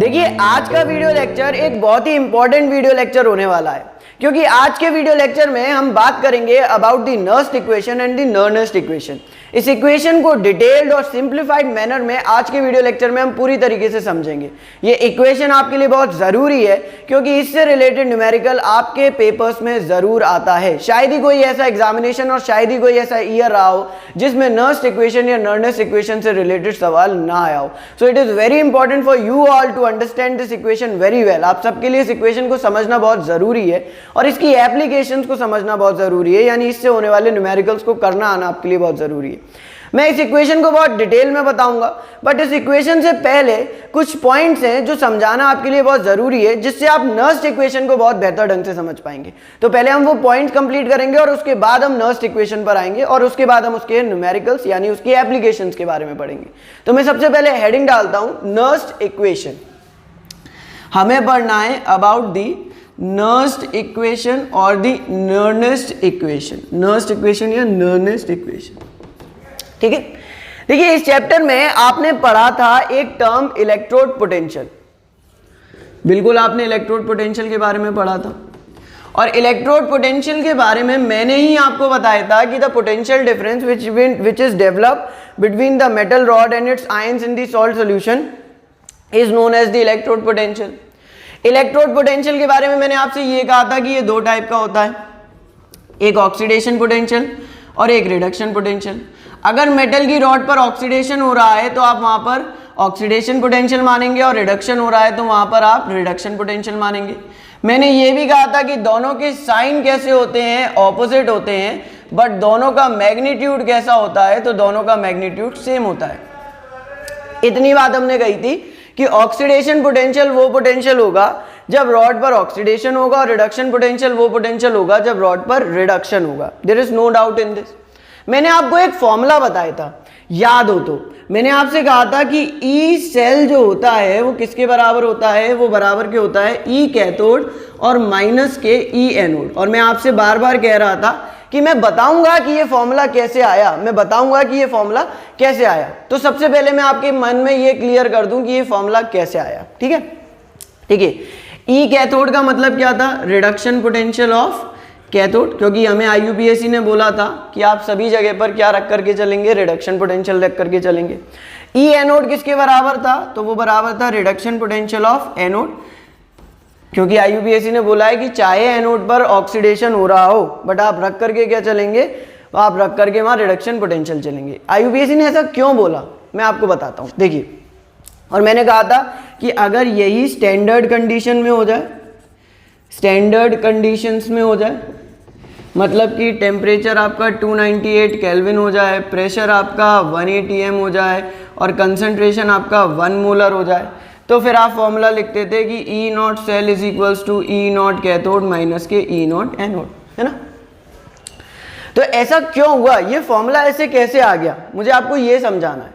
देखिए आज का वीडियो लेक्चर एक बहुत ही इंपॉर्टेंट वीडियो लेक्चर होने वाला है, क्योंकि आज के वीडियो लेक्चर में हम बात करेंगे about the Nernst equation and the Nernst equation. इस इक्वेशन को डिटेल्ड और सिंप्लीफाइड मैनर में आज के वीडियो लेक्चर में हम पूरी तरीके से समझेंगे। ये इक्वेशन आपके लिए बहुत जरूरी है क्योंकि इससे रिलेटेड न्यूमेरिकल आपके पेपर्स में जरूर आता है। शायद ही कोई ऐसा एग्जामिनेशन और शायद ही कोई ऐसा ईयर रहा हो जिसमें नर्स्ट इक्वेशन या नर्नेस्ट इक्वेशन से रिलेटेड सवाल ना आया हो। So it is very important for you all to understand this equation very well. आप सबके लिए इस इक्वेशन को समझना बहुत जरूरी है और इसकी एप्लीकेशंस को समझना बहुत जरूरी है, यानी इससे होने वाले न्यूमेरिकल्स को करना आना आपके लिए बहुत जरूरी है। मैं इस इक्वेशन को बहुत डिटेल में बताऊंगा, बट इस इक्वेशन से पहले कुछ पॉइंट्स हैं जो समझाना आपके लिए बहुत जरूरी है, जिससे आप नर्स्ट इक्वेशन को बहुत बेहतर ढंग से समझ पाएंगे। तो पहले हम वो पॉइंट्स कंप्लीट करेंगे और उसके बाद हम नर्स्ट इक्वेशन पर आएंगे और उसके बाद हम उसके न्यूमेरिकल्स यानी उसकी एप्लीकेशंस के बारे में पढ़ेंगे। तो मैं सबसे पहले हेडिंग डालता हूं नर्स्ट इक्वेशन। हमें पढ़ना है अबाउट दी नर्स्ट इक्वेशन और दी नर्नेस्ट इक्वेशन। नर्स्ट इक्वेशन या नर्नेस्ट इक्वेशन, ठीक है। देखिए इस चैप्टर में आपने पढ़ा था एक टर्म इलेक्ट्रोड पोटेंशियल। बिल्कुल आपने इलेक्ट्रोड पोटेंशियल के बारे में पढ़ा था और इलेक्ट्रोड पोटेंशियल के बारे में मैंने ही आपको बताया था कि the potential difference which is developed between the metal rod and its ions in the salt solution is known as the electrode potential. Electrode potential के बारे में मैंने आपसे ये कहा था कि ये दो टाइप का होता है, एक ऑक्सीडेशन पोटेंशियल और एक रिडक्शन पोटेंशियल। अगर मेटल की रॉड पर ऑक्सीडेशन हो रहा है तो आप वहां पर ऑक्सीडेशन पोटेंशियल मानेंगे और रिडक्शन हो रहा है तो वहां पर आप रिडक्शन पोटेंशियल मानेंगे। मैंने ये भी कहा था कि दोनों के साइन कैसे होते हैं, ऑपोजिट होते हैं, बट दोनों का मैग्नीट्यूड कैसा होता है, तो दोनों का मैग्नीट्यूड सेम होता है। इतनी बात हमने कही थी कि ऑक्सीडेशन पोटेंशियल वो पोटेंशियल होगा जब रॉड पर ऑक्सीडेशन होगा और रिडक्शन पोटेंशियल वो पोटेंशियल होगा जब रॉड पर रिडक्शन होगा। There is no doubt in this. मैंने आपको एक फॉर्मूला बताया था, याद हो तो मैंने आपसे कहा था कि ई सेल जो होता है वो किसके बराबर होता है, वो बराबर के होता है ई कैथोड और माइनस के ई एनोड। और मैं आपसे बार बार कह रहा था कि मैं बताऊंगा कि ये फॉर्मूला कैसे आया, मैं बताऊंगा कि ये फॉर्मूला कैसे आया। तो सबसे पहले मैं आपके मन में ये क्लियर कर दूं कि ये फॉर्मूला कैसे आया, ठीक है। ठीक है, ई कैथोड का मतलब क्या था, रिडक्शन पोटेंशियल ऑफ कैथोड, क्योंकि हमें आईयूपीएससी ने बोला था कि आप सभी जगह पर क्या रख करके चलेंगे, रिडक्शन पोटेंशियल रख करके चलेंगे। ई एनोड किसके बराबर था, तो वो बराबर था रिडक्शन पोटेंशियल ऑफ एनोड, क्योंकि आईयूपीएससी ने बोला है कि चाहे एनोड पर ऑक्सीडेशन हो रहा हो बट आप रख करके क्या चलेंगे, आप रख करके वहां रिडक्शन पोटेंशियल चलेंगे। आईयूपीएससी ने ऐसा क्यों बोला मैं आपको बताता हूं। देखिए, और मैंने कहा था कि अगर यही स्टैंडर्ड कंडीशन में हो जाए, स्टैंडर्ड कंडीशंस में हो जाए, मतलब कि टेम्परेचर आपका 298 केल्विन हो जाए, प्रेशर आपका 1 atm हो जाए और कंसंट्रेशन आपका 1 मोलर हो जाए, तो फिर आप फॉर्मूला लिखते थे कि E not cell is equals to E naught cathode minus के ई नॉट एनोड, है ना। तो ऐसा क्यों हुआ, ये फॉर्मूला ऐसे कैसे आ गया, मुझे आपको ये समझाना है।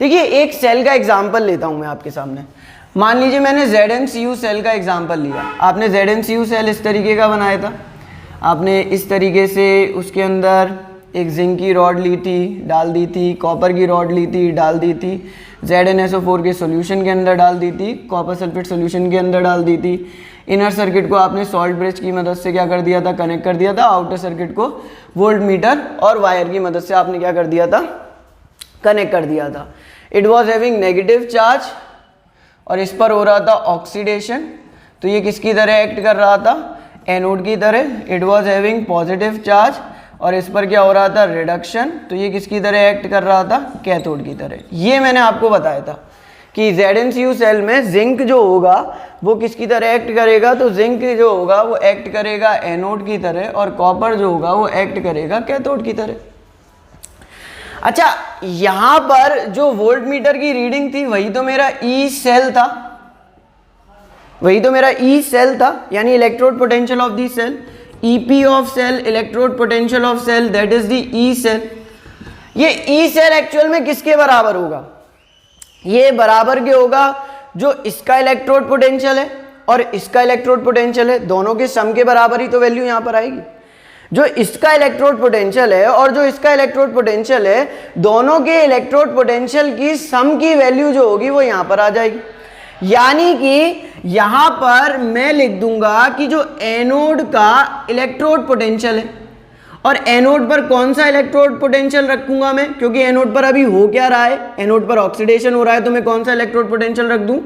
देखिए एक सेल का एग्जाम्पल लेता हूं मैं आपके सामने। मान लीजिए मैंने ZnCu सेल का एग्जाम्पल लिया। आपने ZnCu सेल इस तरीके का बनाया था, आपने इस तरीके से उसके अंदर एक जिंक की रॉड ली थी, डाल दी थी, कॉपर की रॉड ली थी, डाल दी थी, ZnSO4 के सॉल्यूशन के अंदर डाल दी थी, कॉपर सल्फेट सॉल्यूशन के अंदर डाल दी थी। इनर सर्किट को आपने सॉल्ट ब्रिज की मदद से क्या कर दिया था, कनेक्ट कर दिया था। आउटर सर्किट को वोल्ट मीटर और वायर की मदद से आपने क्या कर दिया था, कनेक्ट कर दिया था। It was having negative charge और इस पर हो रहा था ऑक्सीडेशन, तो ये किसकी तरह एक्ट कर रहा था, एनोड की तरह। It was having positive charge और इस पर क्या हो रहा था, रिडक्शन, तो ये किसकी तरह एक्ट कर रहा था, कैथोड की तरह। ये मैंने आपको बताया था कि ZnCu सेल में जिंक जो होगा वो किसकी तरह एक्ट करेगा, तो जिंक जो होगा वो एक्ट करेगा एनोड की तरह और कॉपर जो होगा वो एक्ट करेगा कैथोड की तरह। अच्छा, यहां पर जो वोल्ट मीटर की रीडिंग थी वही तो मेरा ई सेल था, वही तो मेरा ई सेल था, यानी electrode potential of the cell, EP of cell, electrode potential of cell, that is the E cell. ये ई सेल एक्चुअल में किसके बराबर होगा, ये बराबर के होगा जो इसका इलेक्ट्रोड पोटेंशियल है और इसका इलेक्ट्रोड पोटेंशियल है, दोनों के सम के बराबर ही तो वैल्यू यहां पर आएगी। जो इसका इलेक्ट्रोड पोटेंशियल है और जो इसका इलेक्ट्रोड पोटेंशियल है, दोनों के इलेक्ट्रोड पोटेंशियल की सम की वैल्यू जो होगी वो यहां पर आ जाएगी। यानी कि यहां पर मैं लिख दूंगा कि जो एनोड का इलेक्ट्रोड पोटेंशियल है, और एनोड पर कौन सा इलेक्ट्रोड पोटेंशियल रखूंगा मैं, क्योंकि एनोड पर अभी हो क्या रहा है, एनोड पर ऑक्सीडेशन हो रहा है, तो मैं कौन सा इलेक्ट्रोड पोटेंशियल रख दूं,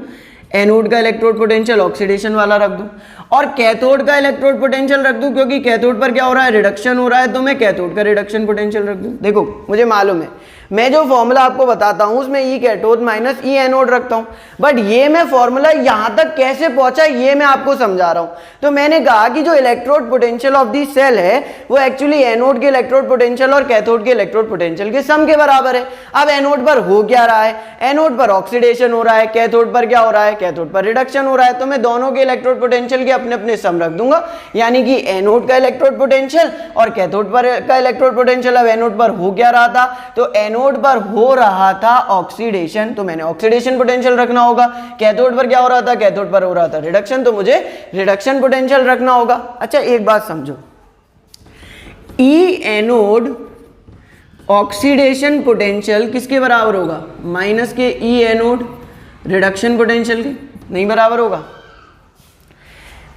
एनोड का इलेक्ट्रोड पोटेंशियल ऑक्सीडेशन वाला रख दूं। और कैथोड का इलेक्ट्रोड पोटेंशियल रख दूं, क्योंकि कैथोड पर क्या हो रहा है, रिडक्शन हो रहा है, तो मैं कैथोड का रिडक्शन पोटेंशियल रख दूं। देखो मुझे मालूम है, मैं जो फॉर्मूला आपको बताता हूं उसमें ई कैथोड माइनस ई एनोड रखता हूं, बट ये मैं फॉर्मूला यहां तक कैसे पहुंचा ये मैं आपको समझा रहा हूं। तो मैंने कहा कि जो electrode potential of the cell है वो एक्चुअली एनोड के इलेक्ट्रोड पोटेंशियल और कैथोड के इलेक्ट्रोड पोटेंशियल के सम के बराबर है। अब एनोड पर हो क्या रहा है, एनोड पर ऑक्सीडेशन हो रहा है, कैथोड पर क्या हो रहा है, कैथोड पर रिडक्शन हो रहा है, तो मैं दोनों के इलेक्ट्रोड पोटेंशियल के अपने अपने सम रख दूंगा, यानी कि एनोड का इलेक्ट्रोड पोटेंशियल और कैथोड पर का इलेक्ट्रोड पोटेंशियल। अब एनोड पर हो क्या रहा था, तो एनोड पर हो रहा था ऑक्सीडेशन, तो मैंने ऑक्सीडेशन पोटेंशियल रखना होगा। कैथोड पर क्या हो रहा था, कैथोड पर हो रहा था रिडक्शन, तो मुझे रिडक्शन पोटेंशियल रखना होगा। अच्छा एक बात समझो, ई एनोड ऑक्सीडेशन पोटेंशियल किसके बराबर होगा, माइनस के ई एनोड रिडक्शन पोटेंशियल के, नहीं बराबर होगा,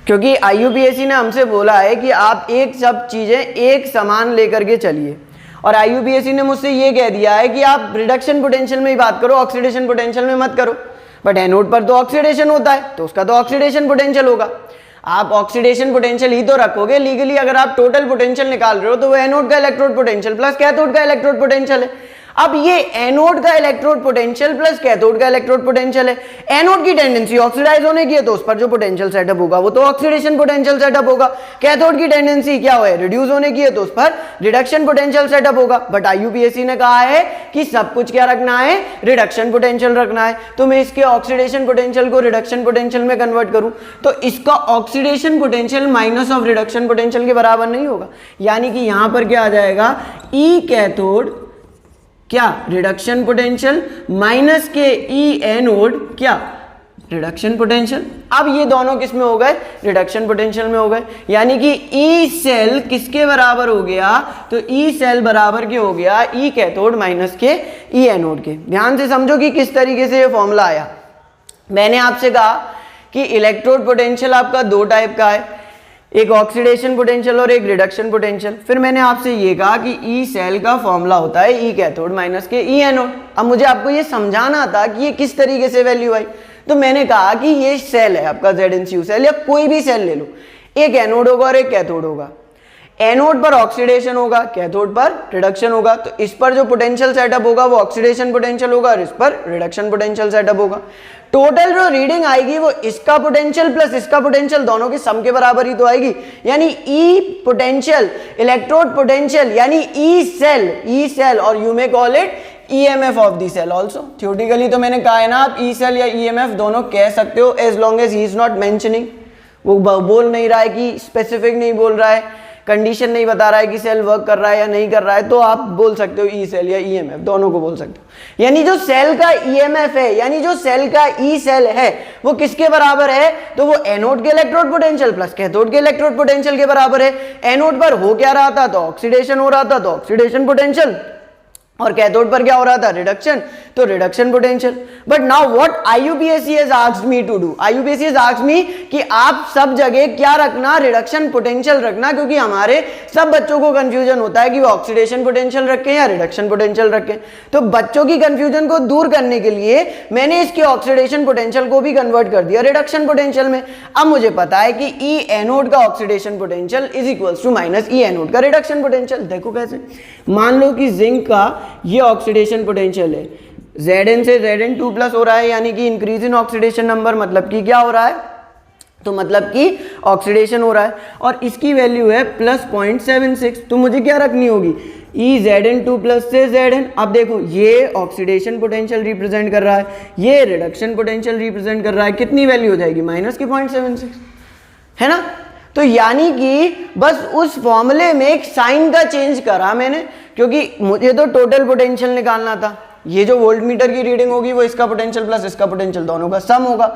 क्योंकि आईयूपीएससी ने हमसे बोला है कि आप एक सब चीजें एक समान लेकर के चलिए, और आईयूपीएससी ने मुझसे ये कह दिया है कि आप रिडक्शन पोटेंशियल में ही बात करो, ऑक्सीडेशन पोटेंशियल में मत करो। बट एनोड पर तो ऑक्सीडेशन होता है, तो उसका तो ऑक्सीडेशन पोटेंशियल होगा। आप ऑक्सीडेशन पोटेंशियल ही तो रखोगे लीगली, अगर आप टोटल पोटेंशियल निकाल रहे हो तो वो एनोड का इलेक्ट्रोड पोटेंशियल प्लस कैथोड का इलेक्ट्रोड पोटेंशियल है। अब ये एनोड का इलेक्ट्रोड पोटेंशियल प्लस कैथोड का इलेक्ट्रोड पोटेंशियल है। एनोड की टेंडेंसी ऑक्सीडाइज होने की है, तो उस पर जो पोटेंशियल सेटअप होगा वो तो ऑक्सीडेशन पोटेंशियल सेटअप होगा। कैथोड की टेंडेंसी क्या है, रिड्यूस होने की है, तो उस पर रिडक्शन पोटेंशियल सेटअप होगा। बट आईयूपीएससी ने कहा है कि सब कुछ क्या रखना है, रिडक्शन पोटेंशियल रखना है। तो मैं इसके ऑक्सीडेशन पोटेंशियल को रिडक्शन पोटेंशियल में कन्वर्ट करूं तो इसका oxidation potential minus of reduction potential के बराबर नहीं होगा, यानी कि यहां पर क्या आ जाएगा, ई कैथोड क्या रिडक्शन पोटेंशियल माइनस के ई एनोड क्या रिडक्शन पोटेंशियल। अब ये दोनों किस में हो गए, रिडक्शन पोटेंशियल में हो गए, यानी कि ई सेल किसके बराबर हो गया, तो ई सेल बराबर के हो गया ई कैथोड माइनस के ई एनोड के। ध्यान से समझो कि किस तरीके से ये फॉर्मूला आया। मैंने आपसे कहा कि इलेक्ट्रोड पोटेंशियल आपका दो टाइप का है, एक ऑक्सीडेशन पोटेंशियल और एक रिडक्शन पोटेंशियल। फिर मैंने आपसे ये कहा कि ई सेल का फॉर्मूला होता है ई कैथोड माइनस के ई एनोड। अब मुझे आपको ये समझाना था कि ये किस तरीके से वैल्यू आई, तो मैंने कहा कि ये सेल है आपका ZnCu सेल, या कोई भी सेल ले लो, एक एनोड होगा और एक कैथोड होगा। एनोड पर ऑक्सीडेशन होगा, कैथोड पर रिडक्शन होगा, तो इस पर जो पोटेंशियल सेटअप होगा वो ऑक्सीडेशन पोटेंशियल होगा और इस पर रिडक्शन पोटेंशियल सेटअप होगा। टोटल जो रीडिंग आएगी वो इसका पोटेंशियल प्लस इसका पोटेंशियल दोनों के सम के बराबर ही तो आएगी, यानी ई पोटेंशियल इलेक्ट्रोड पोटेंशियल यानी ई सेल और you may call it EMF of the cell also. Theoretically तो मैंने कहा है ना, आप ई सेल या EMF दोनों कह सकते हो as long as he is not mentioning, वो बोल नहीं रहा है कि स्पेसिफिक नहीं बोल रहा है, कंडीशन नहीं बता रहा है कि सेल वर्क कर रहा है या नहीं कर रहा है, तो आप बोल सकते हो ई सेल या EMF दोनों को बोल सकते हो। यानी जो सेल का EMF है, यानी जो सेल का ई सेल है वो किसके बराबर है, तो वो एनोड के इलेक्ट्रोड पोटेंशियल प्लस कैथोड के इलेक्ट्रोड पोटेंशियल के बराबर है। एनोड पर हो क्या रहा था, तो ऑक्सीडेशन हो रहा था, तो ऑक्सीडेशन पोटेंशियल, और कैथोड पर क्या हो रहा था, रिडक्शन, तो reduction potential. But now what IUPAC has asked me to do, IUPAC has asked me कि आप सब जगह क्या रखना, रिडक्शन पोटेंशियल रखना, क्योंकि हमारे सब बच्चों को कंफ्यूजन होता है कि वो ऑक्सीडेशन पोटेंशियल रखें या रिडक्शन पोटेंशियल रखें। तो बच्चों की कंफ्यूजन को दूर करने के लिए मैंने इसके ऑक्सीडेशन पोटेंशियल को भी कन्वर्ट कर दिया रिडक्शन पोटेंशियल में। अब मुझे पता है कि ई एनोड का oxidation potential is equals to minus E anode का रिडक्शन पोटेंशियल। देखो कैसे, मान लो कि जिंक का ये ऑक्सीडेशन पोटेंशियल है, Zn से Zn2 प्लस हो रहा है, यानी कि इंक्रीज इन ऑक्सीडेशन नंबर, मतलब कि क्या हो रहा है, तो मतलब कि ऑक्सीडेशन हो रहा है, और इसकी वैल्यू है प्लस 0.76, तो मुझे क्या रखनी होगी, ई Zn2 प्लस से Zn। अब देखो ये ऑक्सीडेशन पोटेंशियल रिप्रेजेंट कर रहा है, ये रिडक्शन पोटेंशियल रिप्रेजेंट कर रहा है, कितनी वैल्यू हो जाएगी, माइनस की 0.76, है ना। तो यानी कि बस उस फॉर्मूले में एक साइन का चेंज करा मैंने, क्योंकि मुझे तो टोटल पोटेंशियल निकालना था। ये जो वोल्ट मीटर की रीडिंग होगी वो इसका पोटेंशियल प्लस इसका पोटेंशियल दोनों का सम होगा।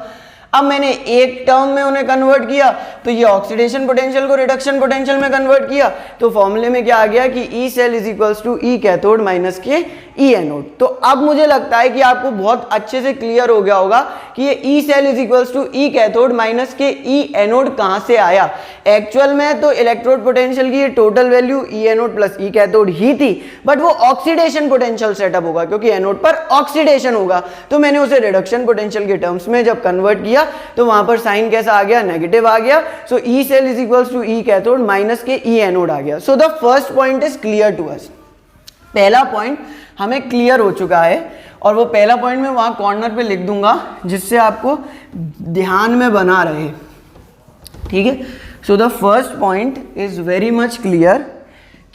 अब मैंने एक टर्म में उन्हें कन्वर्ट किया तो ये ऑक्सीडेशन पोटेंशियल को रिडक्शन पोटेंशियल में कन्वर्ट किया, तो फॉर्मूले में क्या आ गया कि E cell is equals to E cathode minus के ई एनोड। तो अब मुझे लगता है कि आपको बहुत अच्छे से क्लियर हो गया होगा कि ये E cell is equals to E cathode minus के ई एनोड कहां से आया। एक्चुअल में तो इलेक्ट्रोड पोटेंशियल की ये टोटल वैल्यू ई एनोड प्लस ई कैथोड ही थी, बट वो ऑक्सीडेशन पोटेंशियल सेटअप होगा क्योंकि एनोड पर ऑक्सीडेशन होगा, तो मैंने उसे रिडक्शन पोटेंशियल के टर्म्स में जब कन्वर्ट किया तो वहां पर साइन कैसा आ गया, नेगेटिव आ गया। So E cell is equals to E cathode minus के ई एनोड आ गया। So the first point is clear to us. पहला पॉइंट हमें क्लियर हो चुका है और वो पहला पॉइंट मैं वहां कॉर्नर पे लिख दूंगा जिससे आपको ध्यान में बना रहे, ठीक है। So the first point is very much clear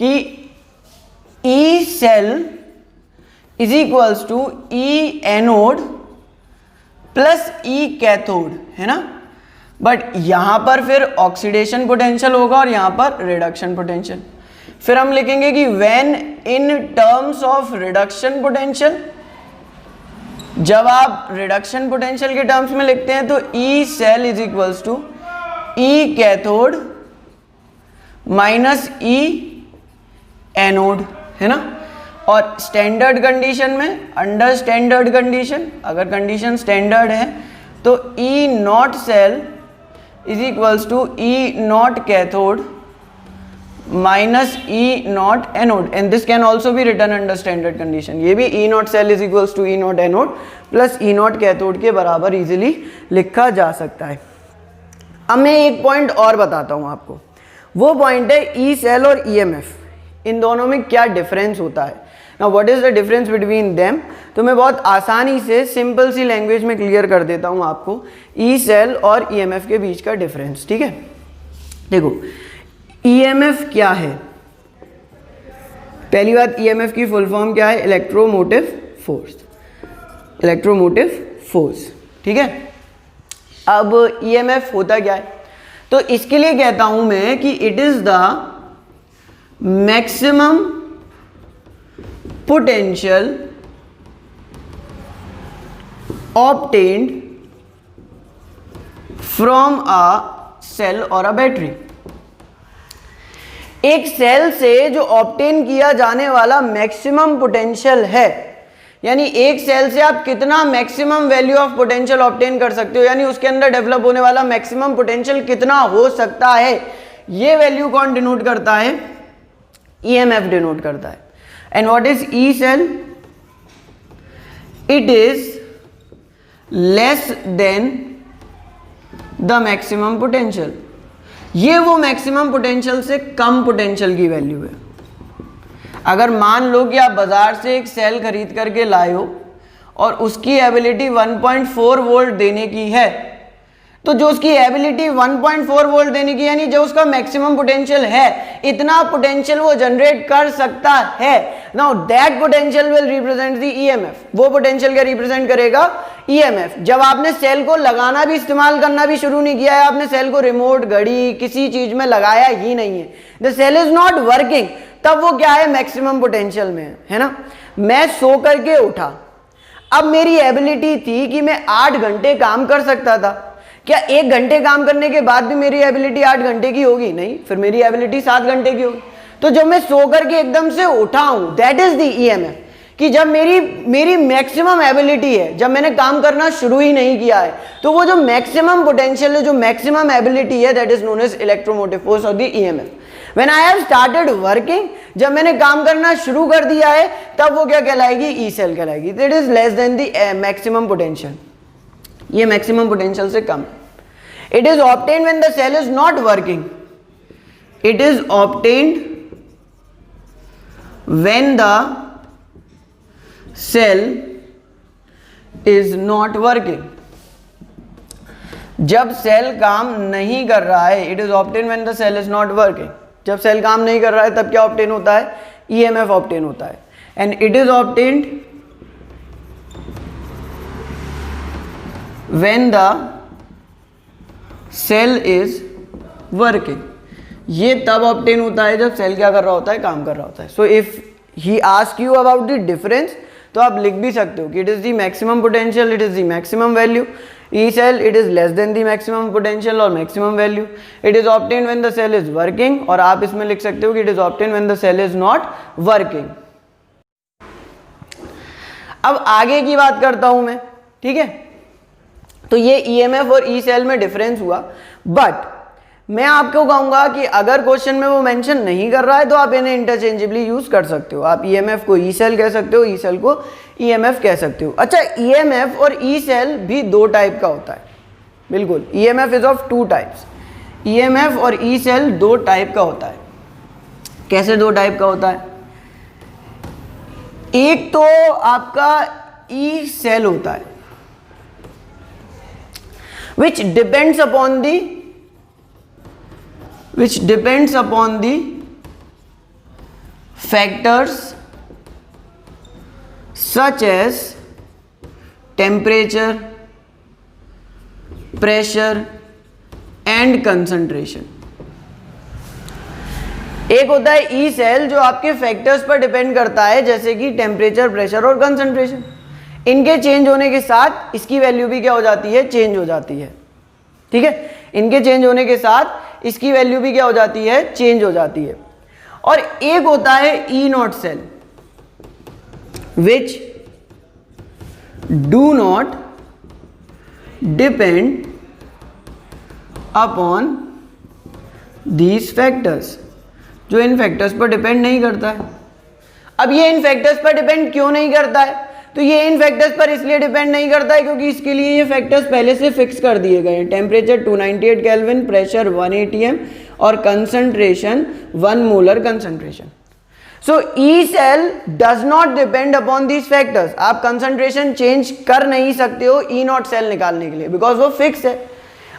कि E cell is equals to E anode plus E cathode, है ना। बट यहां पर फिर ऑक्सीडेशन पोटेंशियल होगा और यहां पर रिडक्शन पोटेंशियल। फिर हम लिखेंगे कि when in terms of reduction potential, जब आप रिडक्शन पोटेंशियल के टर्म्स में लिखते हैं तो E cell is equals to E cathode minus E anode, है ना। और स्टैंडर्ड कंडीशन में, अंडर स्टैंडर्ड कंडीशन, अगर कंडीशन स्टैंडर्ड है तो E not cell is equals to E naught cathode minus E naught anode, and this can also be written under standard condition. ये भी E not cell is equals to E naught anode plus E naught cathode के बराबर easily लिखा जा सकता है। अब मैं एक पॉइंट और बताता हूं आपको, वो पॉइंट है ई सेल और ईएमएफ, इन दोनों में क्या डिफरेंस होता है। Now what is the difference between them, तो मैं बहुत आसानी से सिंपल सी लैंग्वेज में क्लियर कर देता हूं आपको ई सेल और ईएमएफ के बीच का डिफरेंस, ठीक है। देखो ईएमएफ क्या है, पहली बात ईएमएफ की फुल फॉर्म क्या है, इलेक्ट्रोमोटिव फोर्स, इलेक्ट्रोमोटिव फोर्स, ठीक है। अब ईएमएफ होता क्या है, तो इसके लिए कहता हूं मैं कि it is the maximum potential obtained from a cell or a battery। एक सेल से जो ऑब्टेन किया जाने वाला मैक्सिमम पोटेंशियल है, यानी एक सेल से आप कितना maximum value of potential obtain कर सकते हो, यानी उसके अंदर डेवलप होने वाला मैक्सिमम पोटेंशियल कितना हो सकता है, ये वैल्यू कौन डिनोट करता है, ईएमएफ डिनोट करता है। And what is E cell, it is less than the maximum potential, ये वो मैक्सिमम पोटेंशियल से कम पोटेंशियल की वैल्यू है। अगर मान लो कि आप बाजार से एक सेल खरीद करके लाए हो और उसकी एबिलिटी 1.4 वोल्ट देने की है, तो जो उसकी एबिलिटी 1.4 वोल्ट देने की, यानी जो उसका मैक्सिमम पोटेंशियल है, इतना पोटेंशियल वो जनरेट कर सकता है। Now that potential will represent the EMF, वो पोटेंशियल क्या रिप्रेजेंट करेगा, ईएमएफ। जब आपने सेल को लगाना भी, इस्तेमाल करना भी शुरू नहीं किया है, आपने सेल को रिमोट, घड़ी, किसी चीज में लगाया ही नहीं है, the cell is not working, तब वो क्या है, मैक्सिमम पोटेंशियल में है ना। मैं सो करके उठा, अब मेरी एबिलिटी थी कि मैं 8 घंटे काम कर सकता था, क्या 1 घंटे काम करने के बाद भी मेरी एबिलिटी 8 घंटे की होगी, नहीं, फिर मेरी एबिलिटी 7 घंटे की होगी। तो जब मैं सो करके एकदम से उठा हूं, दैट इज द ईएमएफ, कि जब मेरी मैक्सिमम एबिलिटी है, जब मैंने काम करना शुरू ही नहीं किया है, तो वो जो मैक्सिमम पोटेंशियल है, जो मैक्सिमम एबिलिटी है, that is known as electromotive force और the EMF. When I have started working, जब मैंने काम करना शुरू कर दिया है, तब वो क्या कहलाएगी, ई सेल कहलाएगी, that is less than the maximum potential, ये मैक्सिमम पोटेंशियल से कम। It is obtained when the cell is not working, it is obtained when the cell is not working, जब सेल काम नहीं कर रहा है, it is obtain when the cell is not working, जब सेल काम नहीं कर रहा है तब क्या ऑब्टेन होता है, ईएमएफ ऑब्टेन होता है। And it is obtained when the cell is working, ये तब ऑब्टेन होता है जब सेल क्या कर रहा होता है, काम कर रहा होता है। So if he ask you about the difference, तो आप लिख भी सकते हो कि it is the maximum potential, it is the maximum value, E cell, it is less than the maximum potential और maximum value. It is obtained when the cell is working, और आप इसमें लिख सकते हो कि it is obtained when the cell is not working. अब आगे की बात करता हूं मैं, ठीक है। तो ये EMF और E cell में डिफरेंस हुआ, बट मैं आपको कहूंगा कि अगर क्वेश्चन में वो मेंशन नहीं कर रहा है तो आप इन्हें इंटरचेंजेबली यूज कर सकते हो। आप EMF को E cell कह सकते हो, E cell को EMF कह सकते हो। अच्छा, EMF और E cell भी दो टाइप का होता है, बिल्कुल। EMF is of two types. EMF और E cell दो टाइप का होता है। कैसे दो टाइप का होता है? एक तो आपका E cell होता है which depends upon the factors such as temperature, pressure and concentration. एक होता है ई सेल जो आपके फैक्टर्स पर डिपेंड करता है, जैसे कि टेम्परेचर, प्रेशर और कंसंट्रेशन। इनके चेंज होने के साथ इसकी वैल्यू भी क्या हो जाती है? चेंज हो जाती है, ठीक है। इनके चेंज होने के साथ इसकी वैल्यू भी क्या हो जाती है? चेंज हो जाती है। और एक होता है E not cell which do not depend upon these factors, जो इन फैक्टर्स पर डिपेंड नहीं करता है। अब ये इन फैक्टर्स पर डिपेंड क्यों नहीं करता है? तो ये इन फैक्टर्स पर इसलिए डिपेंड नहीं करता है क्योंकि इसके लिए ये फैक्टर्स पहले से फिक्स कर दिए गए हैं। टेम्परेचर 298 केल्विन, प्रेशर 1 atm और concentration 1 molar concentration. So E cell does not depend upon these factors. आप कंसंट्रेशन चेंज कर नहीं सकते हो ई नॉट सेल निकालने के लिए, बिकॉज वो फिक्स है।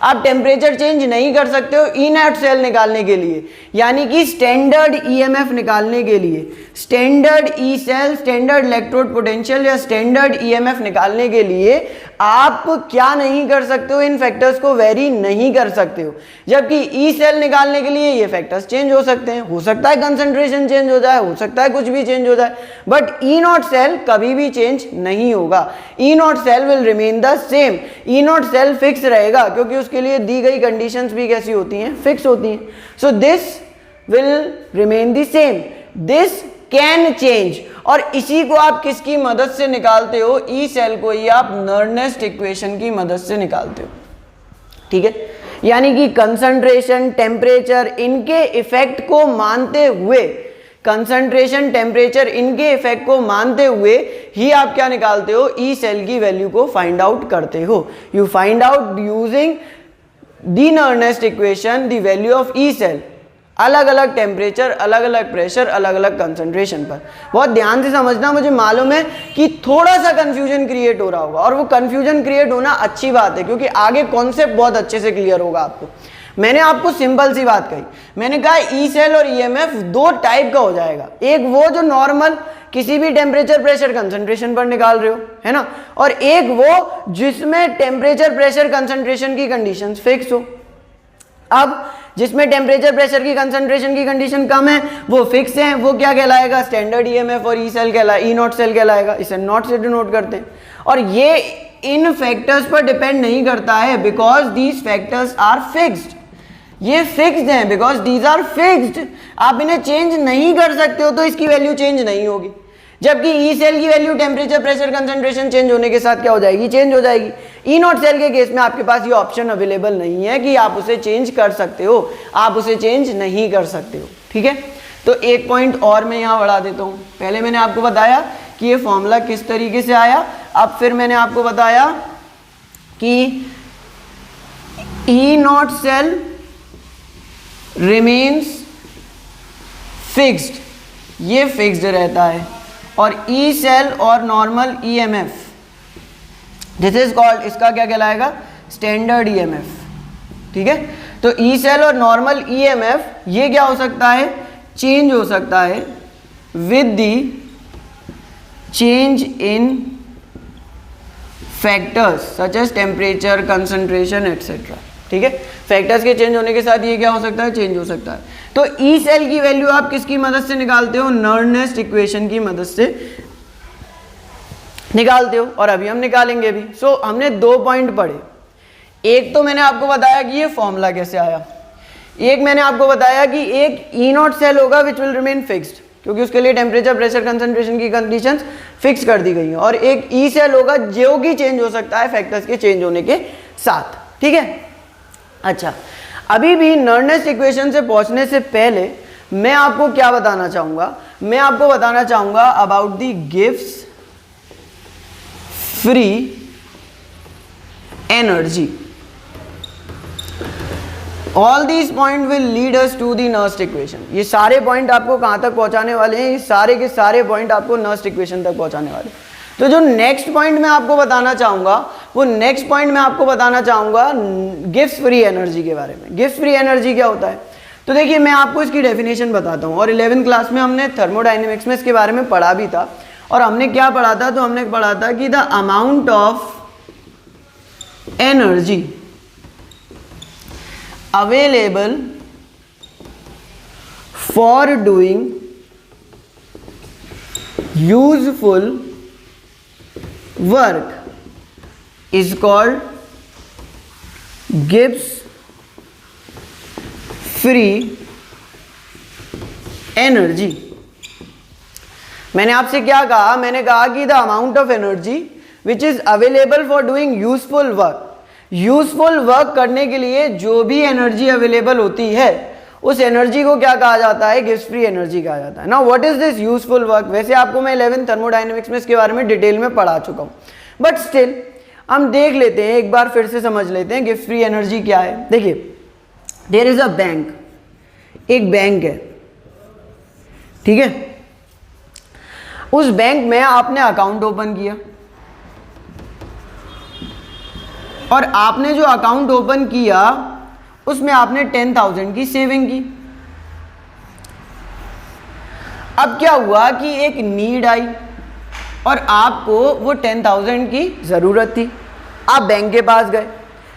आप टेम्परेचर चेंज नहीं कर सकते हो ई नॉट सेल निकालने के लिए, यानी कि स्टैंडर्ड ईएमएफ निकालने के लिए, standard E cell, standard electrode potential या स्टैंडर्ड ईएमएफ निकालने के लिए आप क्या नहीं कर सकते हो? इन फैक्टर्स को वेरी नहीं कर सकते हो। जबकि ई सेल निकालने के लिए ये फैक्टर्स चेंज हो सकते हैं, हो सकता है कंसंट्रेशन चेंज हो जाए, हो सकता है कुछ भी चेंज हो जाए, बट ई नॉट सेल कभी भी चेंज नहीं होगा। E not cell will remain the same. E not cell fix रहेगा क्योंकि उसके लिए दी गई कंडीशंस भी कैसी होती हैं? फिक्स होती हैं। So this will remain the same, this can change. और इसी को आप किसकी मदद से निकालते हो? ई सेल को ही आप नर्नेस्ट इक्वेशन की मदद से निकालते हो, ठीक है। यानी कि कंसंट्रेशन, टेम्परेचर, इनके इफेक्ट को मानते हुए, कंसंट्रेशन, टेम्परेचर, इनके इफेक्ट को मानते हुए ही आप क्या निकालते हो? ई सेल की वैल्यू को फाइंड आउट करते हो। You find out using the Nernst equation the value of E cell, अलग अलग टेम्परेचर, अलग अलग प्रेशर, अलग अलग कंसंट्रेशन पर। बहुत ध्यान से समझना, मुझे मालूम है कि थोड़ा सा कंफ्यूजन क्रिएट हो रहा होगा, और वो कंफ्यूजन क्रिएट होना अच्छी बात है क्योंकि आगे कॉन्सेप्ट बहुत अच्छे से क्लियर होगा आपको। मैंने आपको सिंपल सी बात कही, मैंने कहा ई सेल और ईएमएफ दो टाइप का हो जाएगा। एक वो जो नॉर्मल किसी भी टेम्परेचर, प्रेशर, कंसंट्रेशन पर निकाल रहे हो, है ना, और एक वो जिसमें टेम्परेचर, प्रेशर, कंसंट्रेशन की कंडीशंस फिक्स हो। अब जिसमें टेम्परेचर, प्रेशर की कंसंट्रेशन की कंडीशन कम है, वो फिक्स है, वो क्या कहलाएगा? स्टैंडर्ड ईएमएफ और ई सेल कहलाएगा, ई नॉट सेल कहलाएगा। इसे नॉट से डिनोट करते हैं। और ये इन फैक्टर्स पर डिपेंड नहीं करता है because these factors are fixed. ये फिक्स्ड हैं बिकॉज दीज आर फिक्स्ड। आप इन्हें चेंज नहीं कर सकते हो तो इसकी वैल्यू चेंज नहीं होगी। जबकि ई सेल की value temperature, pressure, concentration change होने के साथ क्या हो जाएगी? चेंज हो जाएगी। ई नॉट सेल के केस में आपके पास ये ऑप्शन अवेलेबल नहीं है कि आप उसे चेंज कर सकते हो, आप उसे चेंज नहीं कर सकते हो, ठीक है। तो एक पॉइंट और मैं यहाँ बढ़ा देता हूँ। पहले मैंने आपको बताया कि ये फॉर्मूला किस तरीके से आया, अब फिर मैंने आपको बताया कि E not cell remains fixed, ये फिक्स्ड रहता है, और ई सेल और normal EMF, this is called, इसका क्या कहलाएगा? स्टैंडर्ड ईएमएफ, ठीक है। तो ई सेल और नॉर्मल ईएमएफ ये क्या हो सकता है? चेंज हो सकता है with the change in factors such as temperature, concentration etcetera, ठीक है। फैक्टर्स के चेंज होने के साथ ये क्या हो सकता है? चेंज हो सकता है। तो ई सेल की वैल्यू आप किसकी मदद से निकालते हो? नर्नेस्ट इक्वेशन की मदद से निकालते हो, और अभी हम निकालेंगे भी। सो हमने दो पॉइंट पढ़े, एक तो मैंने आपको बताया कि ये फॉर्मूला कैसे आया, एक मैंने आपको बताया कि एक ई नॉट सेल होगा विच विल रिमेन फिक्स्ड, क्योंकि उसके लिए टेम्परेचर प्रेशर कंसंट्रेशन की कंडीशंस फिक्स कर दी गई हैं, और एक ई सेल होगा जो कि चेंज हो सकता है फैक्टर्स के चेंज होने के साथ, ठीक है। अच्छा, अभी भी नर्नेस्ट इक्वेशन से पहुंचने से पहले मैं आपको क्या बताना चाहूंगा, मैं आपको बताना चाहूंगा अबाउट द गिव्स free energy. All these point will lead us to the Nernst equation. ये सारे पॉइंट आपको कहां तक पहुंचाने वाले हैं, ये सारे के सारे पॉइंट आपको नर्स्ट इक्वेशन तक पहुंचाने वाले हैं। तो जो नेक्स्ट पॉइंट मैं आपको बताना चाहूंगा, वो नेक्स्ट पॉइंट मैं आपको बताना चाहूंगा गिव्स फ्री एनर्जी के बारे में। गिव्स फ्री एनर्जी क्या होता है, तो देखिए मैं आपको इसकी डेफिनेशन बताता हूँ, और 11th क्लास में हमने थर्मोडाइनमिक्स में इसके बारे में पढ़ा भी था। और हमने क्या पढ़ा था, तो हमने पढ़ा था कि the amount of energy available for doing useful work is called Gibbs free energy। मैंने आपसे क्या कहा, मैंने कहा कि the amount of energy which is available for doing useful work, useful work करने के लिए जो भी एनर्जी अवेलेबल होती है उस एनर्जी को क्या कहा जाता है, गिव्स फ्री एनर्जी कहा जाता है। Now what is this useful work, वैसे आपको मैं 11th थर्मोडायनेमिक्स में इसके बारे में डिटेल में पढ़ा चुका हूं, बट स्टिल हम देख लेते हैं, एक बार फिर से समझ लेते हैं गिव्स फ्री एनर्जी क्या है। देखिए, देयर इज अ बैंक, एक बैंक है, ठीक है। उस बैंक में आपने अकाउंट ओपन किया, और आपने जो अकाउंट ओपन किया उसमें आपने 10,000 की सेविंग की। अब क्या हुआ कि एक नीड आई और आपको वो 10,000 की जरूरत थी। आप बैंक के पास गए,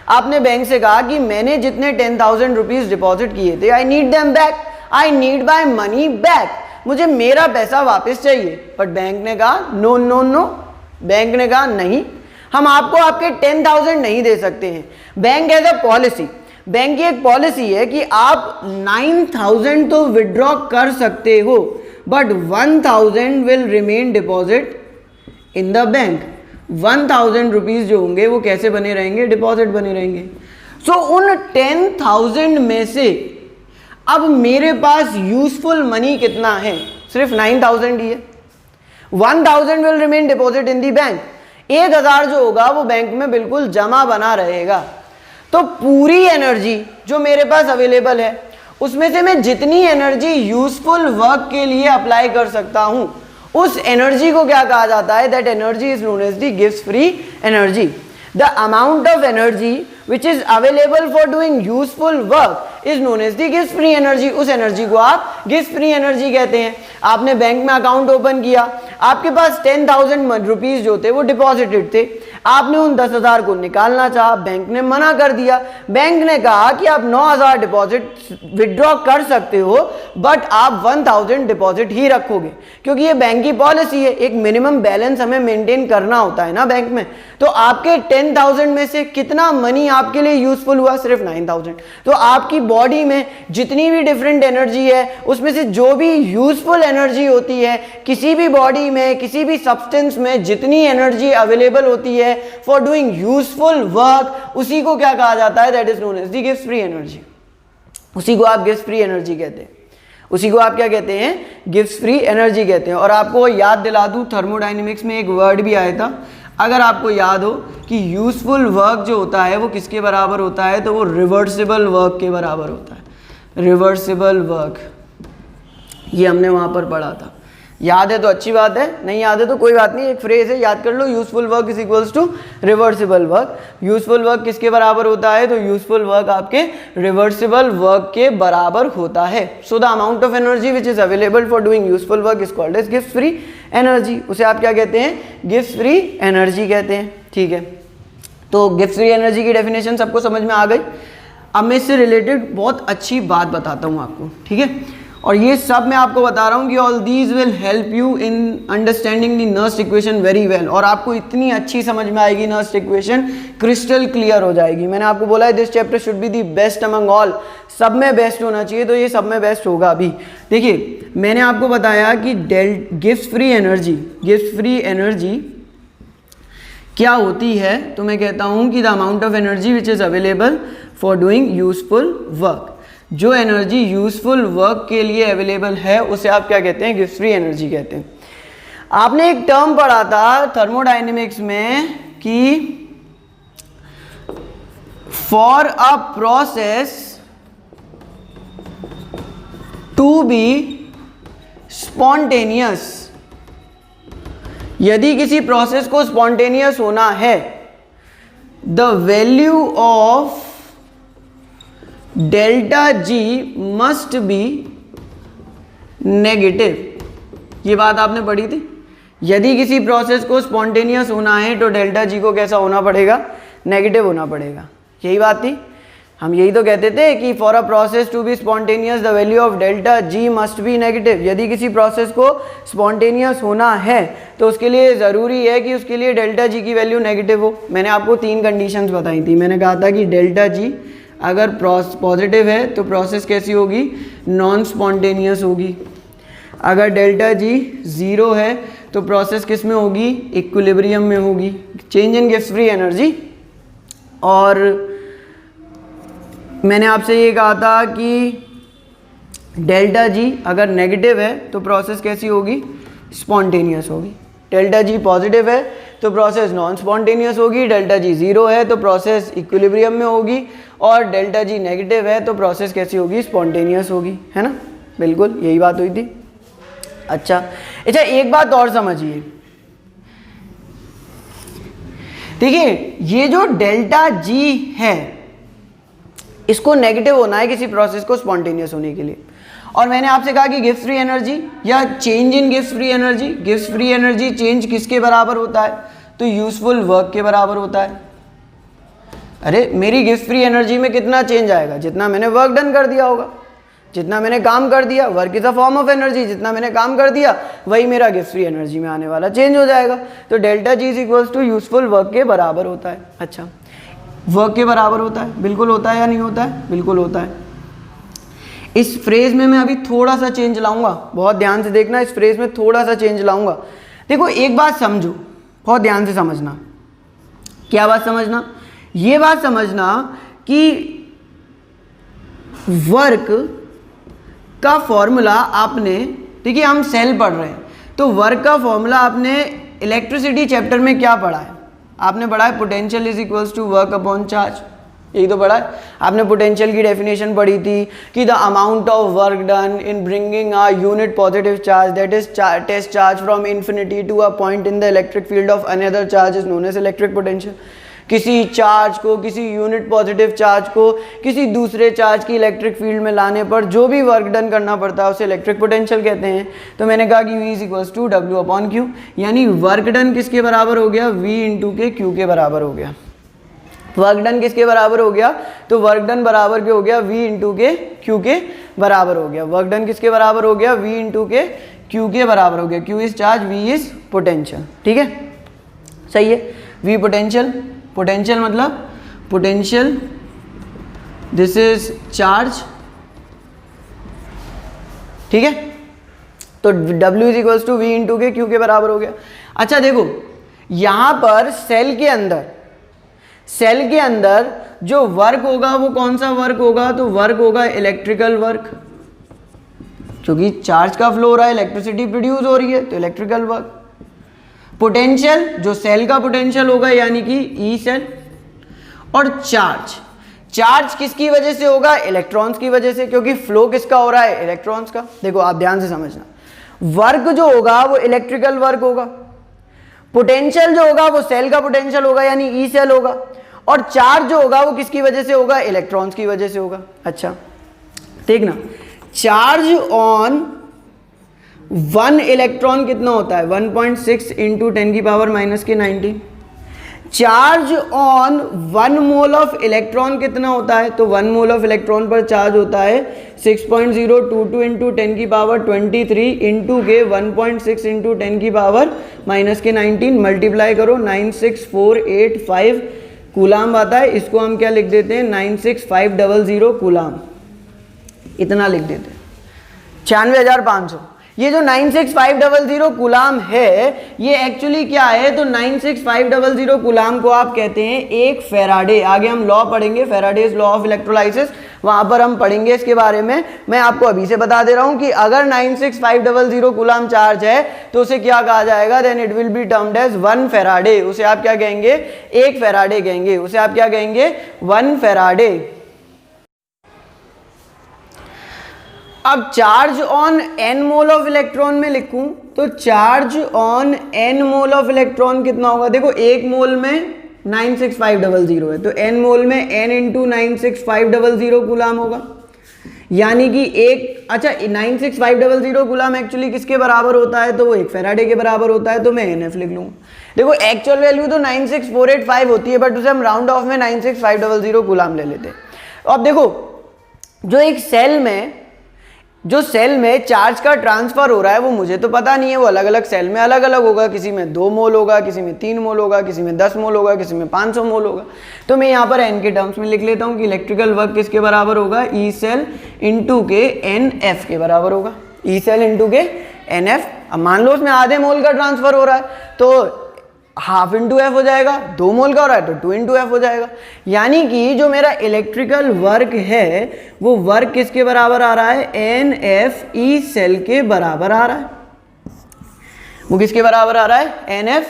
आपने बैंक से कहा कि मैंने जितने 10,000 रुपीज डिपॉजिट किए थे, I need them back, I need my money back, मुझे मेरा पैसा वापस चाहिए। बट बैंक ने कहा नो नो नो, बैंक ने कहा नहीं, हम आपको आपके 10,000 नहीं दे सकते हैं। Bank as a policy, bank की एक पॉलिसी है कि आप 9,000 तो विड्रॉ कर सकते हो, but 1,000 will remain deposit in the bank. 1,000 rupees जो होंगे वो कैसे बने रहेंगे, डिपॉजिट बने रहेंगे। सो उन 10,000 में से अब मेरे पास यूजफुल मनी कितना है, सिर्फ 9,000 ही है। 1,000 will remain deposit in the bank, 1,000 जो होगा वो बैंक में बिल्कुल जमा बना रहेगा। तो पूरी एनर्जी जो मेरे पास अवेलेबल है उसमें से मैं जितनी एनर्जी यूजफुल वर्क के लिए अप्लाई कर सकता हूं, उस एनर्जी को क्या कहा जाता है, that energy is known as the गिव्स free energy. The amount of energy which is available for doing useful work is known as the gives free energy। उस एनर्जी को आप gives free energy कहते हैं। आपने बैंक में account open किया, आपके पास 10,000 रुपीज जो थे वो डिपॉजिटेड थे, आपने उन 10,000 को निकालना चाहा, बैंक ने मना कर दिया। बैंक ने कहा कि आप 9,000 डिपॉजिट विड्रॉ कर सकते हो, बट आप 1,000 डिपॉजिट ही रखोगे, क्योंकि ये बैंक की पॉलिसी है, एक मिनिमम बैलेंस हमें मेंटेन करना होता है ना बैंक में। तो आपके 10,000 में से कितना मनी आपके लिए यूजफुल हुआ, सिर्फ 9,000। तो आपकी बॉडी में जितनी भी डिफरेंट एनर्जी है उसमें से जो भी यूजफुल एनर्जी होती है, किसी भी बॉडी में किसी भी सब्सटेंस में जितनी एनर्जी अवेलेबल होती है फॉर डूइंग यूजफुल वर्क, उसी को क्या कहा जाता है, that is known as the गिव्स फ्री एनर्जी। उसी को आप गिव्स फ्री एनर्जी कहते हैं, उसी को आप क्या कहते हैं, गिव्स फ्री एनर्जी कहते हैं। और आपको याद दिला दूं, थर्मोडायनेमिक्स में एक वर्ड भी आया था, अगर आपको याद हो कि यूजफुल वर्क जो होता है वो किसके बराबर होता है, तो वो रिवर्सिबल वर्क के बराबर होता है। रिवर्सिबल वर्क, ये हमने वहां पर पढ़ा था। याद है तो अच्छी बात है, नहीं याद है तो कोई बात नहीं, एक फ्रेज है याद कर लो, useful work is equals to reversible work. Useful work किसके बराबर होता है, तो यूजफुल वर्क आपके रिवर्सिबल वर्क के बराबर होता है। So the amount of energy which is available for doing useful work is called as गिव्स फ्री एनर्जी। उसे आप क्या कहते हैं, गिव्स फ्री एनर्जी कहते हैं, ठीक है। तो गिव्स फ्री एनर्जी की डेफिनेशन सबको समझ में आ गई। अब मैं इससे रिलेटेड बहुत अच्छी बात बताता हूँ आपको, ठीक है। और ये सब मैं आपको बता रहा हूँ कि all these will help you in understanding the Nernst equation very well, और आपको इतनी अच्छी समझ में आएगी नर्स्ट इक्वेशन, क्रिस्टल क्लियर हो जाएगी। मैंने आपको बोला है this chapter should be the best among all, सब में बेस्ट होना चाहिए, तो ये सब में बेस्ट होगा। अभी देखिए मैंने आपको बताया कि गिव्स फ्री एनर्जी क्या होती है, तो मैं कहता हूँ कि the amount of energy which is available for doing useful work. जो एनर्जी यूजफुल वर्क के लिए अवेलेबल है उसे आप क्या कहते हैं, गिव्स फ्री एनर्जी कहते हैं। आपने एक टर्म पढ़ा था थर्मोडायनेमिक्स में कि for a process to be spontaneous, यदि किसी प्रोसेस को स्पॉन्टेनियस होना है, the value of delta G must be negative. ये बात आपने पढ़ी थी, यदि किसी प्रोसेस को स्पॉन्टेनियस होना है तो डेल्टा जी को कैसा होना पड़ेगा, नेगेटिव होना पड़ेगा। यही बात थी, हम यही तो कहते थे कि for a process to be spontaneous the value of delta G must be negative. यदि किसी प्रोसेस को स्पॉन्टेनियस होना है तो उसके लिए ज़रूरी है कि उसके लिए डेल्टा जी की वैल्यू नेगेटिव हो। मैंने आपको 3 कंडीशंस बताई थी। मैंने कहा था कि डेल्टा जी अगर पॉजिटिव है तो प्रोसेस कैसी होगी, नॉन स्पॉन्टेनियस होगी। अगर डेल्टा जी 0 है तो प्रोसेस किस में होगी, इक्विलिब्रियम में होगी, चेंज इन गिव्स फ्री एनर्जी। और मैंने आपसे ये कहा था कि डेल्टा जी अगर नेगेटिव है तो प्रोसेस कैसी होगी, स्पॉन्टेनियस होगी। डेल्टा जी पॉजिटिव है तो प्रोसेस नॉन स्पॉन्टेनियस होगी, डेल्टा जी 0 है तो प्रोसेस इक्विलिब्रियम में होगी, और डेल्टा जी नेगेटिव है तो प्रोसेस कैसी होगी, स्पॉन्टेनियस होगी, है ना। बिल्कुल यही बात हुई थी। अच्छा एक बात और समझिए, देखिए ये जो डेल्टा जी है इसको नेगेटिव होना है किसी प्रोसेस को स्पॉन्टेनियस होने के लिए। और मैंने आपसे कहा कि गिव्स फ्री एनर्जी या change in gives free energy change किसके बराबर होता है, तो यूजफुल वर्क के बराबर होता है। अरे मेरी गिव्स फ्री एनर्जी में कितना चेंज आएगा, जितना मैंने वर्क डन कर दिया होगा, जितना मैंने काम कर दिया, work is a form of energy, जितना मैंने काम कर दिया वही मेरा गिव्स फ्री एनर्जी में आने वाला चेंज हो जाएगा। तो delta G is equals to useful work के बराबर होता है। अच्छा, वर्क के बराबर होता है, बिल्कुल होता है या नहीं होता है, बिल्कुल होता है। इस फ्रेज में मैं अभी थोड़ा सा चेंज लाऊंगा, बहुत ध्यान से देखना, इस फ्रेज में थोड़ा सा चेंज लाऊंगा। देखो एक बात समझो, बहुत ध्यान से समझना। क्या बात समझना, ये बात समझना कि वर्क का फॉर्मूला आपने, देखिए हम सेल पढ़ रहे हैं तो वर्क का फॉर्मूला आपने इलेक्ट्रिसिटी चैप्टर में क्या पढ़ा है, आपने पढ़ा है potential is equals to work upon charge, यही तो पढ़ा है। आपने पोटेंशियल की डेफिनेशन पढ़ी थी कि the amount of work done in bringing a unit positive charge that is test charge from infinity to a point in the electric field of another charge is known as electric potential. किसी charge को, किसी unit positive charge को किसी दूसरे charge की electric field में लाने पर जो भी वर्क डन करना पड़ता है उसे इलेक्ट्रिक पोटेंशियल कहते हैं। तो मैंने कहा कि V is equals to W upon Q, यानी वर्क डन किसके बराबर हो गया, V इंटू के Q के बराबर हो गया। वर्क डन किसके बराबर हो गया, तो वर्क डन बराबर क्या हो गया, V इंटू के Q के बराबर हो गया। वर्क डन किसके बराबर हो गया, V इंटू के Q के बराबर हो गया। Q is charge, V is potential, ठीक है, सही है। V पोटेंशियल, पोटेंशियल मतलब पोटेंशियल, दिस इज चार्ज, ठीक है। तो W is equals to V into के Q के बराबर हो गया। अच्छा देखो यहां पर सेल के अंदर जो वर्क होगा वो कौन सा वर्क होगा, तो वर्क होगा इलेक्ट्रिकल वर्क, क्योंकि चार्ज का फ्लो हो रहा है, इलेक्ट्रिसिटी प्रोड्यूस हो रही है तो इलेक्ट्रिकल वर्क। पोटेंशियल जो सेल का पोटेंशियल होगा यानी कि ई सेल। और चार्ज किसकी वजह से होगा, इलेक्ट्रॉन्स की वजह से, क्योंकि फ्लो किसका हो रहा है, इलेक्ट्रॉन्स का। देखो आप ध्यान से समझना, वर्क जो होगा वो इलेक्ट्रिकल वर्क होगा, पोटेंशियल जो होगा वो सेल का पोटेंशियल होगा यानी ई सेल होगा, और चार्ज जो होगा वो किसकी वजह से होगा, इलेक्ट्रॉन्स की वजह से होगा। अच्छा देखना, चार्ज ऑन 1 इलेक्ट्रॉन कितना होता है, 1.6 इंटू 10 की पावर माइनस के 19। Charge on 1 mole of electron कितना होता है, तो 1 मोल ऑफ इलेक्ट्रॉन पर चार्ज होता है 6.022 इंटू 10 की पावर 23 इंटू के 1.6 इंटू 10 की पावर माइनस के 19, मल्टीप्लाई करो 96485 कूलाम आता है। इसको हम क्या लिख देते हैं 96500 कूलाम, इतना लिख देते हैं 96,500। ये जो 96500 कूलाम है ये एक्चुअली क्या है, तो 96500 कूलाम को आप कहते हैं एक फेराडे। आगे हम लॉ पढ़ेंगे, फेराडेज लॉ ऑफ इलेक्ट्रोलाइसिस, वहां पर हम पढ़ेंगे इसके बारे में। मैं आपको अभी से बता दे रहा हूं कि अगर 96500 कूलाम चार्ज है तो उसे क्या कहा जाएगा, then it will be termed as 1 Faraday. उसे आप क्या कहेंगे, एक फेराडे कहेंगे। उसे आप क्या कहेंगे, 1 फेराडे। अब charge on n mole of electron में लिखूं तो charge on n mole of electron कितना होगा, देखो एक मोल में 96500 है तो n मोल में n इंटू 96500 कूलाम होगा, यानी कि एक, अच्छा 96500 कूलाम एक्चुअली किसके बराबर होता है, तो वो एक फेराडे के बराबर होता है, तो मैं NF लिख लूंगा। देखो एक्चुअल वैल्यू तो 96485 होती है बट उसे हम राउंड ऑफ में 96500 कूलाम ले लेते हैं। अब देखो जो सेल में चार्ज का ट्रांसफर हो रहा है वो मुझे तो पता नहीं है, वो अलग अलग सेल में अलग अलग होगा, किसी में 2 मोल होगा, किसी में 3 मोल होगा, किसी में 10 मोल होगा, किसी में 500 मोल होगा। तो मैं यहाँ पर n के टर्म्स में लिख लेता हूँ कि इलेक्ट्रिकल वर्क किसके बराबर होगा, ई सेल इंटू के NF के बराबर होगा, ई सेल इंटू के NF। अब मान लो उसमें आधे मोल का ट्रांसफर हो रहा है तो हाफ इंटू एफ हो जाएगा, 2 मोल का हो रहा है तो 2 इंटू एफ हो जाएगा। यानी कि जो मेरा इलेक्ट्रिकल वर्क है वो वर्क किसके बराबर आ रहा है, NF ई सेल के बराबर आ रहा है। वो किसके बराबर आ रहा है, NF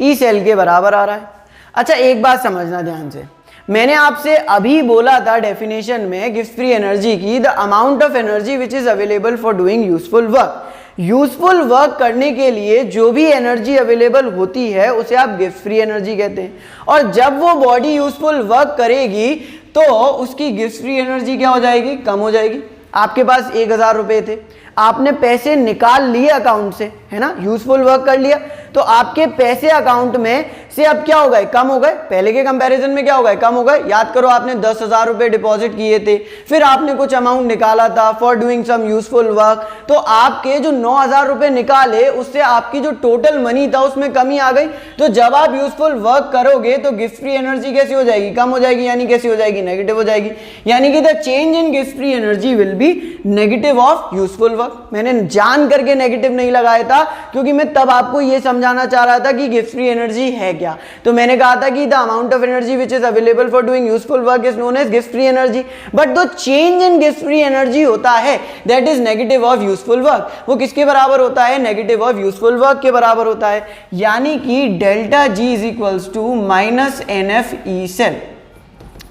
ई सेल के बराबर आ रहा है। अच्छा एक बात समझना ध्यान से, मैंने आपसे अभी बोला था डेफिनेशन में गिब्स फ्री एनर्जी की, the amount of energy which is available for doing useful work. Useful work करने के लिए जो भी एनर्जी अवेलेबल होती है उसे आप गिब्स फ्री एनर्जी कहते हैं। और जब वो बॉडी यूजफुल वर्क करेगी तो उसकी गिब्स फ्री एनर्जी क्या हो जाएगी, कम हो जाएगी। आपके पास 1000 रुपए थे, आपने पैसे निकाल लिए अकाउंट से, है ना, यूजफुल वर्क कर लिया, तो आपके पैसे अकाउंट में से अब क्या हो गए, कम हो गए। पहले के कंपैरिजन में क्या हो गए, कम हो गए। याद करो आपने 10,000 रुपए डिपॉजिट किए थे, फिर आपने कुछ अमाउंट निकाला था for doing some useful work, तो आपके जो 9,000 रुपए निकाले उससे आपकी जो टोटल मनी था उसमें कमी आ गई। तो जब आप यूजफुल वर्क करोगे तो गिफ्ट फ्री एनर्जी कैसी हो जाएगी, कम हो जाएगी, यानी कैसी हो जाएगी, नेगेटिव हो जाएगी। यानी कि द चेंज इन गिफ्ट free energy will B negative of useful work. मैंने जान करके नेगेटिव नहीं लगाया था क्योंकि मैं तब आपको यह समझाना चाह रहा था कि गिफ्ट फ्री एनर्जी है क्या। तो मैंने कहा था कि the amount of energy which is available for doing useful work is known as gift free energy, but the change in गिफ्ट फ्री एनर्जी होता है that is negative of useful work. वो किसके बराबर होता है, नेगेटिव ऑफ यूजफुल वर्क के बराबर होता है। यानी कि delta G is equals to minus NF E cell.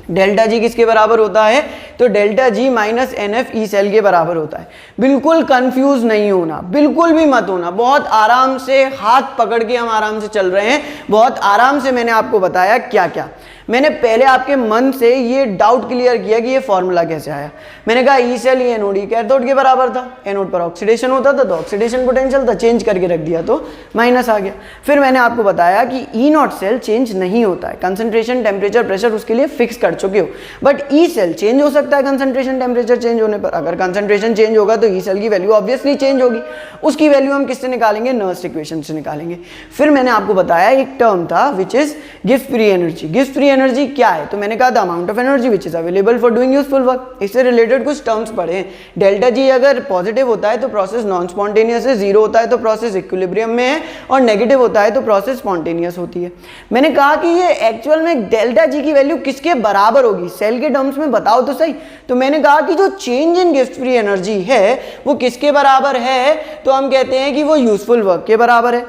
Delta G किसके बराबर होता है, तो delta G minus NF E cell के बराबर होता है। बिल्कुल कंफ्यूज नहीं होना, बिल्कुल भी मत होना। बहुत आराम से हाथ पकड़ के हम आराम से चल रहे हैं, बहुत आराम से मैंने आपको बताया क्या क्या। मैंने पहले आपके मन से ये डाउट क्लियर किया कि ये फॉर्मूला कैसे आया। मैंने कहा E cell E anode, cathode के बराबर था, एनोड पर ऑक्सीडेशन होता था तो ऑक्सीडेशन पोटेंशियल था, चेंज करके रख दिया तो माइनस आ गया। फिर मैंने आपको बताया कि ई नॉट सेल चेंज नहीं होता है, कंसंट्रेशन टेम्परेचर प्रेशर उसके लिए फिक्स कर चुके हो, बट ई सेल चेंज हो सकता है कंसंट्रेशन टेम्परेचर चेंज होने पर। अगर कंसंट्रेशन चेंज होगा तो ई सेल की वैल्यू ऑब्वियसली चेंज होगी। उसकी वैल्यू हम किससे निकालेंगे, नर्स्ट इक्वेशन से निकालेंगे। फिर मैंने आपको बताया एक टर्म था which is gift free energy. Gift free energy क्या है, तो मैंने कहा the amount of energy which is available for doing useful work. इससे रिलेटेड कुछ टर्म्स पढ़े हैं। डेल्टा जी अगर पॉजिटिव होता है तो प्रोसेस नॉन स्पॉन्टेनियस है, जीरो होता है तो प्रोसेस इक्विलिब्रियम में है, और नेगेटिव होता है तो प्रोसेस स्पॉन्टेनियस होती है। मैंने कहा कि ये एक्चुअल में डेल्टा जी की वैल्यू किसके बराबर होगी, सेल के टर्म्स में बताओ तो सही। तो मैंने कहा कि जो चेंज इन गिफ्ट फ्री एनर्जी है वो किसके बराबर है, तो हम कहते हैं कि वो यूजफुल वर्क के बराबर है,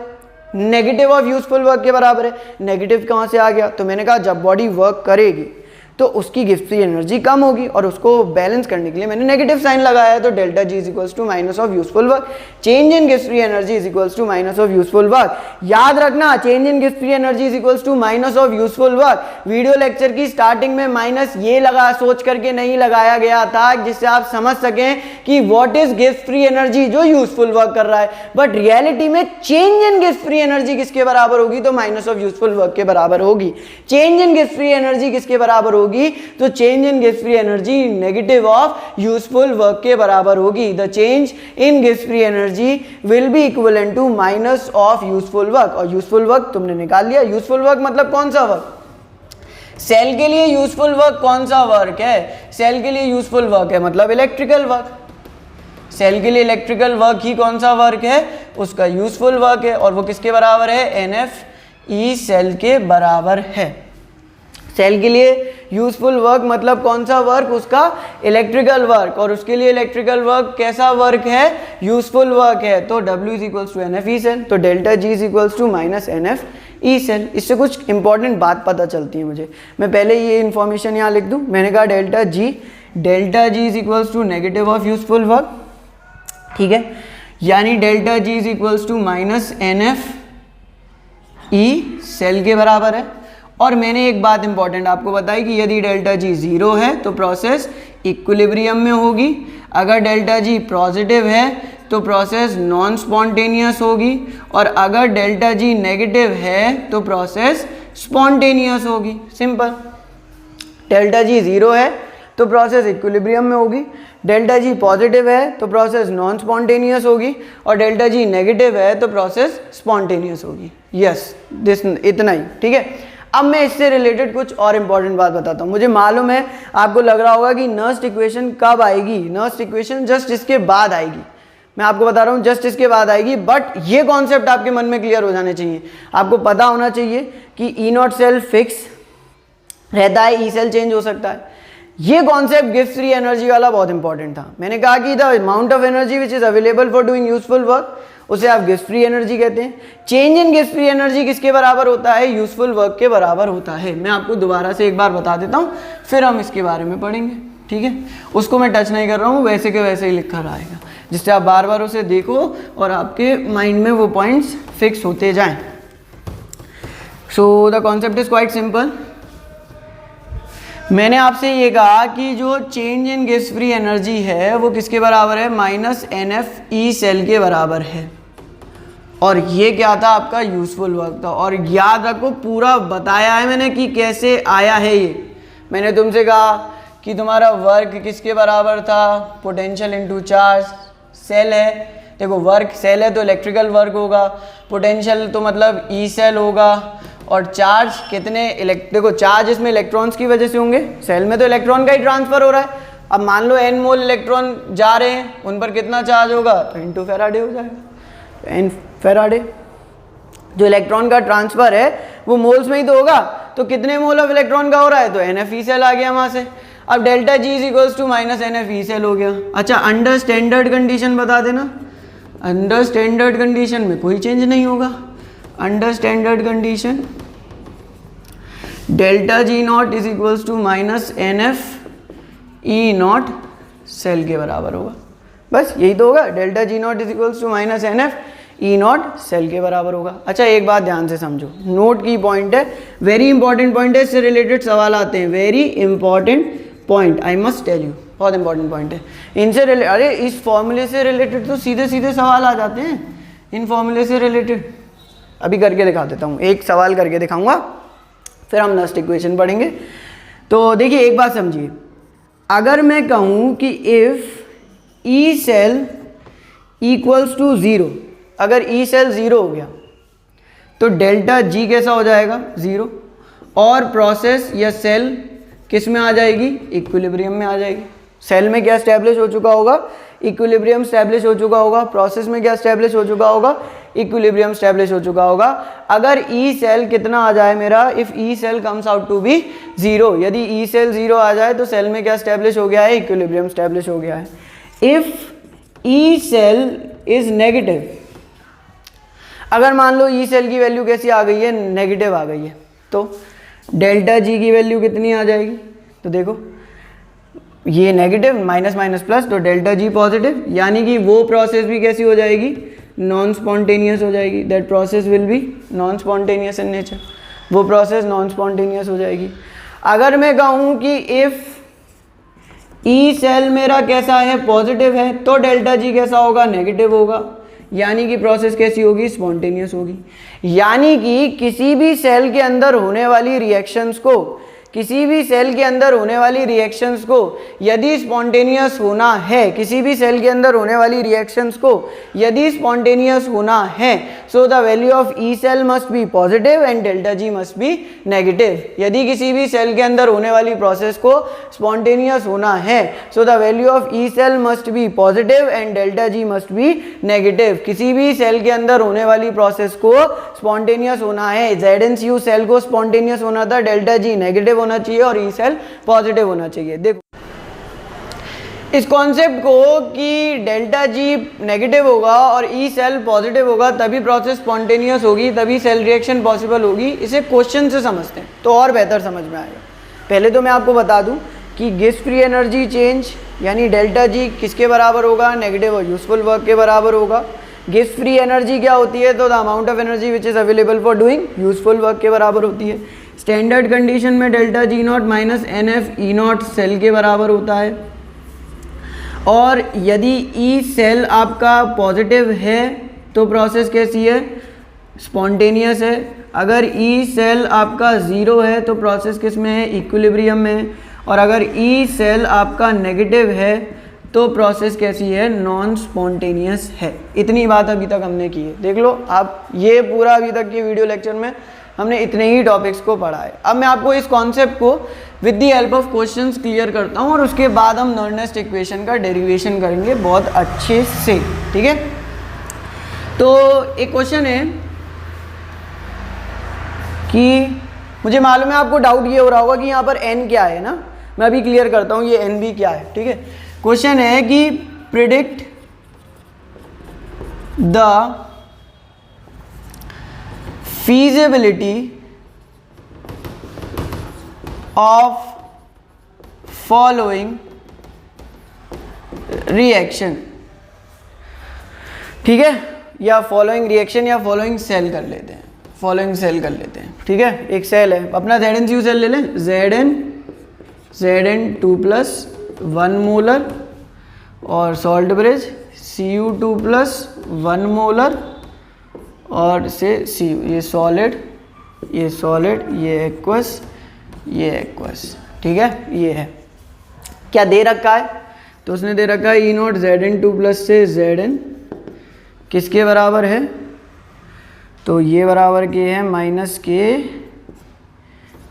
नेगेटिव ऑफ यूजफुल वर्क के बराबर है। नेगेटिव कहां से आ गया, तो मैंने कहा जब बॉडी वर्क करेगी तो उसकी गिफ्ट फ्री एनर्जी कम होगी, और उसको बैलेंस करने के लिए मैंने नेगेटिव साइन लगाया है, तो delta G is equals to minus of useful work, change in गिफ्ट free energy is equals to minus of useful work. याद रखना, चेंज इन गिफ्ट free energy is equals to minus of useful work. Video lecture की starting में minus ये लगा सोच करके नहीं लगाया गया था, जिससे आप समझ सकें कि what is gift free energy, जो यूजफुल वर्क कर रहा है, बट रियलिटी में चेंज इन गिफ्ट फ्री एनर्जी किसके बराबर होगी, तो माइनस ऑफ यूजफुल वर्क के बराबर होगी। चेंज इन गिफ्ट फ्री एनर्जी किसके बराबर होगी, तो चेंज इन गिफ्ट free energy negative of useful work के बराबर होगी। द चेंज इन गिफ्ट free energy will be equivalent to minus of useful work, और यूजफुल वर्क तुमने निकाल लिया। यूजफुल वर्क मतलब कौन सा वर्क, सेल के लिए यूजफुल वर्क कौन सा वर्क है, सेल के लिए यूजफुल वर्क है मतलब इलेक्ट्रिकल वर्क। सेल के लिए इलेक्ट्रिकल वर्क ही कौन सा वर्क है, उसका यूजफुल वर्क है, और वो किसके बराबर है, NF E सेल के बराबर है। सेल के लिए यूजफुल वर्क मतलब कौन सा वर्क, उसका इलेक्ट्रिकल वर्क, और उसके लिए इलेक्ट्रिकल वर्क कैसा वर्क है, यूजफुल वर्क है। तो W is equals to NF E cell, तो delta G is equals to minus NF E cell. इससे कुछ इंपॉर्टेंट बात पता चलती है मुझे। मैं पहले ये इन्फॉर्मेशन यहाँ लिख दूँ, मैंने कहा delta G is equals to negative of useful work, ठीक है, यानी delta G is equals to minus NF E cell के बराबर है। और मैंने एक बात इंपॉर्टेंट आपको बताई कि यदि डेल्टा G 0 है तो प्रोसेस इक्विलिब्रियम में होगी, अगर डेल्टा G पॉजिटिव है तो प्रोसेस नॉन स्पॉन्टेनियस होगी, और अगर डेल्टा G नेगेटिव है तो प्रोसेस स्पॉन्टेनियस होगी। सिंपल। डेल्टा G 0 है तो प्रोसेस इक्विलिब्रियम में होगी, डेल्टा G पॉजिटिव है तो प्रोसेस नॉन स्पॉन्टेनियस होगी, और डेल्टा G नेगेटिव है तो प्रोसेस स्पॉन्टेनियस होगी। यस, दिस इतना ही, ठीक है। अब मैं इससे रिलेटेड कुछ और इंपॉर्टेंट बात बताता हूँ। मुझे मालूम है आपको लग रहा होगा कि नर्स्ट इक्वेशन कब आएगी, नर्स्ट इक्वेशन जस्ट इसके बाद आएगी। मैं आपको बता रहा हूँ जस्ट इसके बाद आएगी, बट ये कॉन्सेप्ट आपके मन में क्लियर हो जाने चाहिए। आपको पता होना चाहिए कि E0 सेल फिक्स रहता है, E सेल चेंज हो सकता है। ये कॉन्सेप्ट गिफ्ट फ्री एनर्जी वाला बहुत इंपॉर्टेंट था। मैंने कहा कि the amount of energy which is available for doing useful work, उसे आप गिफ्ट फ्री एनर्जी कहते हैं। चेंज इन गिफ्ट फ्री एनर्जी किसके बराबर होता है, यूजफुल वर्क के बराबर होता है। मैं आपको दोबारा से एक बार बता देता हूँ, फिर हम इसके बारे में पढ़ेंगे, ठीक है। उसको मैं टच नहीं कर रहा हूँ, वैसे के वैसे ही लिखा रहेगा, जिससे आप बार बार उसे देखो और आपके माइंड में वो पॉइंट्स फिक्स होते जाएं। So the concept is quite simple. मैंने आपसे ये कहा कि जो चेंज इन गिफ्ट फ्री एनर्जी है वो किसके बराबर है, माइनस NF E सेल के बराबर है, और ये क्या था, आपका यूजफुल वर्क था। और याद रखो पूरा बताया है मैंने कि कैसे आया है ये। मैंने तुमसे कहा कि तुम्हारा वर्क किसके बराबर था, पोटेंशियल इनटू चार्ज। सेल है, देखो वर्क सेल है तो इलेक्ट्रिकल वर्क होगा, पोटेंशियल तो मतलब E सेल होगा, और चार्ज कितने देखो चार्ज इसमें इलेक्ट्रॉन्स की वजह से होंगे, सेल में तो इलेक्ट्रॉन का ही ट्रांसफर हो रहा है। अब मान लो n मोल इलेक्ट्रॉन जा रहे हैं, उन पर कितना चार्ज होगा, तो इनटू फेराडे हो जाएगा, n फेराडे। जो इलेक्ट्रॉन का ट्रांसफर है वो मोल्स में ही तो होगा, तो कितने मोल ऑफ इलेक्ट्रॉन का हो रहा है, तो NF E सेल आ गया वहां से। अब delta G is equals to minus NF E cell हो गया। अच्छा, अंडर स्टैंडर्ड कंडीशन बता देना, अंडर स्टैंडर्ड कंडीशन में कोई चेंज नहीं होगा। Under standard condition delta G0 is equals to minus NF E0 cell के बराबर होगा। बस यही तो होगा, delta G0 is equals to minus NF E0 cell के बराबर होगा। अच्छा, एक बात ध्यान से समझो, नोट की पॉइंट है, वेरी इंपॉर्टेंट पॉइंट है, इससे रिलेटेड सवाल आते हैं। Very important point, I must tell you, बहुत इंपॉर्टेंट पॉइंट है। इनसे अरे इस फॉर्मूले से रिलेटेड तो सीधे सीधे सवाल आ जाते हैं, इन फॉर्मूले से रिलेटेड। अभी करके दिखा देता हूँ, एक सवाल करके दिखाऊंगा, फिर हम नेक्स्ट इक्वेशन पढ़ेंगे। तो देखिए एक बात समझिए, अगर मैं कहूँ कि if E cell equals to 0, अगर E सेल 0 हो गया तो डेल्टा G कैसा हो जाएगा, 0, और प्रोसेस या सेल किस में आ जाएगी, इक्विलिब्रियम में आ जाएगी। सेल में क्या स्टैब्लिश हो चुका होगा, इक्विलिब्रियम स्टैब्लिश हो चुका होगा। प्रोसेस में क्या स्टैब्लिश हो चुका होगा, इक्विलिब्रियम स्टैब्लिश हो चुका होगा। अगर E सेल कितना आ जाए मेरा, if E cell comes out to be 0, यदि E सेल 0 आ जाए तो सेल में क्या स्टैब्लिश हो गया है, इक्विलिब्रियम स्टैब्लिश हो गया है। If E cell is negative, अगर मान लो E सेल की वैल्यू कैसी आ गई है, नेगेटिव आ गई है, तो डेल्टा G की वैल्यू कितनी आ जाएगी, तो देखो ये नेगेटिव, माइनस माइनस प्लस, तो डेल्टा जी पॉजिटिव, यानी कि वो प्रोसेस भी कैसी हो जाएगी, नॉन स्पॉन्टेनियस हो जाएगी। That process will be non spontaneous in nature, वो प्रोसेस नॉन स्पॉन्टेनियस हो जाएगी। अगर मैं कहूँ कि इफ ई सेल मेरा कैसा है, पॉजिटिव है, तो डेल्टा जी कैसा होगा, नेगेटिव होगा, यानी कि प्रोसेस कैसी होगी, स्पॉन्टेनियस होगी। यानी कि किसी भी सेल के अंदर होने वाली रिएक्शंस को, किसी भी सेल के अंदर होने वाली रिएक्शंस को यदि स्पॉन्टेनियस होना है, किसी भी सेल के अंदर होने वाली रिएक्शंस को यदि स्पॉन्टेनियस होना है, so the value of E cell must be positive and delta G must be negative. यदि किसी भी सेल के अंदर होने वाली प्रोसेस को स्पॉन्टेनियस होना है, so the value of E cell must be positive and delta G must be negative. किसी भी सेल के अंदर होने वाली प्रोसेस को स्पॉन्टेनियस होना है, ZnCu सेल को स्पॉन्टेनियस होना था, डेल्टा जी नेगेटिव होना चाहिए और ई सेल पॉजिटिव होना चाहिए। देखो इस कॉन्सेप्ट को कि डेल्टा जी नेगेटिव होगा और ई सेल पॉजिटिव होगा तभी प्रोसेस स्पॉन्टेनियस होगी, तभी सेल रिएक्शन पॉसिबल होगी, इसे क्वेश्चन से समझते हैं तो और बेहतर समझ में आएगा। पहले तो मैं आपको बता दूं कि गिब्स फ्री एनर्जी चेंज यानी डेल्टा जी किसके बराबर होगा, नेगेटिव और यूजफुल वर्क के बराबर होगा। गिब्स फ्री एनर्जी क्या होती है, तो the amount of energy which is available for doing useful work के बराबर होती है। स्टैंडर्ड कंडीशन में delta G not minus N F E not cell के बराबर होता है। और यदि ई सेल आपका पॉजिटिव है तो प्रोसेस कैसी है, स्पॉन्टेनियस है। अगर ई सेल आपका ज़ीरो है तो प्रोसेस किस में है, इक्विलिब्रियम में है। और अगर ई सेल आपका नेगेटिव है तो प्रोसेस कैसी है, नॉन स्पॉन्टेनियस है। इतनी बात अभी तक हमने की है, देख लो आप, ये पूरा अभी तक की वीडियो लेक्चर में हमने इतने ही टॉपिक्स को पढ़ा है। अब मैं आपको इस कॉन्सेप्ट को with the help of questions clear करता हूँ और उसके बाद हम नर्नेस्ट इक्वेशन का डेरिवेशन करेंगे बहुत अच्छे से, ठीक है। तो एक क्वेश्चन है कि मुझे मालूम है आपको डाउट ये हो रहा होगा कि यहाँ पर n क्या है ना, मैं अभी क्लियर करता हूँ ये n भी क्या है, ठीक है। क्वेश्चन है कि predict the feasibility of following reaction, ठीक है, या फॉलोइंग रिएक्शन या फॉलोइंग सेल कर लेते हैं, फॉलोइंग सेल कर लेते हैं, ठीक है। एक सेल है अपना ZnCu सेल ले लें, Zn2+1 मोलर और सॉल्ट ब्रिज Cu2+1 मोलर और से Cu, ये सॉलिड, ये सॉलिड, ये एक्वस, ये एक्वस, ठीक है। ये है क्या दे रखा है, तो उसने दे रखा है ई नॉट Zn2+ से Zn किसके बराबर है, तो ये बराबर के है माइनस के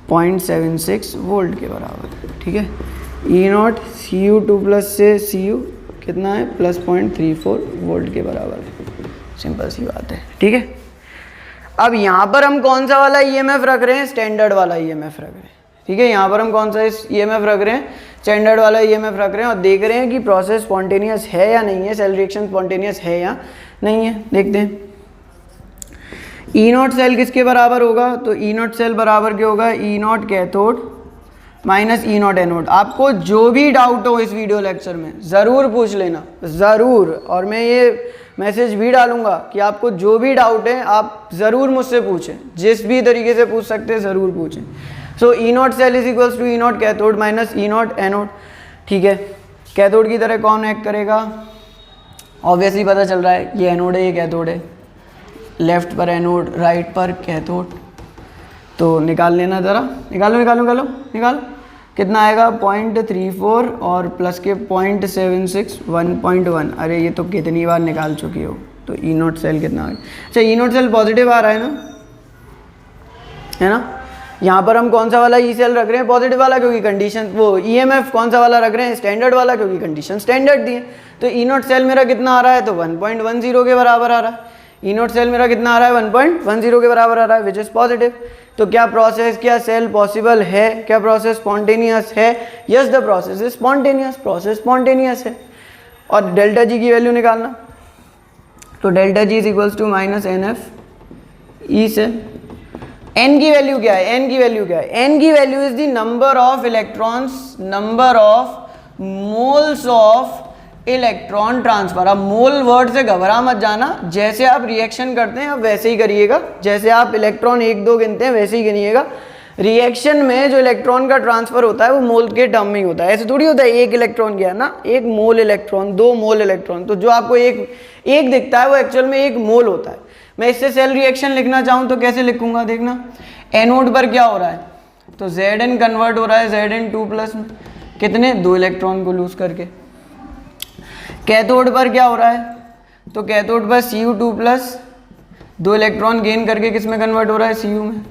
0.76 वोल्ट के बराबर, ठीक है। ई नॉट Cu2+ से Cu कितना है, +0.34 वोल्ट के बराबर है। सिंपल सी बात है, ठीक है। अब यहाँ पर हम कौन सा वाला ईएमएफ रख रहे हैं, स्टैंडर्ड वाला ईएमएफ रख रहे हैं, ठीक है। यहाँ पर हम कौन सा ईएमएफ रख रहे हैं, स्टैंडर्ड वाला ईएमएफ रख रहे हैं और देख रहे हैं कि प्रोसेस स्पॉन्टेनियस है या नहीं है, सेल रिएक्शन स्पॉन्टेनियस है या नहीं है, देखते हैं। ई नॉट सेल किसके बराबर होगा, तो ई नॉट सेल बराबर क्या होगा, E naught cathode minus E naught anode. आपको जो भी डाउट हो इस वीडियो लेक्चर में ज़रूर पूछ लेना, ज़रूर, और मैं ये मैसेज भी डालूंगा कि आपको जो भी डाउट है आप ज़रूर मुझसे पूछें, जिस भी तरीके से पूछ सकते हैं ज़रूर पूछें। So E not cell is equals to E naught cathode minus E naught anode, ठीक है। कैथोड की तरह कौन एक्ट करेगा, ऑब्वियसली पता चल रहा है, ये एनोड है, ये कैथोड है, लेफ्ट पर एनोड, राइट पर कैथोड। तो निकाल लेना ज़रा, निकालो निकालो निकालो निकालो, कितना आएगा 0.34 और प्लस के 0.76 1.1। अरे ये तो कितनी बार निकाल चुकी हो, तो ई नॉट सेल कितना आ गया। अच्छा ई नॉट सेल पॉजिटिव आ रहा है ना, है ना। यहाँ पर हम कौन सा वाला ई सेल रख रहे हैं, पॉजिटिव वाला, क्योंकि कंडीशन, वो ईएमएफ कौन सा वाला रख रहे हैं, स्टैंडर्ड वाला, क्योंकि कंडीशन स्टैंडर्ड दी है। तो ई नॉट सेल मेरा कितना आ रहा है, तो 1.10 के बराबर आ रहा है। ई नॉट सेल मेरा कितना आ रहा है, 1.10 के बराबर आ रहा है, विच इज़ पॉजिटिव। तो क्या प्रोसेस, क्या सेल पॉसिबल है, क्या प्रोसेस स्पॉन्टेनियस है, yes the process is spontaneous, process spontaneous है। और डेल्टा जी की वैल्यू निकालना, तो delta G is equals to minus N F E cell. n की वैल्यू क्या है, n की वैल्यू क्या है, n की value is the number of electrons, number of moles of electron transfer. अब मोल वर्ड से घबरा मत जाना, जैसे आप रिएक्शन करते हैं आप वैसे ही करिएगा, जैसे आप इलेक्ट्रॉन 1 2 गिनते हैं वैसे ही गिनिएगा। रिएक्शन में जो इलेक्ट्रॉन का ट्रांसफर होता है वो मोल के टर्म में ही होता है, ऐसे थोड़ी होता है 1 इलेक्ट्रॉन गया ना, 1 मोल इलेक्ट्रॉन, 2 मोल इलेक्ट्रॉन, तो जो आपको एक दिखता है वो एक्चुअल में 1 मोल होता है। मैं इससे सेल रिएक्शन लिखना चाहूँ तो कैसे लिखूंगा, देखना एनोड पर क्या हो रहा है, तो Zn कन्वर्ट हो रहा है Zn2+ में, कितने 2 इलेक्ट्रॉन को लूज करके। कैथोड पर क्या हो रहा है, तो कैथोड पर Cu2+, 2 इलेक्ट्रॉन गेन करके किस में कन्वर्ट हो रहा है, Cu में।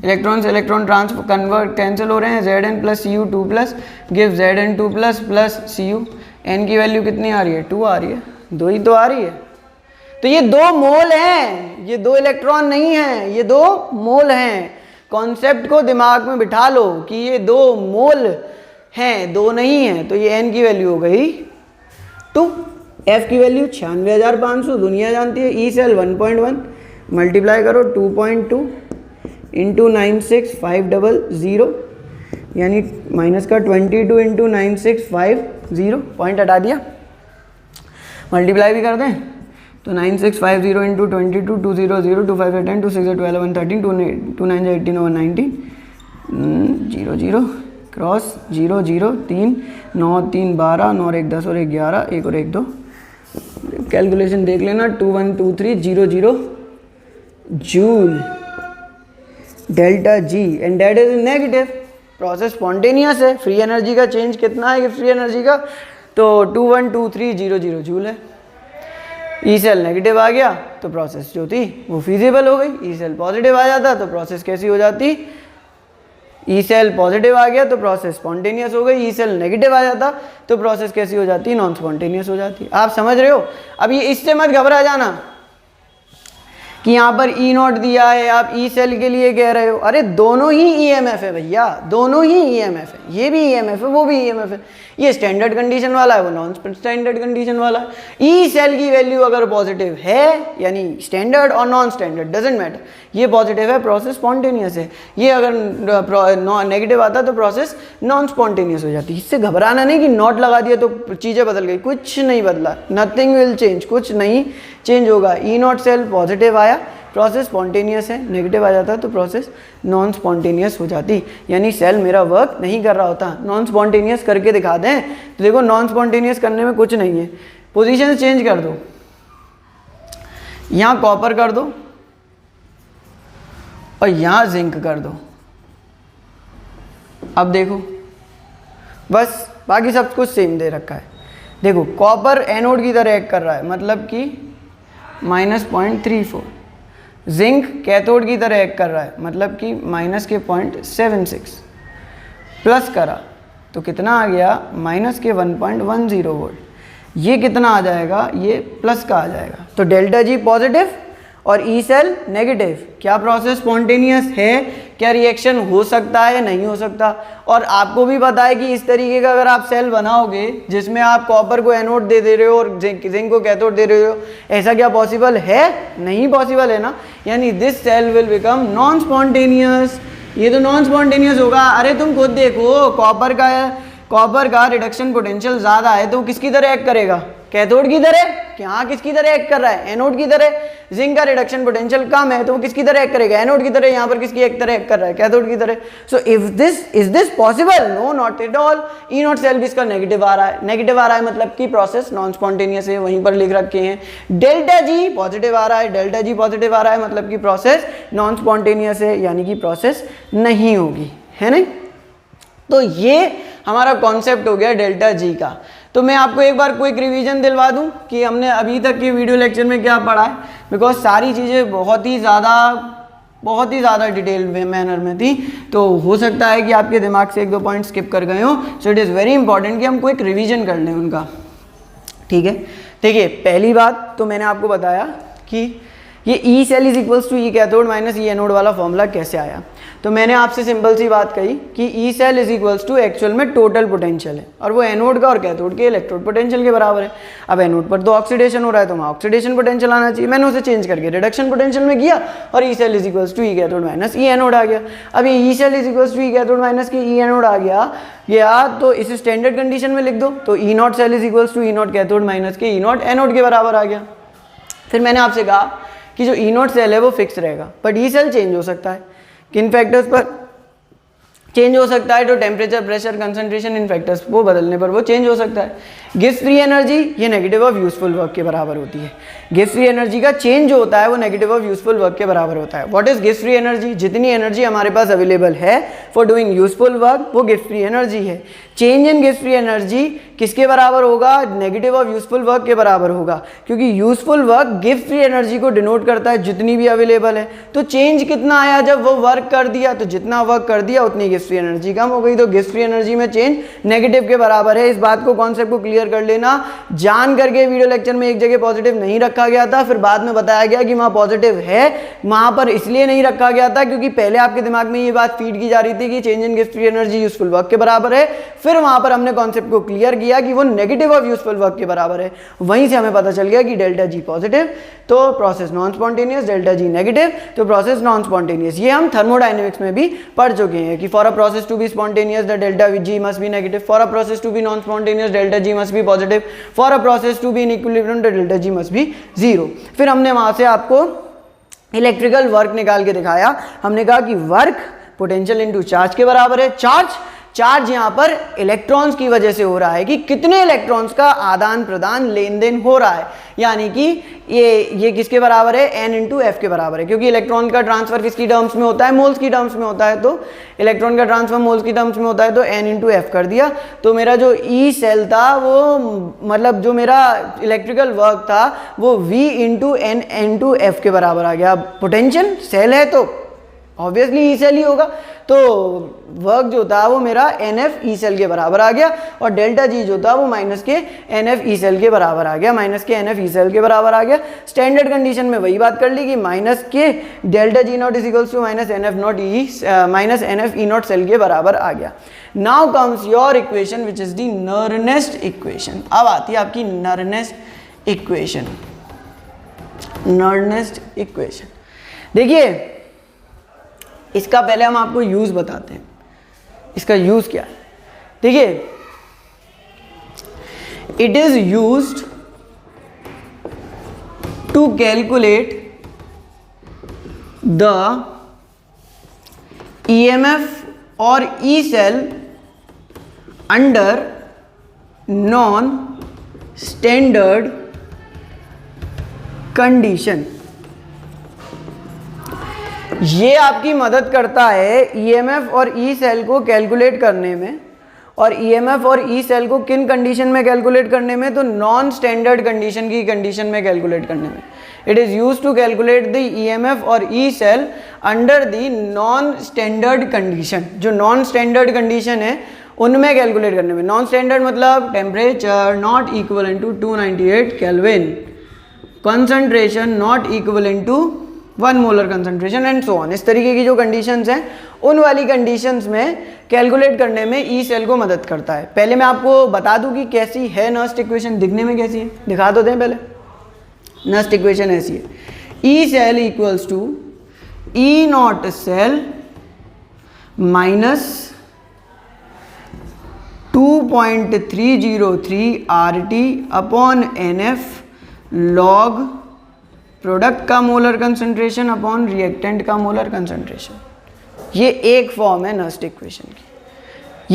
इलेक्ट्रॉन से इलेक्ट्रॉन ट्रांसफर कन्वर्ट कैंसिल हो रहे हैं, Zn + Cu2+ give Zn2+ plus Cu। n की वैल्यू कितनी आ रही है, 2 आ रही है, 2 ही तो आ रही है। तो ये 2 मोल हैं, ये 2 इलेक्ट्रॉन नहीं है, ये 2 मोल हैं। कॉन्सेप्ट को दिमाग में बिठा लो कि ये 2 मोल हैं, 2 नहीं है। तो ये n की वैल्यू हो गई 2, f की वैल्यू 96,500 दुनिया जानती है। ई सेल 1.1 मल्टीप्लाई करो 2.2 इंटू 96500 यानी माइनस का 22 इंटू 9650, पॉइंट हटा दिया। मल्टीप्लाई भी कर दें तो 9650 इंटू 22 200 2510 26 12 113 29 18 119 00 क्रॉस 0 0 3 9 3 12 9 1 10 और 1 11 1 और 1 2। कैलकुलेशन देख लेना 212300 joule delta G and that is negative. Process spontaneous है, फ्री एनर्जी का चेंज कितना है कि फ्री एनर्जी का, तो 212300 जूल है। ई सेल नेगेटिव आ गया तो प्रोसेस जो थी वो फिजिबल हो गई। ई सेल पॉजिटिव आ जाता तो प्रोसेस कैसी हो जाती, ई सेल पॉजिटिव आ गया तो प्रोसेस स्पॉन्टेनियस हो गई। ई सेल नेगेटिव आ जाता तो प्रोसेस कैसी हो जाती, नॉन स्पॉन्टेनियस हो जाती। आप समझ रहे हो। अब ये इससे मत घबरा जाना कि यहाँ पर ई नॉट दिया है, आप ई सेल के लिए कह रहे हो। अरे दोनों ही ईएमएफ है भैया, दोनों ही ईएमएफ है, ये भी ईएमएफ है वो भी ईएमएफ है। ये स्टैंडर्ड कंडीशन वाला है वो नॉन स्टैंडर्ड कंडीशन वाला है। ई सेल की वैल्यू अगर पॉजिटिव है यानी स्टैंडर्ड और नॉन स्टैंडर्ड डजेंट मैटर, ये पॉजिटिव है प्रोसेस स्पॉन्टेनियस है, ये अगर नेगेटिव आता तो प्रोसेस नॉन स्पॉन्टेनियस हो जाती है। इससे घबराना नहीं कि नॉट लगा दिया तो चीज़ें बदल गई, कुछ नहीं बदला, नथिंग विल चेंज, कुछ नहीं चेंज होगा। ई नॉट सेल पॉजिटिव आया प्रोसेस स्पॉन्टेनियस है, नेगेटिव आ जाता तो प्रोसेस नॉन स्पॉन्टेनियस हो जाती, यानी सेल मेरा वर्क नहीं कर रहा होता। नॉन स्पॉन्टेनियस करके दिखा दें तो देखो नॉन स्पॉन्टेनियस करने में कुछ नहीं है, पोजीशन चेंज कर दो, यहाँ कॉपर कर दो और यहाँ जिंक कर दो। अब देखो बस बाकी सब कुछ सेम दे रखा है। देखो कॉपर एनोड की तरह एक्ट कर रहा है, मतलब कि -0.34, जिंक कैथोड की तरह एक्ट कर रहा है, मतलब कि -0.76, प्लस करा तो कितना आ गया -1.10 वोल्ट। ये कितना आ जाएगा, ये प्लस का आ जाएगा। तो डेल्टा जी पॉजिटिव और ई सेल नेगेटिव। क्या प्रोसेस स्पॉन्टेनियस है, क्या रिएक्शन हो सकता है, नहीं हो सकता। और आपको भी पता है कि इस तरीके का अगर आप सेल बनाओगे जिसमें आप कॉपर को एनोड दे रहे हो और जिंक को कैथोड दे रहे हो, ऐसा क्या पॉसिबल है, नहीं पॉसिबल है ना। यानी this cell will become non spontaneous, ये तो नॉन स्पॉन्टेनियस होगा। अरे तुम खुद देखो कॉपर का रिडक्शन पोटेंशियल ज़्यादा है तो किसकी तरह एक्ट करेगा, कैथोड की तरह। क्या किसकी तरह एक्ट कर रहा है, एनोड की तरह। जिंक का रिडक्शन पोटेंशियल कम है तो वो किसकी तरह एक्ट करेगा, एनोड की तरह। यहाँ पर किसकी एक तरह एक्ट कर रहा है, कैथोड की तरह। So is this possible, no not at all. E not cell भी इसका नेगेटिव आ रहा है, नेगेटिव आ रहा है मतलब कि प्रोसेस नॉन स्पॉन्टेनियस है, वहीं पर लिख रखे हैं। डेल्टा जी पॉजिटिव आ रहा है, डेल्टा जी पॉजिटिव आ रहा है मतलब कि प्रोसेस नॉन स्पॉन्टेनियस है, यानी कि प्रोसेस नहीं होगी, है नहीं। तो ये हमारा कॉन्सेप्ट हो गया डेल्टा जी का। तो मैं आपको एक बार क्विक रिवीजन दिलवा दूं कि हमने अभी तक के वीडियो लेक्चर में क्या पढ़ा है, बिकॉज सारी चीज़ें बहुत ही ज़्यादा डिटेल मैनर में थी, तो हो सकता है कि आपके दिमाग से 1-2 पॉइंट स्किप कर गए हो। So it is very important कि हम क्विक रिवीजन कर लें उनका, ठीक है। देखिए पहली बात तो मैंने आपको बताया कि ये E cell is equals to E cathode minus E anode वाला फॉर्मूला कैसे आया? तो मैंने आपसे सिंपल सी बात कही कि E cell is equals to actual में टोटल पोटेंशियल है और वो एनोड का और कैथोड के इलेक्ट्रोड पोटेंशियल के बराबर है। अब एनोड पर तो ऑक्सीडेशन हो रहा है तो वहाँ ऑक्सीडेशन पोटेंशियल आना चाहिए, मैंने उसे चेंज करके रिडक्शन पोटेंशियल में किया और E cell is equals to E cathode minus E anode आ गया। अब ये E cell is equals to E cathode minus के ई एनोड आ गया तो इसे स्टैंडर्ड कंडीशन में लिख दो, तो E not cell is equals to E naught cathode minus के ई नॉट एनोड के बराबर आ गया। फिर मैंने आपसे कहा कि जो ई नॉट सेल है वो फिक्स रहेगा, बट ई सेल चेंज हो सकता है। किन फैक्टर्स पर चेंज हो सकता है? तो टेम्परेचर, प्रेशर, कंसंट्रेशन, इन फैक्टर्स को बदलने पर वो चेंज हो सकता है। गिव्स फ्री एनर्जी ये नेगेटिव ऑफ यूजफुल वर्क के बराबर होती है। गिव्स फ्री एनर्जी का चेंज जो होता है वो नेगेटिव ऑफ यूजफुल वर्क के बराबर होता है। What is gives free energy? जितनी एनर्जी हमारे पास अवेलेबल है फॉर डूइंग यूजफुल वर्क वो गिव्स फ्री एनर्जी है। Change in gives free energy किसके बराबर होगा? नेगेटिव ऑफ यूजफुल वर्क के बराबर होगा, क्योंकि useful work gives free energy को डिनोट करता है जितनी भी अवेलेबल है। तो चेंज कितना आया? जब वो वर्क कर दिया तो जितना वर्क कर दिया उतनी गिव्स फ्री एनर्जी कम हो गई, तो गिव्स फ्री एनर्जी में चेंज नेगेटिव के बराबर है। इस बात को, कॉन्सेप्ट को क्लियर कर लेना। जान करके वीडियो लेक्चर में एक जगह पॉजिटिव नहीं रखा गया था, फिर बाद में बताया गया कि वहां पॉजिटिव है, वहां पर इसलिए नहीं रखा गया था क्योंकि पहले आपके दिमाग में ये बात फीड की जा रही थी कि change in gives free energy useful work के बराबर है। फिर वहां पर हमने कॉन्सेप्ट को क्लियर किया कि वो नेगेटिव ऑफ यूजफुल वर्क के बराबर है। वहीं से हमें पता चल गया कि डेल्टा जी पॉजिटिव तो process non spontaneous, delta G negative तो प्रोसेस नॉन स्पॉन्टेनियस। ये हम थर्मोडायनेमिक्स में भी पढ़ चुके हैं कि for a process to be spontaneous the delta G must be negative, for a process to be non spontaneous delta G must be positive, for a process to be in equilibrium the delta G must be zero. फिर हमने वहां से आपको electrical work निकाल के दिखाया। हमने कहा कि वर्क पोटेंशियल इनटू चार्ज के बराबर है। चार्ज यहां पर इलेक्ट्रॉन्स की वजह से हो रहा है कि कितने इलेक्ट्रॉन्स का आदान प्रदान लेन देन हो रहा है, यानी कि ये किसके बराबर है? n इंटू एफ के बराबर है, क्योंकि इलेक्ट्रॉन का ट्रांसफर किसकी टर्म्स में होता है? मोल्स की टर्म्स में होता है। तो इलेक्ट्रॉन का ट्रांसफर मोल्स की टर्म्स में होता है तो n इंटू एफ कर दिया। तो मेरा जो ई सेल था वो मतलब जो मेरा इलेक्ट्रिकल वर्क था वो v into N into F के बराबर आ गया। पोटेंशियल सेल है तो ऑब्वियसली ई सेल ही होगा, तो वर्क जो था वो मेरा एन एफ ई सेल के बराबर आ गया और डेल्टा जी जो था वो माइनस के एन एफ ई सेल के बराबर आ गया, माइनस के एन एफ ई सेल के बराबर आ गया। स्टैंडर्ड कंडीशन में वही बात कर ली कि माइनस के delta G naught is equals to minus N F naught E minus N F E not cell के बराबर आ गया। Now comes your equation which is the Nernst equation. अब आती है आपकी नर्नेस्ट इक्वेशन। नर्नेस्ट इक्वेशन देखिए, इसका पहले हम आपको यूज बताते हैं। इसका यूज क्या है? देखिए, it is used to calculate the EMF और E cell under non standard condition. ये आपकी मदद करता है ईएमएफ और ई सेल को कैलकुलेट करने में, और ईएमएफ और ई सेल को किन कंडीशन में कैलकुलेट करने में? तो नॉन स्टैंडर्ड कंडीशन की कंडीशन में कैलकुलेट करने में। It is used to calculate the EMF और E cell under the non standard condition. जो नॉन स्टैंडर्ड कंडीशन है उनमें कैलकुलेट करने में। नॉन स्टैंडर्ड मतलब temperature not equal to 298 kelvin, concentration not equal to 1 molar concentration and so on. इस तरीके की जो कंडीशंस हैं उन वाली कंडीशंस में कैलकुलेट करने में ई सेल को मदद करता है। पहले मैं आपको बता दूं कि कैसी है नर्स्ट इक्वेशन, दिखने में कैसी है दिखा दो दें। पहले नर्स्ट इक्वेशन ऐसी है, E cell equals to E not cell minus 2.303 RT upon NF log product का मोलर कंसंट्रेशन अपॉन रिएक्टेंट का मोलर कंसंट्रेशन। ये एक फॉर्म है नर्स्ट इक्वेशन की,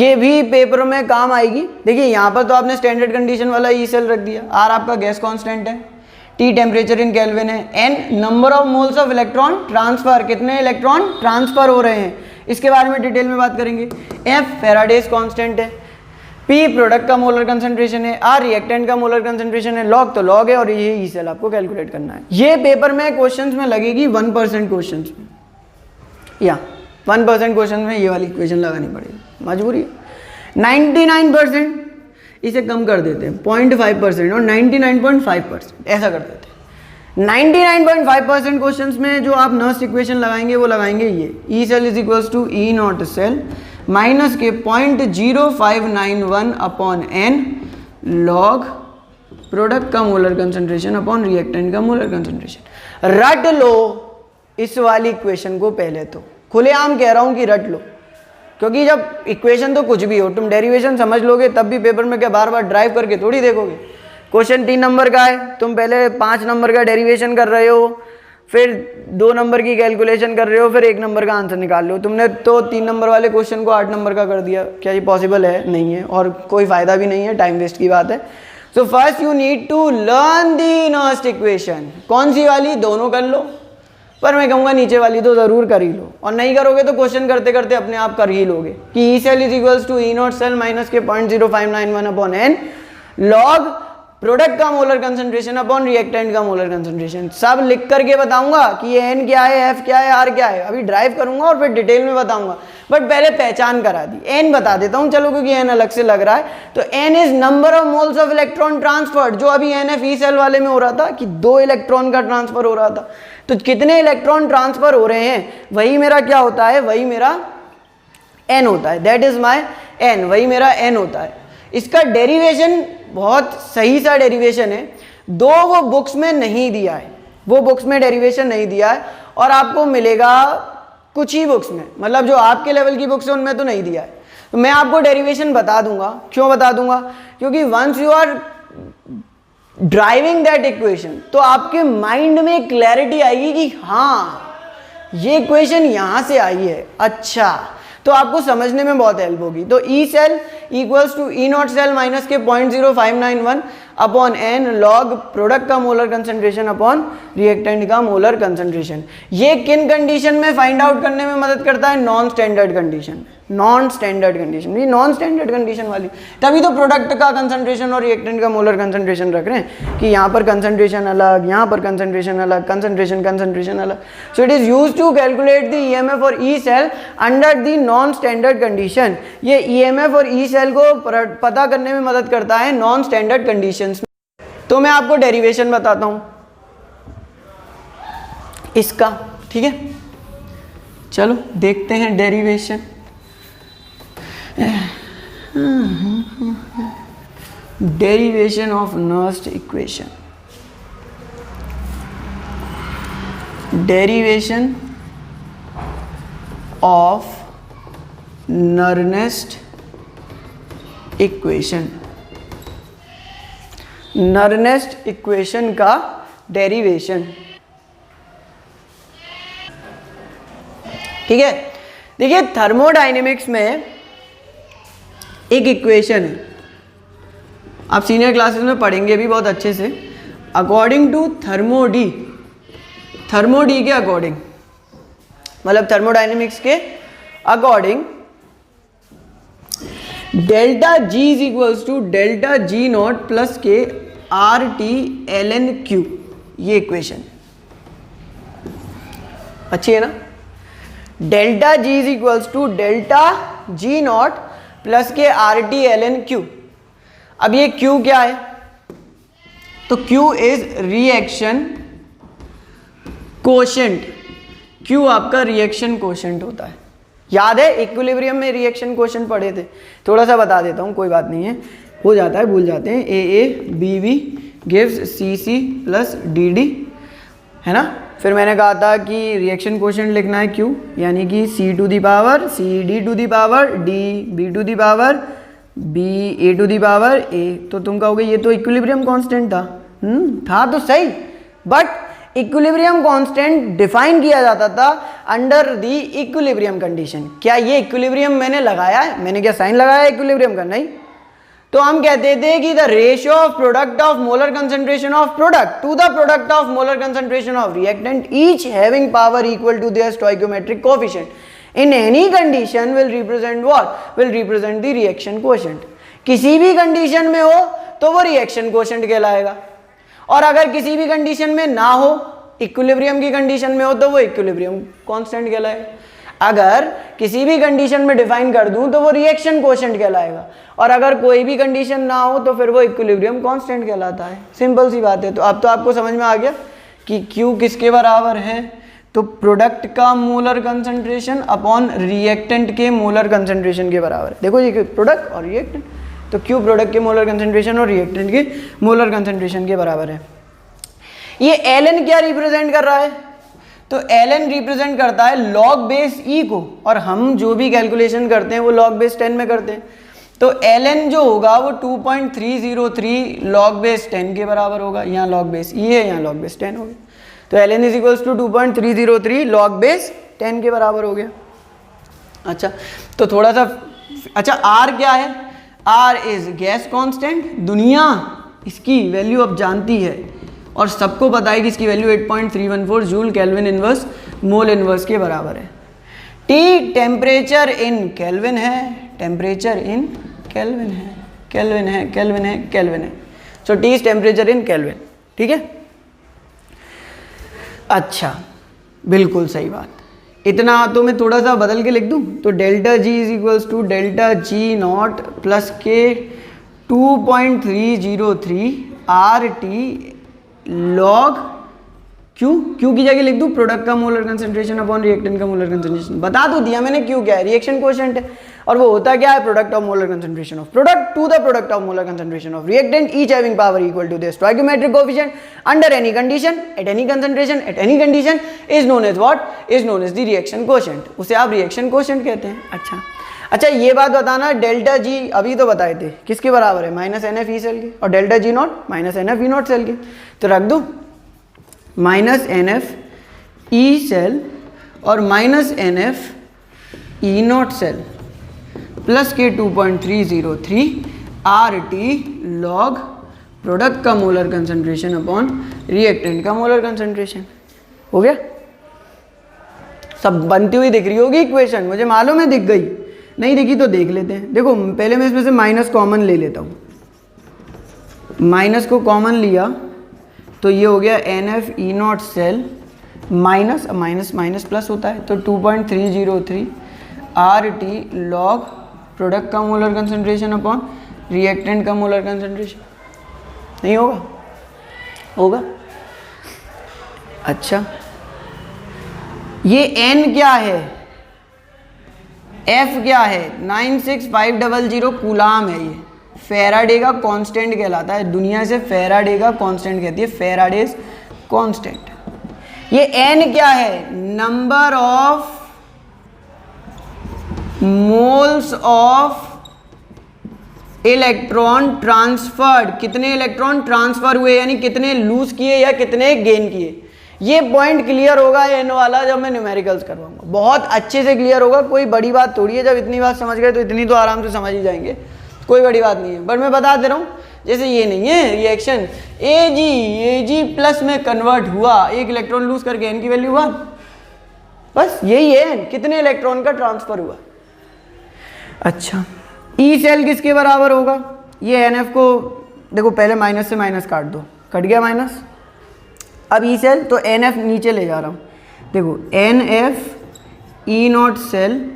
ये भी पेपर में काम आएगी। देखिए यहाँ पर तो आपने स्टैंडर्ड कंडीशन वाला ई सेल रख दिया, आर आपका गैस कांस्टेंट है, टी टेम्परेचर इन केल्विन है, N number of moles of electron transfer, कितने इलेक्ट्रॉन ट्रांसफर हो रहे हैं इसके बारे में डिटेल में बात करेंगे। एफ फैराडेज कांस्टेंट है, पी प्रोडक्ट का मोलर कंसंट्रेशन है, आर रिएक्टेंट का मोलर कंसंट्रेशन है, लॉग तो लॉग है, और ये ई सेल आपको कैलकुलेट करना है। ये पेपर में क्वेश्चंस में लगेगी 1% क्वेश्चंस में, या 1% क्वेश्चन में ये वाली इक्वेशन लगानी पड़ेगी, मजबूरी है। 99% इसे कम कर देते हैं 0.5% और 99.5% ऐसा कर देते हैं। 99.5% क्वेश्चंस में जो आप नर्स्ट इक्वेशन लगाएंगे वो लगाएंगे ये E cell is equals to E not cell minus के 0.0591 अपॉन एन लॉग प्रोडक्ट का मोलर कंसंट्रेशन अपॉन रिएक्टेंट का मोलर कंसंट्रेशन। रट लो इस वाली इक्वेशन को, पहले तो खुलेआम कह रहा हूं कि रट लो, क्योंकि जब इक्वेशन तो कुछ भी हो, तुम डेरिवेशन समझ लोगे तब भी पेपर में क्या बार बार ड्राइव करके थोड़ी देखोगे। क्वेश्चन 3 नंबर का है, तुम पहले 5 नंबर का डेरिवेशन कर रहे हो, फिर 2 नंबर की कैलकुलेशन कर रहे हो, फिर 1 नंबर का आंसर निकाल रहे हो। तुमने तो 3 नंबर वाले क्वेश्चन को 8 नंबर का कर दिया। क्या ये पॉसिबल है? नहीं है, और कोई फायदा भी नहीं है, टाइम वेस्ट की बात है। So first you need to learn the Nernst equation. कौन सी वाली? दोनों कर लो, पर मैं कहूँगा नीचे वाली तो ज़रूर कर ही लो, और नहीं करोगे तो क्वेश्चन करते करते अपने आप कर ही लोगे कि E cell is equals to E not cell minus के 0.0591 अपॉन एन लॉग प्रोडक्ट का मोलर कंसंट्रेशन अपॉन रिएक्टेंट का मोलर कंसंट्रेशन। सब लिख करके बताऊंगा कि ये एन क्या है, एफ क्या है, आर क्या है। अभी ड्राइव करूंगा और फिर डिटेल में बताऊंगा, बट पहले पहचान करा दी। एन बता देता हूं चलो, क्योंकि एन अलग से लग रहा है। तो N is number of moles of electron transferred, जो अभी एन एफ ई सेल वाले में हो रहा था कि 2 इलेक्ट्रॉन का ट्रांसफर हो रहा था। तो कितने इलेक्ट्रॉन ट्रांसफर हो रहे हैं वही मेरा क्या होता है, वही मेरा एन होता है। दैट इज माई एन, वही मेरा एन होता है। इसका डेरिवेशन बहुत सही सा डेरिवेशन है, दो वो बुक्स में नहीं दिया है, वो बुक्स में डेरिवेशन नहीं दिया है, और आपको मिलेगा कुछ ही बुक्स में, मतलब जो आपके लेवल की बुक्स है उनमें तो नहीं दिया है। तो मैं आपको डेरिवेशन बता दूंगा। क्यों बता दूंगा? क्योंकि once you are deriving that equation तो आपके माइंड में क्लैरिटी आएगी कि हाँ ये इक्वेशन यहां से आई है, अच्छा, तो आपको समझने में बहुत हेल्प होगी। तो E cell equals to E not cell minus के 0.0591 अपॉन एन लॉग प्रोडक्ट का मोलर कंसंट्रेशन अपॉन रिएक्टेंट का मोलर कंसंट्रेशन। ये किन कंडीशन में फाइंड आउट करने में मदद करता है? नॉन स्टैंडर्ड कंडीशन में। नॉन स्टैंडर्ड कंडीशन, ये नॉन स्टैंडर्ड कंडीशन वाली, तभी तो प्रोडक्ट का कंसंट्रेशन और रिएक्टेंट का मोलर कंसंट्रेशन रख रहे हैं कि यहाँ पर कंसंट्रेशन अलग, यहाँ पर कंसंट्रेशन अलग, कंसंट्रेशन अलग। So it is used to calculate the EMF और E cell under the non standard condition. ये ईएमएफ और ई सेल को पता करने में मदद करता है नॉन स्टैंडर्ड कंडीशंस में। तो मैं आपको डेरिवेशन बताता हूँ इसका, ठीक है? चलो देखते हैं derivation. Derivation of Nernst equation. Derivation of Nernst equation. Nernst equation का डेरिवेशन, ठीक है? देखिए थर्मोडायनेमिक्स में एक इक्वेशन है, आप सीनियर क्लासेस में पढ़ेंगे भी बहुत अच्छे से। अकॉर्डिंग टू थर्मोडी के अकॉर्डिंग, मतलब थर्मोडायनेमिक्स के according, delta G is equals to delta G not plus के R T L N Q. ये इक्वेशन अच्छी है ना? Delta G is equals to delta G not plus के R T L N Q. अब ये Q क्या है? तो Q is reaction quotient. Q आपका रिएक्शन कोशेंट होता है। याद है इक्विलिब्रियम में रिएक्शन कोशेंट पढ़े थे? थोड़ा सा बता देता हूँ, कोई बात नहीं है, हो जाता है, भूल जाते हैं। A B B gives C C plus D D, है ना? फिर मैंने कहा था कि रिएक्शन कोशेंट लिखना है क्यू, यानी कि C to the power C D to the power D B to the power B A to the power A. तो तुम कहोगे ये तो इक्विलिब्रियम कांस्टेंट था। था तो सही, बट इक्विलिब्रियम कांस्टेंट डिफाइन किया जाता था अंडर दी इक्विलिब्रियम कंडीशन। क्या ये इक्विलिब्रियम मैंने लगाया है? मैंने क्या साइन लगाया है इक्विलिब्रियम का? नहीं। तो हम कहते थे कि the ratio of product of molar concentration of product to the product of molar concentration of reactant each having power equal to their stoichiometric coefficient in any condition will represent what? Will represent the reaction coefficient. किसी भी condition में हो तो वो reaction coefficient कहलाएगा, और अगर किसी भी कंडीशन में ना हो, इक्विलिब्रियम की कंडीशन में हो, तो वो इक्विलिब्रियम कांस्टेंट कहलाएगा। अगर किसी भी कंडीशन में डिफाइन कर दूं तो वो रिएक्शन कोएफिशिएंट कहलाएगा, और अगर कोई भी कंडीशन ना हो तो फिर वो इक्विलिब्रियम कांस्टेंट कहलाता है। सिंपल सी बात है। तो अब तो आपको समझ में आ गया कि Q किसके बराबर है, तो प्रोडक्ट का मोलर कंसंट्रेशन अपॉन रिएक्टेंट के मोलर कंसंट्रेशन के बराबर है। देखो ये प्रोडक्ट और रिएक्टेंट, तो Q प्रोडक्ट के मोलर कंसंट्रेशन और रिएक्टेंट के मोलर कंसंट्रेशन के बराबर है। ये ln क्या रिप्रेजेंट कर रहा है, तो ln रिप्रेजेंट करता है log बेस e को, और हम जो भी कैलकुलेशन करते हैं वो log बेस 10 में करते हैं। तो ln जो होगा वो 2.303 log बेस 10 के बराबर होगा। यहाँ log बेस e है, यहाँ log बेस 10 हो गया, तो ln is equals to 2.303 log base 10 के बराबर हो गया। अच्छा, तो थोड़ा सा अच्छा r क्या है, r इज गैस कांस्टेंट, दुनिया इसकी वैल्यू अब जानती है और सबको पता है कि इसकी value 8.314 joule kelvin inverse mole inverse के बराबर है। T टेम्परेचर इन केल्विन है, टेम्परेचर इन केल्विन है, केल्विन है, केल्विन है, केल्विन है, सो T is temperature in kelvin. ठीक है, अच्छा बिल्कुल सही बात। इतना तो मैं थोड़ा सा बदल के लिख दूं, तो delta G is equals to delta G not plus के 2.303 आर टी लॉग क्यू की जगह लिख दूं प्रोडक्ट का मोलर कंसंट्रेशन अपॉन रिएक्टेंट का मोलर कंसंट्रेशन। बता तो दिया मैंने क्यू क्या है, रिएक्शन कोएफिशिएंट है, और वो होता क्या है, product of molar concentration of product to the product of molar concentration of reactant, each having power equal to the stoichiometric coefficient under any condition at any concentration at any condition is known as what, is known as the reaction coefficient, उसे आप reaction coefficient कहते हैं। अच्छा ये बात बताना, delta G अभी तो बताए थे किसके बराबर है, minus N F E cell के, और delta G not minus N F E not cell के, तो रख दो minus N F E cell और minus N F E not cell plus के 2.303 आर टी लॉग प्रोडक्ट का मोलर कंसंट्रेशन अपॉन रिएक्टेंट का मोलर कंसंट्रेशन। हो गया, सब बनती हुई दिख रही होगी इक्वेशन, मुझे मालूम है दिख गई, नहीं दिखी तो देख लेते हैं। देखो पहले मैं इसमें से माइनस कॉमन ले लेता हूँ, माइनस को कॉमन लिया तो ये हो गया N F E not cell minus minus minus plus होता है, तो 2.303 आर टी लॉग प्रोडक्ट का मोलर कंसंट्रेशन अपॉन रिएक्टेंट का मोलर कंसंट्रेशन। नहीं होगा, होगा। अच्छा ये n क्या है, f क्या है, 96500 कूलाम है, ये फैराडे का कांस्टेंट कहलाता है, दुनिया से फैराडे का कांस्टेंट कहती है, फैराडेज कांस्टेंट। ये n क्या है, number of moles of electron transferred, कितने इलेक्ट्रॉन ट्रांसफर हुए, यानी कितने लूज किए या कितने गेन किए। ये पॉइंट क्लियर होगा एन वाला जब मैं न्यूमेरिकल्स करवाऊंगा, बहुत अच्छे से क्लियर होगा, कोई बड़ी बात थोड़ी है, जब इतनी बात समझ गए तो इतनी तो आराम से समझ ही जाएंगे, कोई बड़ी बात नहीं है। बट मैं बता दे रहा हूँ, जैसे ये नहीं है रिएक्शन ए जी प्लस में कन्वर्ट हुआ, एक इलेक्ट्रॉन लूज करके एन की वैल्यू 1, बस यही है एन, कितने इलेक्ट्रॉन का ट्रांसफर हुआ। अच्छा ई सेल किसके बराबर होगा, ये एन एफ को देखो पहले माइनस से माइनस काट दो, कट गया माइनस, अब ई सेल तो एन एफ नीचे ले जा रहा हूँ, देखो N F E not cell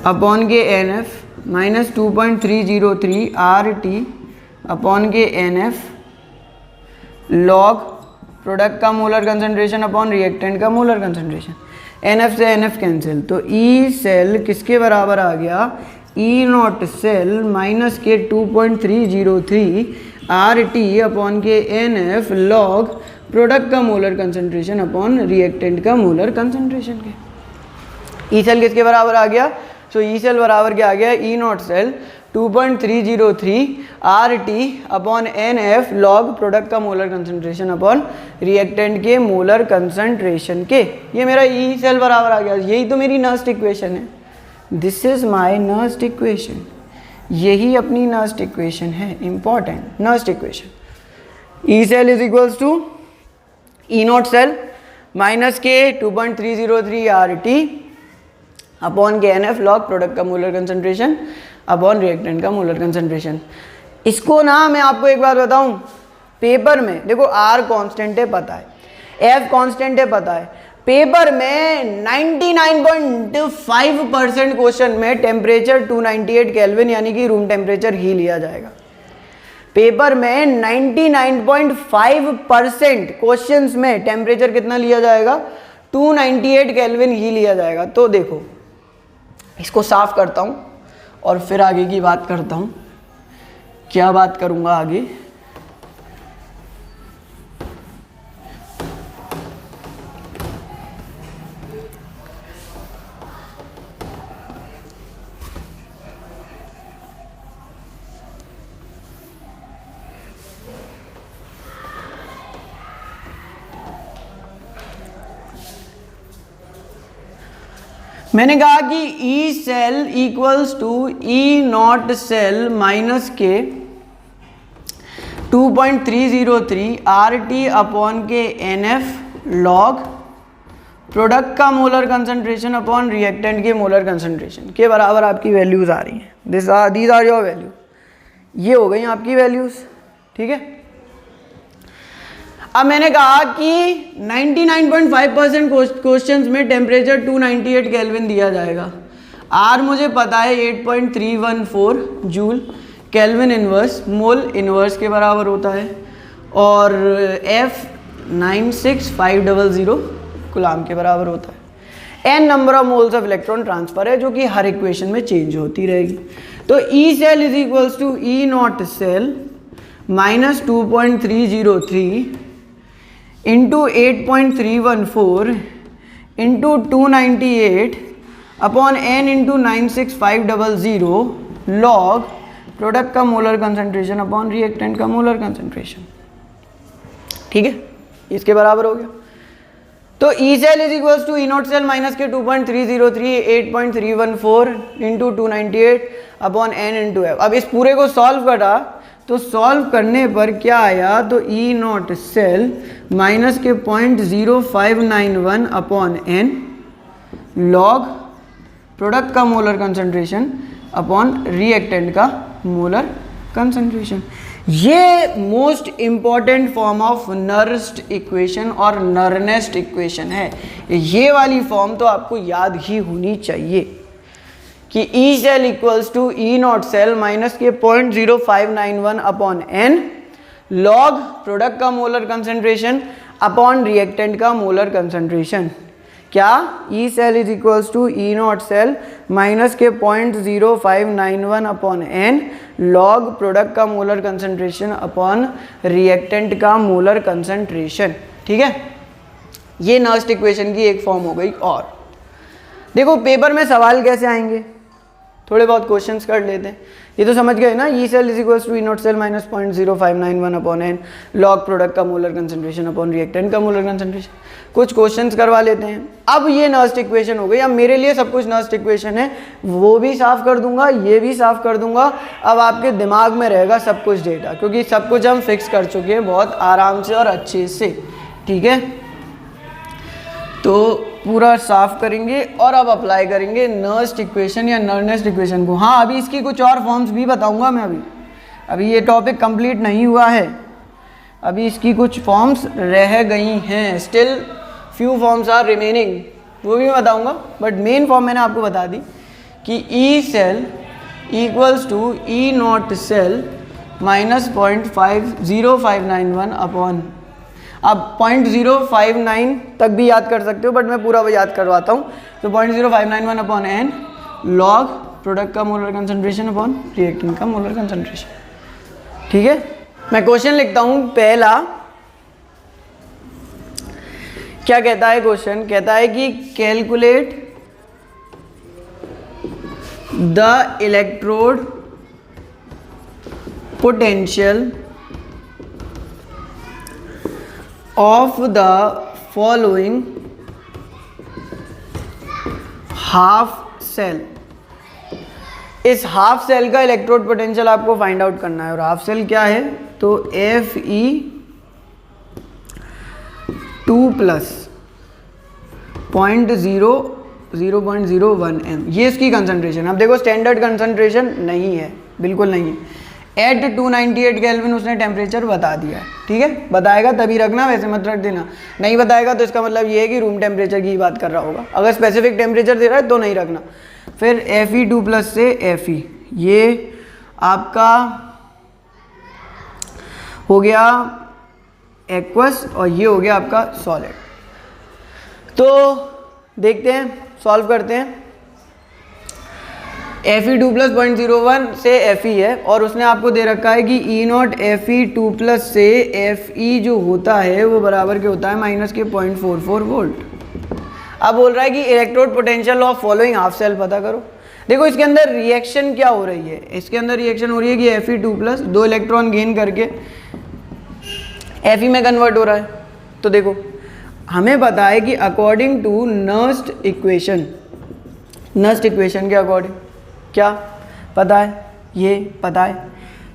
upon के N F minus 2.303 R T upon के एन एफ लॉग प्रोडक्ट का मोलर कंसंट्रेशन अपॉन रिएक्टेंट का मोलर कंसंट्रेशन। एन एफ से एन एफ कैंसिल, तो ई सेल किसके बराबर आ गया, ई नॉट सेल माइनस के 2.303 आर टी अपॉन के एन एफ लॉग प्रोडक्ट का मोलर कंसंट्रेशन अपॉन रिएक्टेंट का मोलर कंसंट्रेशन के। ई सेल किसके बराबर आ गया, सो ई सेल बराबर क्या आ गया, E not cell 2.303 R T upon N F log product का मोलर कंसंट्रेशन अपॉन रिएक्टेंट के मोलर कंसंट्रेशन के। ये मेरा ई सेल बराबर आ गया, यही तो मेरी नर्स्ट इक्वेशन है, this is my Nernst equation, यही अपनी नर्स्ट इक्वेशन है, important Nernst equation. E cell is equals to E not cell minus के 2.303 आर टी अपॉन के एन एफ लॉग प्रोडक्ट का मोलर कंसंट्रेशन अपॉन रिएक्टेंट का molar concentration. इसको ना मैं आपको एक बात बताऊं, पेपर में देखो आर कांस्टेंट है पता है, एफ कांस्टेंट है पता है, पेपर में 99.5% क्वेश्चन में टेम्परेचर 298 केल्विन यानी कि रूम टेम्परेचर ही लिया जाएगा। पेपर में 99.5% क्वेश्चंस में टेम्परेचर कितना लिया जाएगा, 298 केल्विन ही लिया जाएगा। तो देखो इसको साफ करता हूं और फिर आगे की बात करता हूं। क्या बात करूंगा आगे, मैंने कहा कि E cell equals to E not cell minus के 2.303 RT अपॉन के NF लॉग प्रोडक्ट का मोलर कंसंट्रेशन अपॉन रिएक्टेंट के मोलर कंसंट्रेशन के बराबर आपकी वैल्यूज आ रही हैं। दीज आर योर वैल्यू, ये हो गई आपकी वैल्यूज, ठीक है। अब मैंने कहा कि 99.5% क्वेश्चंस में टेम्परेचर 298 केल्विन दिया जाएगा। आर मुझे पता है 8.314 joule, kelvin inverse mole inverse के बराबर होता है, और एफ 96500 कूलाम के बराबर होता है। N number of moles of electron transfer है जो कि हर इक्वेशन में चेंज होती रहेगी। तो E cell is equals to E not cell minus 2.303 into 8.314 into 298 upon N into 96500 log product का मोलर कंसंट्रेशन अपॉन रिएक्टेंट का मोलर कंसंट्रेशन, ठीक है, इसके बराबर हो गया। तो E cell is equals to E not cell minus के 2.303 8.314 into 298 upon N into F. अब इस पूरे को सॉल्व करा तो सॉल्व करने पर क्या आया, तो ई नॉट सेल माइनस के 0.0591 अपॉन एन लॉग प्रोडक्ट का मोलर कंसंट्रेशन अपॉन रिएक्टेंट का मोलर कंसंट्रेशन। ये most important form of Nernst equation और नर्नेस्ट इक्वेशन है। ये वाली फॉर्म तो आपको याद ही होनी चाहिए कि E cell equals to E not cell minus के 0.0591 अपॉन एन लॉग प्रोडक्ट का मोलर कंसंट्रेशन अपॉन रिएक्टेंट का मोलर कंसंट्रेशन। क्या, E cell is equals to E not cell minus के 0.0591 अपॉन एन लॉग प्रोडक्ट का molar concentration upon reactant का molar concentration, ठीक है। ये नर्स्ट इक्वेशन की एक फॉर्म हो गई। और देखो पेपर में सवाल कैसे आएंगे, थोड़े बहुत क्वेश्चंस कर लेते हैं। ये तो समझ गए ना, E cell is equals to E not cell minus 0.0591 upon N log product का मोलर कंसंट्रेशन अपॉन रिएक्टेंट का मोलर कंसंट्रेशन। कुछ क्वेश्चंस करवा लेते हैं। अब ये नर्स्ट इक्वेशन हो गई। अब मेरे लिए सब कुछ नर्स्ट इक्वेशन है, वो भी साफ कर दूंगा, ये भी साफ कर दूंगा। अब आपके दिमाग में रहेगा सब कुछ डेटा, क्योंकि सब कुछ हम फिक्स कर चुके हैं बहुत आराम से और अच्छे से, ठीक है। तो पूरा साफ करेंगे और अब अप्लाई करेंगे नर्स्ट इक्वेशन या नर्नेस्ट इक्वेशन को। हाँ, अभी इसकी कुछ और फॉर्म्स भी बताऊंगा मैं। अभी ये टॉपिक कंप्लीट नहीं हुआ है, अभी इसकी कुछ फॉर्म्स रह गई हैं, still few forms are remaining, वो भी मैं बताऊंगा। बट मेन फॉर्म मैंने आपको बता दी कि E cell equals to E not cell minus 0.0591 upon, अब 0.059 तक भी याद कर सकते हो, बट मैं पूरा याद करवाता हूँ। तो 0.0591 अपॉन एन लॉग प्रोडक्ट का मोलर कंसंट्रेशन अपॉन रिएक्टेंट का मोलर कंसंट्रेशन, ठीक है। मैं क्वेश्चन लिखता हूँ। पहला क्या कहता है क्वेश्चन, कहता है कि calculate the electrode potential of the following half cell. इस हाफ सेल का इलेक्ट्रोड पोटेंशियल आपको फाइंड आउट करना है। और हाफ सेल क्या है, तो Fe2 प्लस 0.01 m, ये इसकी कंसंट्रेशन। अब देखो स्टैंडर्ड कंसंट्रेशन नहीं है, बिल्कुल नहीं है। एट 298 केल्विन उसने टेम्परेचर बता दिया है, ठीक है। बताएगा तभी रखना, वैसे मत रख देना। नहीं बताएगा तो इसका मतलब ये है कि रूम टेम्परेचर की बात कर रहा होगा। अगर स्पेसिफिक टेम्परेचर दे रहा है तो नहीं रखना। फिर Fe2 प्लस से Fe, ये आपका हो गया एक्वस और ये हो गया आपका सॉलिड। तो देखते हैं, सॉल्व करते हैं। Fe2 प्लस 0.01 से Fe है और उसने आपको दे रखा है कि E0 Fe2 प्लस से Fe जो होता है वो बराबर के होता है माइनस के 0.44 वोल्ट। अब बोल रहा है कि electrode potential of following half cell पता करो। देखो इसके अंदर रिएक्शन क्या हो रही है, इसके अंदर रिएक्शन हो रही है कि Fe2 प्लस 2 इलेक्ट्रॉन गेन करके Fe में कन्वर्ट हो रहा है। तो देखो हमें पता है कि according to Nernst equation, Nernst equation के अकॉर्डिंग क्या पता है, ये पता है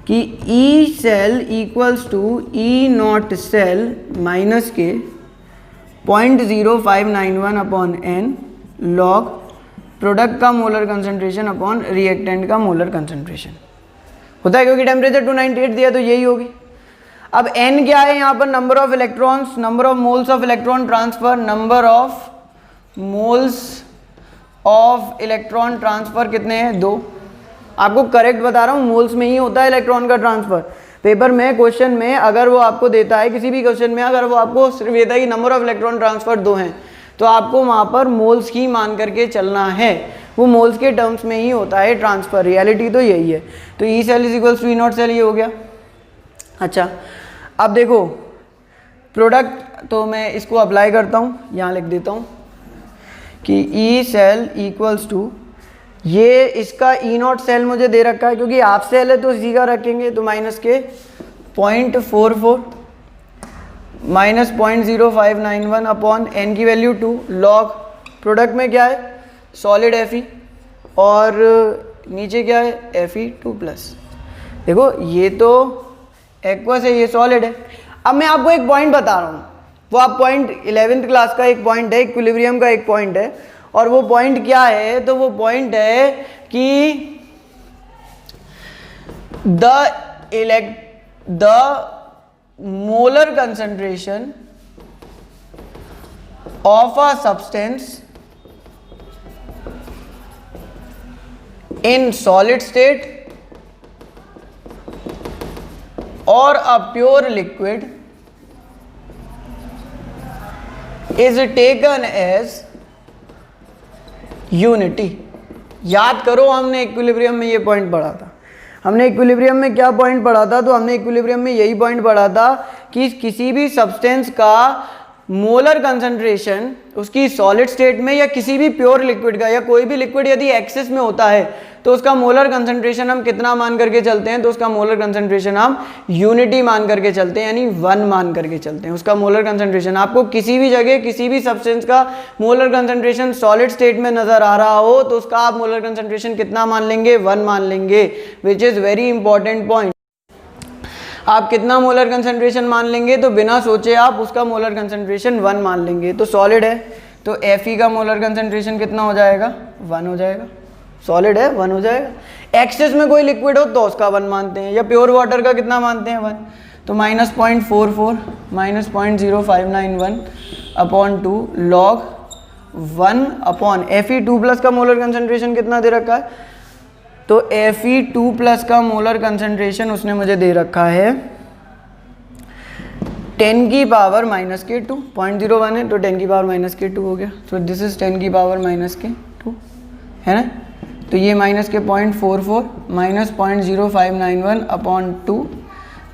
कि E cell equals to E not cell minus के 0.0591 अपॉन एन लॉग प्रोडक्ट का मोलर कंसंट्रेशन अपॉन रिएक्टेंट का मोलर कंसंट्रेशन होता है, क्योंकि टेम्परेचर 298 दिया तो यही होगी। अब n क्या है यहाँ पर, number of electrons, number of moles of electron transfer, number of moles of electron transfer कितने हैं, 2। आपको करेक्ट बता रहा हूँ, मोल्स में ही होता है इलेक्ट्रॉन का ट्रांसफर। पेपर में क्वेश्चन में अगर वो आपको देता है, किसी भी क्वेश्चन में अगर वो आपको सिर्फ देता है कि नंबर ऑफ इलेक्ट्रॉन ट्रांसफर 2 हैं, तो आपको वहाँ पर मोल्स ही मान करके चलना है, वो मोल्स के टर्म्स में ही होता है ट्रांसफर, रियलिटी तो यही है। तो E cell is equals to E not cell, ये हो गया। अच्छा अब देखो प्रोडक्ट, तो मैं इसको अप्लाई करता हूँ, यहाँ लिख देता हूँ कि ई सेल इक्वल्स टू, ये इसका ई नॉट सेल मुझे दे रखा है क्योंकि हाफ सेल है तो इसी का रखेंगे, तो माइनस के 0.44 माइनस 0.0591 अपॉन एन की वैल्यू 2 लॉग प्रोडक्ट में क्या है सॉलिड Fe और नीचे क्या है Fe2 प्लस। देखो ये तो एक्वस है, ये सॉलिड है। अब मैं आपको एक पॉइंट बता रहा हूँ, वो आप पॉइंट 11th क्लास का एक पॉइंट है, इक्विलिब्रियम का एक पॉइंट है, और वो पॉइंट क्या है, तो वो पॉइंट है कि the molar concentration of a substance in solid state और a pure liquid is taken as unity। याद करो हमने इक्विलिब्रियम में ये पॉइंट पढ़ा था, हमने इक्विलिब्रियम में क्या पॉइंट पढ़ा था, तो हमने इक्विलिब्रियम में यही पॉइंट पढ़ा था कि किसी भी सब्सटेंस का मोलर कंसंट्रेशन उसकी सॉलिड स्टेट में या किसी भी प्योर लिक्विड का, या कोई भी लिक्विड यदि एक्सेस में होता है तो उसका मोलर कंसंट्रेशन हम कितना मान करके चलते हैं, तो उसका मोलर कंसंट्रेशन हम यूनिटी मान करके चलते हैं, यानी 1 मान करके चलते हैं उसका मोलर कंसंट्रेशन। आपको किसी भी जगह किसी भी सब्सटेंस का मोलर कंसंट्रेशन सॉलिड स्टेट में नजर आ रहा हो तो उसका आप मोलर कंसंट्रेशन कितना मान लेंगे, 1 मान लेंगे, which is very important point. आप कितना मोलर कंसंट्रेशन मान लेंगे, तो बिना सोचे आप उसका मोलर कंसंट्रेशन 1 मान लेंगे। तो सॉलिड है तो Fe का मोलर कंसंट्रेशन कितना हो जाएगा, 1 हो जाएगा। सॉलिड है 1 हो जाएगा। एक्सेस में कोई लिक्विड हो तो उसका 1 मानते हैं, या प्योर वाटर का कितना मानते हैं 1, तो minus 0.44 minus 0.0591 upon 2 log 1 upon Fe2 plus का मोलर कंसंट्रेशन कितना दे रखा है, तो Fe2 प्लस का मोलर कंसंट्रेशन उसने मुझे दे रखा है 10 की पावर माइनस के 2, 0.01 है तो 10 की पावर माइनस के 2 हो गया। तो दिस इज 10 की पावर माइनस के 2 है ना, तो ये माइनस के 0.44 माइनस 0.0591 अपॉन 2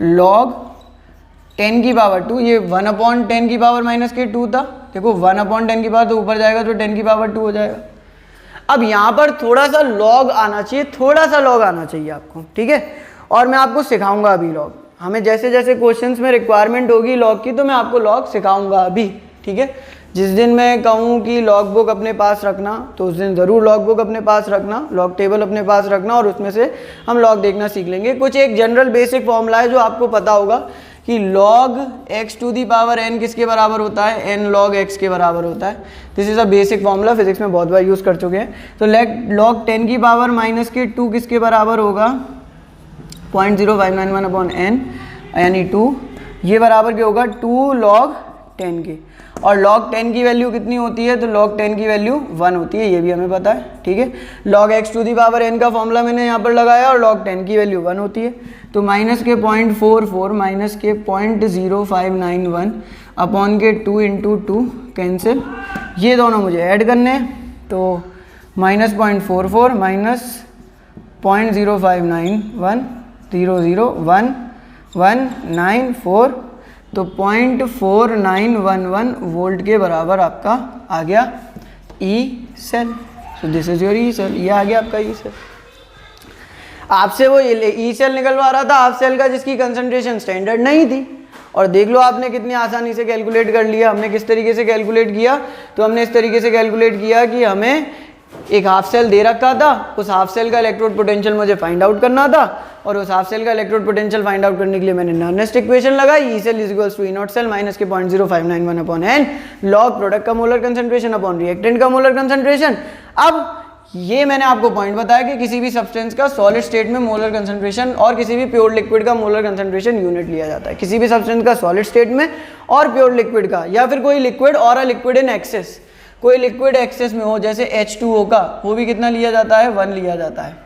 लॉग 10 की पावर 2, ये 1 अपॉन 10 की पावर माइनस के 2 था। देखो 1 अपॉन 10 की पावर तो ऊपर जाएगा तो 10 की पावर 2 हो जाएगा। अब यहाँ पर थोड़ा सा लॉग आना चाहिए, थोड़ा सा लॉग आना चाहिए आपको, ठीक है, और मैं आपको सिखाऊंगा अभी लॉग। हमें जैसे जैसे क्वेश्चंस में रिक्वायरमेंट होगी लॉग की तो मैं आपको लॉग सिखाऊंगा अभी, ठीक है। जिस दिन मैं कहूँ कि लॉग बुक अपने पास रखना तो उस दिन ज़रूर लॉग बुक अपने पास रखना, लॉग टेबल अपने पास रखना, और उसमें से हम लॉग देखना सीख लेंगे। कुछ एक जनरल बेसिक फॉर्मूला है जो आपको पता होगा कि log x to the power n किसके बराबर होता है, n log x के बराबर होता है। This is a basic formula, physics में बहुत बार यूज़ कर चुके हैं। तो log 10 की पावर माइनस के 2 किसके बराबर होगा, 0.0591 अपॉन n यानी 2, ये बराबर क्या होगा 2 log 10 के। और log 10 की वैल्यू कितनी होती है, तो log 10 की वैल्यू 1 होती है, ये भी हमें पता है, ठीक है। log x to the power n का फॉर्मूला मैंने यहाँ पर लगाया और log 10 की वैल्यू 1 होती है, तो माइनस के 0.44 माइनस के 0.0591 अपॉन के 2 इंटू 2 कैंसिल, ये दोनों मुझे ऐड करने हैं, तो माइनस 0.44 माइनस 0.0591 00194, तो 0.4911 वोल्ट के बराबर आपका आ गया E cell. So this is your E cell, ये आ गया आपका ई सेल। आपसे वो ई सेल निकलवा रहा था हाफ सेल का जिसकी कंसंट्रेशन स्टैंडर्ड नहीं थी, और देख लो आपने कितनी आसानी से कैलकुलेट कर लिया। हमने किस तरीके से कैलकुलेट किया, तो हमने इस तरीके से कैलकुलेट किया कि हमें एक हाफ सेल दे रखा था, उस हाफ सेल का इलेक्ट्रोड पोटेंशियल मुझे फाइंड आउट करना था, और उस हाफ सेल का इलेक्ट्रोड पोटेंशियल फाइंड आउट करने के लिए मैंने नर्नेस्ट इक्वेशन लगाई, E cell is equals to E not cell minus के 0.0591 अपॉन एन लॉग प्रोडक्ट का मोलर कंसंट्रेशन अपॉन रिएक्टेंट का मोलर कंसंट्रेशन। अब ये मैंने आपको पॉइंट बताया कि किसी भी सब्सटेंस का सॉलिड स्टेट में मोलर कंसंट्रेशन और किसी भी प्योर लिक्विड का मोलर कंसंट्रेशन यूनिट लिया जाता है। किसी भी सब्सटेंस का सॉलिड स्टेट में और प्योर लिक्विड का, या फिर कोई लिक्विड और अ लिक्विड इन एक्सेस, कोई लिक्विड एक्सेस में हो जैसे H2O का, वो भी कितना लिया जाता है, 1 लिया जाता है,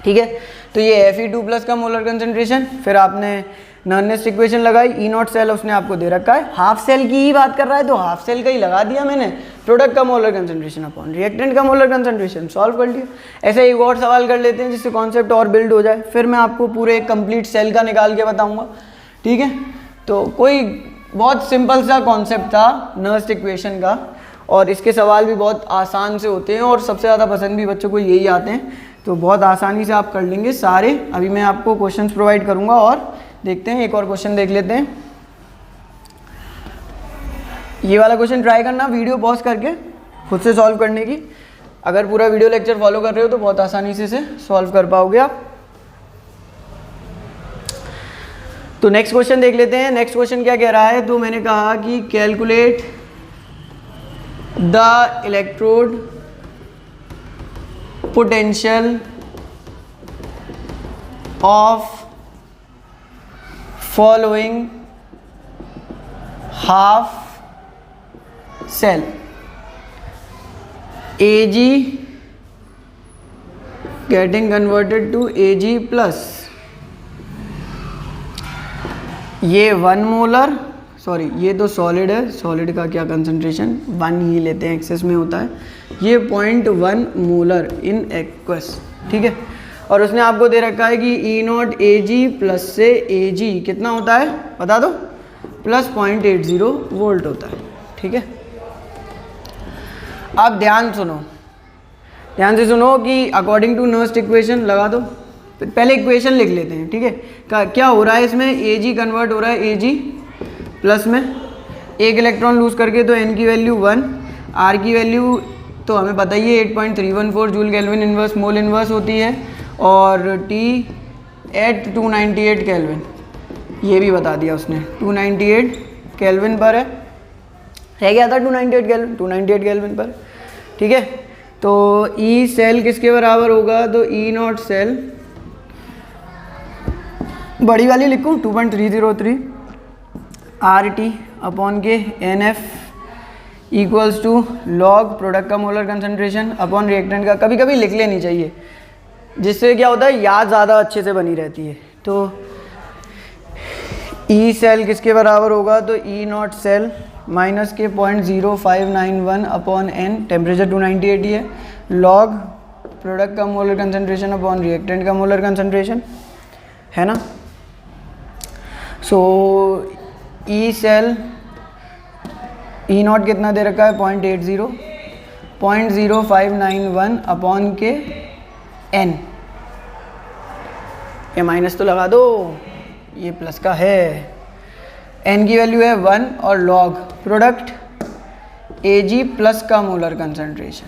ठीक है। तो ये Fe2 प्लस का मोलर कंसंट्रेशन, फिर आपने नर्नेस्ट इक्वेशन लगाई, ई नॉट सेल उसने आपको दे रखा है, हाफ सेल की ही बात कर रहा है तो हाफ सेल का ही लगा दिया मैंने, प्रोडक्ट का मोलर कंसंट्रेशन अपॉन रिएक्टेंट का मोलर कंसंट्रेशन, सॉल्व कर लिया। ऐसे एक और सवाल कर लेते हैं जिससे कॉन्सेप्ट और बिल्ड हो जाए, फिर मैं आपको पूरे एक कंप्लीट सेल का निकाल के बताऊंगा, ठीक है। तो कोई बहुत सिंपल सा कॉन्सेप्ट था नर्नेस्ट इक्वेशन का, और इसके सवाल भी बहुत आसान से होते हैं और सबसे ज़्यादा पसंद भी बच्चों को यही आते हैं, तो बहुत आसानी से आप कर लेंगे सारे। अभी मैं आपको क्वेश्चंस प्रोवाइड करूंगा और देखते हैं, एक और क्वेश्चन देख लेते हैं। ये वाला क्वेश्चन ट्राई करना वीडियो पॉज करके खुद से सॉल्व करने की, अगर पूरा वीडियो लेक्चर फॉलो कर रहे हो तो बहुत आसानी से सॉल्व कर पाओगे आप। तो नेक्स्ट क्वेश्चन देख लेते हैं। नेक्स्ट क्वेश्चन क्या कह रहा है, तो मैंने कहा कि calculate the electrode potential of following half cell Ag getting converted to Ag plus, ये 1 मोलर, सॉरी ये तो सॉलिड है, सॉलिड का क्या कंसंट्रेशन 1 ही लेते हैं, एक्सेस में होता है, ये 0.1 मोलर इन एक्वस, ठीक है। और उसने आपको दे रखा है कि ई नॉट Ag प्लस से Ag कितना होता है बता दो, प्लस 0.80 वोल्ट होता है, ठीक है। अब ध्यान सुनो, ध्यान से सुनो कि अकॉर्डिंग टू नर्नेस्ट इक्वेशन लगा दो, पहले इक्वेशन लिख लेते हैं, ठीक है। क्या हो रहा है इसमें, Ag कन्वर्ट हो रहा है Ag प्लस में, एक इलेक्ट्रॉन लूज करके तो n की वैल्यू 1, r की वैल्यू तो हमें पता ही है 8.314 joule kelvin inverse mole inverse होती है, और T एट 298 केल्विन, ये भी बता दिया उसने, 298 केल्विन पर है, रह गया था 298 केल्विन पर, ठीक है। तो ई सेल किसके बराबर होगा, तो ई नॉट सेल, बड़ी वाली लिखूँ 2.303 RT अपॉन के NF equals to log product का मोलर कंसंट्रेशन अपॉन रिएक्टेंट का, कभी कभी लिख लेनी चाहिए जिससे क्या होता है याद ज़्यादा अच्छे से बनी रहती है। तो ई सेल किसके बराबर होगा, तो ई नॉट सेल माइनस के 0.0591 अपॉन n, टेम्परेचर 298 ही है, लॉग प्रोडक्ट का मोलर कंसंट्रेशन अपॉन रिएक्टेंट का मोलर कंसंट्रेशन, है ना। सो ई सेल ई नॉट कितना दे रखा है 0.0591 अपॉन के n, ये माइनस तो लगा दो, ये प्लस का है, n की वैल्यू है 1, और लॉग प्रोडक्ट Ag प्लस का मोलर कंसंट्रेशन,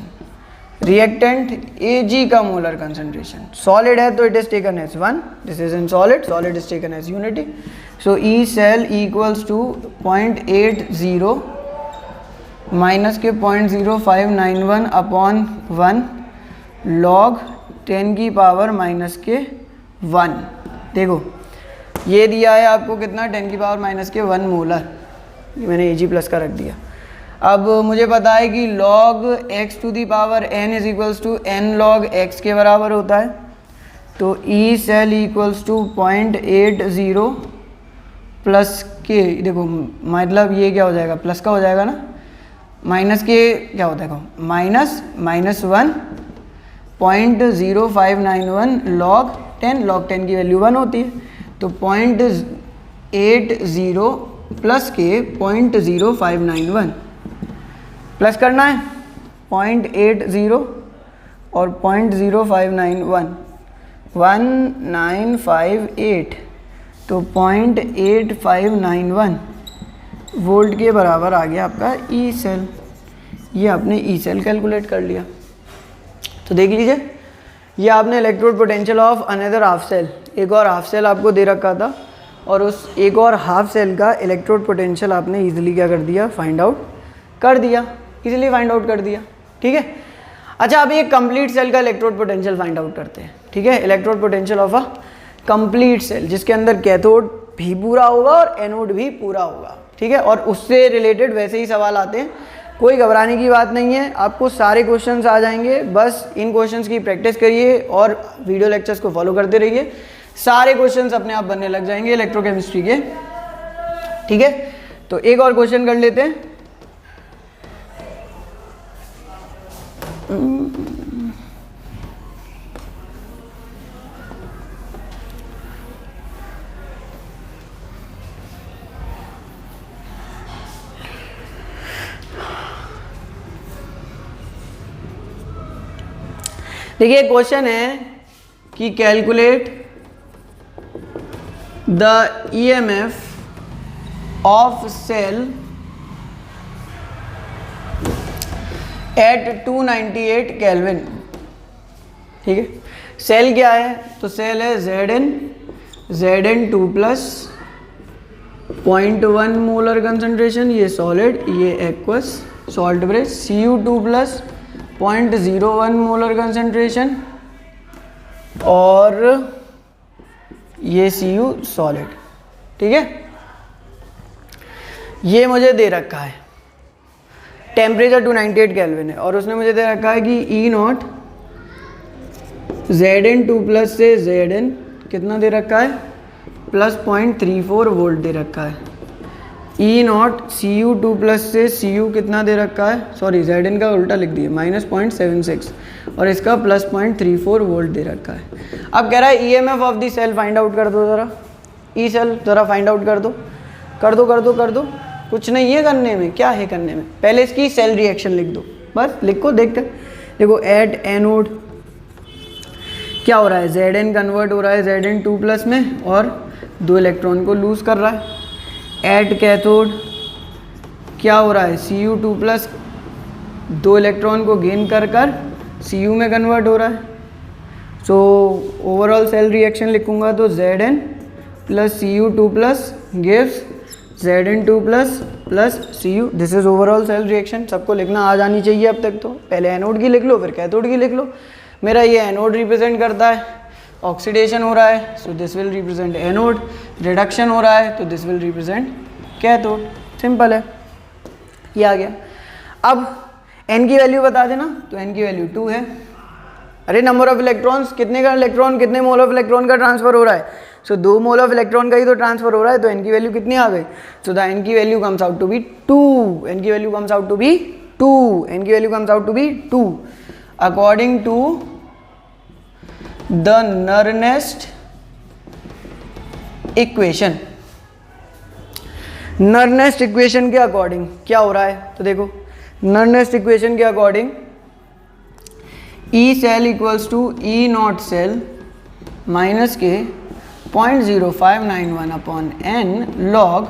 रिएक्टेंट Ag का मोलर कंसंट्रेशन, सॉलिड है तो it is taken as 1, this is in solid, solid is taken as unity. So E cell equals to 0.80 minus के 0.0591 upon 1 log 10 की power minus के 1, देखो ये दिया है आपको कितना, 10 की पावर माइनस के 1 मोलर, ये मैंने Ag प्लस का रख दिया, अब मुझे पता है कि log x to the power n is equals to n log x के बराबर होता है, तो E cell equals to 0.80 plus के, देखो मतलब ये क्या हो जाएगा, प्लस का हो जाएगा ना, माइनस के क्या होता है, -1.0591 log 10 की वैल्यू 1 होती है, तो 0.80 प्लस के 0.0591 प्लस करना है 0.80 और 0.0591 1958, तो 0.8591 वोल्ट के बराबर आ गया आपका ई सेल। ये आपने ई सेल कैलकुलेट कर लिया। तो देख लीजिए, ये आपने electrode potential of another half cell, एक और हाफ सेल आपको दे रखा था, और उस एक और हाफ सेल का इलेक्ट्रोड पोटेंशियल आपने इजीली क्या कर दिया, फाइंड आउट कर दिया, इजीली फाइंड आउट कर दिया। ठीक है, अच्छा अभी एक कंप्लीट सेल का इलेक्ट्रोड पोटेंशियल फाइंड आउट करते हैं। ठीक है, electrode potential of a complete cell, जिसके अंदर कैथोड भी पूरा होगा और एनोड भी पूरा होगा। ठीक है, और उससे रिलेटेड वैसे ही सवाल आते हैं, कोई घबराने की बात नहीं है, आपको सारे क्वेश्चंस आ जाएंगे, बस इन क्वेश्चंस की प्रैक्टिस करिए और वीडियो लेक्चर्स को फॉलो करते रहिए, सारे क्वेश्चंस अपने आप बनने लग जाएंगे इलेक्ट्रोकेमिस्ट्री के। ठीक है, तो एक और क्वेश्चन कर लेते हैं। देखिए क्वेश्चन है कि calculate the EMF of cell at 298 kelvin. ठीक है, सेल क्या है, तो सेल है Zn 2 प्लस 0.1 मोलर कंसंट्रेशन, ये सॉलिड, ये aqueous salt bridge, Cu2 plus 0.01 molar concentration, और ये Cu सॉलिड। ठीक है, ये मुझे दे रखा है, टेम्परेचर 298 केल्विन है, और उसने मुझे दे रखा है कि ई नॉट Zn 2 प्लस से Zn कितना दे रखा है, प्लस 0.34 वोल्ट दे रखा है, ई नॉट Cu2 प्लस से Cu कितना दे रखा है, सॉरी Zn का उल्टा लिख दिया, -0.76, और इसका प्लस 0.34 वोल्ट दे रखा है। अब कह रहा है EMF of the cell find out कर दो, ज़रा ई सेल ज़रा फाइंड आउट कर दो, कर दो कर दो कर दो, कुछ नहीं है करने में, क्या है करने में, पहले इसकी सेल रिएक्शन लिख दो, बस लिखो, देखते देखो एट एनोड क्या हो रहा है, Zn कन्वर्ट हो रहा है Zn 2 प्लस में और 2 इलेक्ट्रॉन को लूज कर रहा है, एट कैथोड क्या हो रहा है, Cu2 प्लस 2 इलेक्ट्रॉन को गेन कर Cu में कन्वर्ट हो रहा है। सो ओवरऑल सेल रिएक्शन लिखूंगा तो Zn plus Cu2 plus gives Zn2 plus Cu, this is overall cell reaction. सबको लिखना आ जानी चाहिए अब तक, तो पहले एनोड की लिख लो फिर कैथोड की लिख लो। मेरा ये एनोड रिप्रेजेंट करता है, ऑक्सीडेशन हो रहा है, so this will represent anode, reduction हो रहा है तो this will represent cathode, simple है, ये आ गया। अब n की वैल्यू बता देना, तो n की वैल्यू 2 है। अरे नंबर ऑफ इलेक्ट्रॉन्स, कितने का इलेक्ट्रॉन, कितने मोल ऑफ इलेक्ट्रॉन का ट्रांसफर हो रहा है, सो 2 मोल ऑफ इलेक्ट्रॉन का ही तो ट्रांसफर हो रहा है, तो n की वैल्यू कितनी आ गई, सो द n की value comes out to be 2, n की value comes out to be 2, n की value comes out to be 2 according to the Nernst equation. Nernst equation के अकॉर्डिंग क्या हो रहा है, तो देखो नर्नेस्ट इक्वेशन के according E cell equals to E not cell minus के 0.0591 अपॉन n लॉग,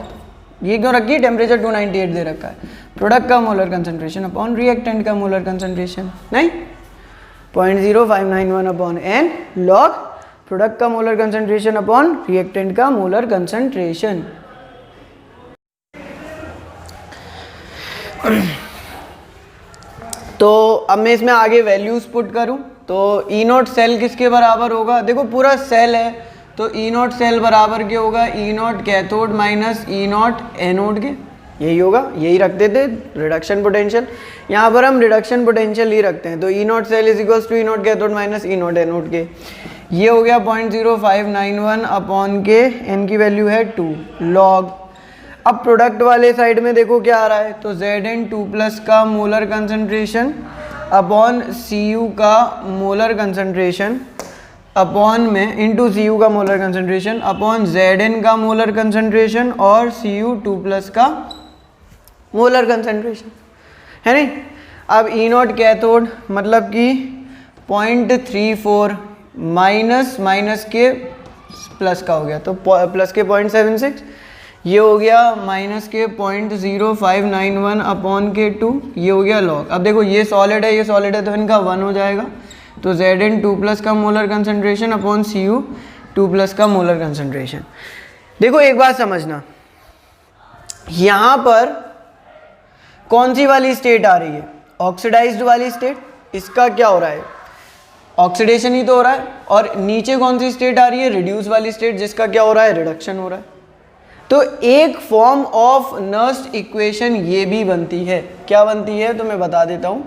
ये क्यों रखी है, टेम्परेचर 298 दे रखा है, प्रोडक्ट का मोलर कंसंट्रेशन अपॉन रिएक्टेंट का मोलर कंसंट्रेशन, नहीं 0.0591 अपॉन n लॉग प्रोडक्ट का मोलर कंसंट्रेशन अपॉन रिएक्टेंट का मोलर कंसंट्रेशन। तो अब मैं इसमें आगे वैल्यूज पुट करूं, तो ई नॉट सेल किसके बराबर होगा, देखो पूरा सेल है तो ई नॉट सेल बराबर क्या होगा, E naught cathode minus E naught anode के, यही होगा, यही रखते थे रिडक्शन पोटेंशियल। यहाँ पर हम रिडक्शन पोटेंशियल ही रखते हैं, तो E not cell is equals to E naught cathode minus E naught anode के। ये हो गया 0.0591 अपॉन के, एन की वैल्यू है 2 लॉग। अब प्रोडक्ट वाले साइड में देखो क्या आ रहा है, तो Zn2+ का मोलर कंसंट्रेशन अपॉन Cu का मोलर कंसंट्रेशन अपॉन में इंटू Cu का मोलर कंसंट्रेशन अपॉन Zn का मोलर कंसंट्रेशन और Cu2+ का मोलर कंसंट्रेशन, है नहीं। अब ई नॉट कैथोड मतलब कि 0.34 माइनस के प्लस का हो गया, तो प्लस के 0.76, ये हो गया माइनस के 0.0591 अपॉन के 2, ये हो गया लॉग। अब देखो ये सॉलिड है, ये सॉलिड है, तो इनका 1 हो जाएगा, तो Zn2+ का मोलर कंसंट्रेशन अपॉन Cu2+ का मोलर कंसंट्रेशन। देखो एक बात समझना, यहाँ पर कौन सी वाली स्टेट आ रही है, ऑक्सीडाइज्ड वाली स्टेट, इसका क्या हो रहा है, ऑक्सीडेशन ही तो हो रहा है। और नीचे कौन सी स्टेट आ रही है, रिड्यूस वाली स्टेट, जिसका क्या हो रहा है, रिडक्शन हो रहा है। तो एक फॉर्म ऑफ नर्स्ट इक्वेशन ये भी बनती है, क्या बनती है तो मैं बता देता हूँ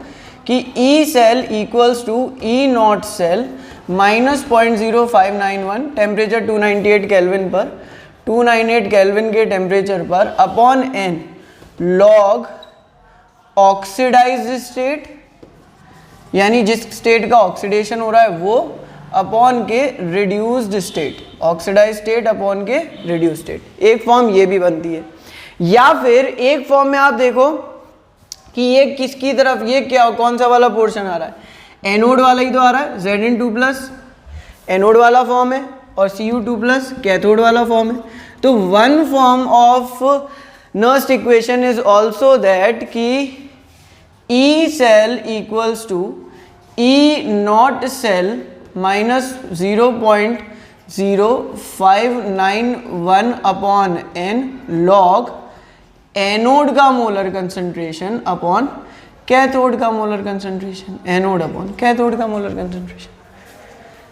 कि E cell equals to E not cell minus 0.0591 temperature 298 kelvin पर, 298 केल्विन के टेम्परेचर पर upon N log oxidised state, यानी जिस स्टेट का ऑक्सीडेशन हो रहा है वो, अपॉन के reduced state, oxidised state upon के रिड्यूस्ड स्टेट। एक फॉर्म ये भी बनती है। या फिर एक फॉर्म में आप देखो कि ये किसकी तरफ, ये क्या कौन सा वाला पोर्शन आ रहा है, एनोड वाला ही तो आ रहा है, Zn2+ एनोड वाला फॉर्म है और Cu2+ कैथोड वाला फॉर्म है। तो one form of Nernst equation is also that कि E cell equals to E not cell minus 0.0591 upon N log anode का मोलर कंसंट्रेशन अपॉन कैथोड का molar concentration, anode upon cathode का molar concentration,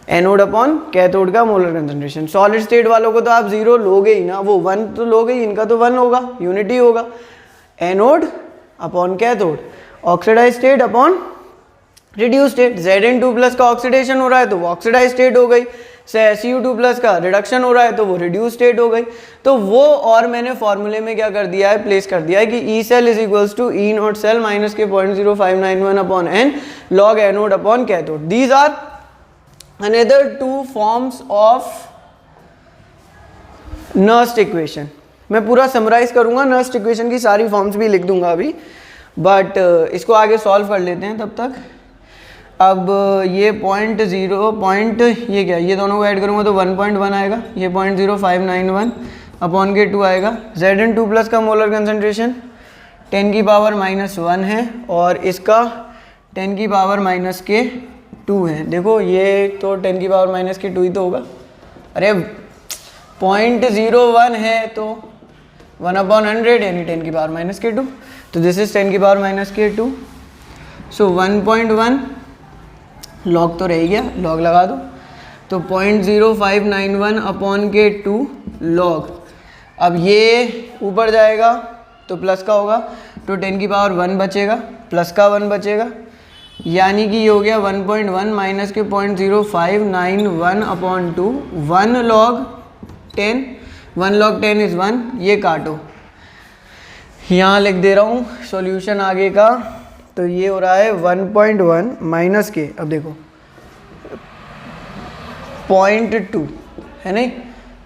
anode upon cathode का molar concentration. Solid state वालों को तो आप 0 लोगे ही ना, वो 1 तो लोगे ही, इनका तो 1 होगा, यूनिटी होगा, anode upon cathode, oxidise state upon reduce state. Zn2+ का ऑक्सीडेशन हो रहा है तो वो ऑक्सीडाइज स्टेट हो गई, Cu2+ का रिडक्शन हो रहा है तो वो रिड्यूस स्टेट हो गई। तो वो और मैंने फॉर्मूले में क्या कर दिया है, प्लेस कर दिया है कि E cell is equals to E not cell minus के 0.0591 upon N log anode upon cathode. These are another 2 forms of Nernst equation. मैं पूरा समराइज करूंगा, नर्स्ट इक्वेशन की सारी फॉर्म्स भी लिख दूंगा अभी, बट इसको आगे सॉल्व कर लेते हैं तब तक। अब ये ये क्या, ये दोनों को ऐड करूंगा तो 1.1 आएगा, ये 0.0591 अपॉन के 2 आएगा। Zn2+ का मोलर कंसंट्रेशन 10 की पावर -1 है और इसका 10 की पावर -2 है। देखो ये तो 10 की पावर -2 ही तो होगा, अरे 0.01 है तो 1/100 यानी 10 की पावर -2, तो दिस इज 10 की पावर -2, सो 1.1 लॉग तो रह गया, लॉग लगा दो, तो 0.0591 अपॉन के 2 लॉग। अब ये ऊपर जाएगा तो प्लस का होगा, तो 10 की पावर 1 बचेगा, प्लस का 1 बचेगा, यानी कि ये हो गया 1.1 माइनस के 0.0591 अपॉन 2, 1 लॉग 10, 1 लॉग 10 इज 1, ये काटो, यहाँ लिख दे रहा हूँ सॉल्यूशन आगे का। तो ये हो रहा है 1.1 माइनस के, अब देखो 0.2 है नहीं,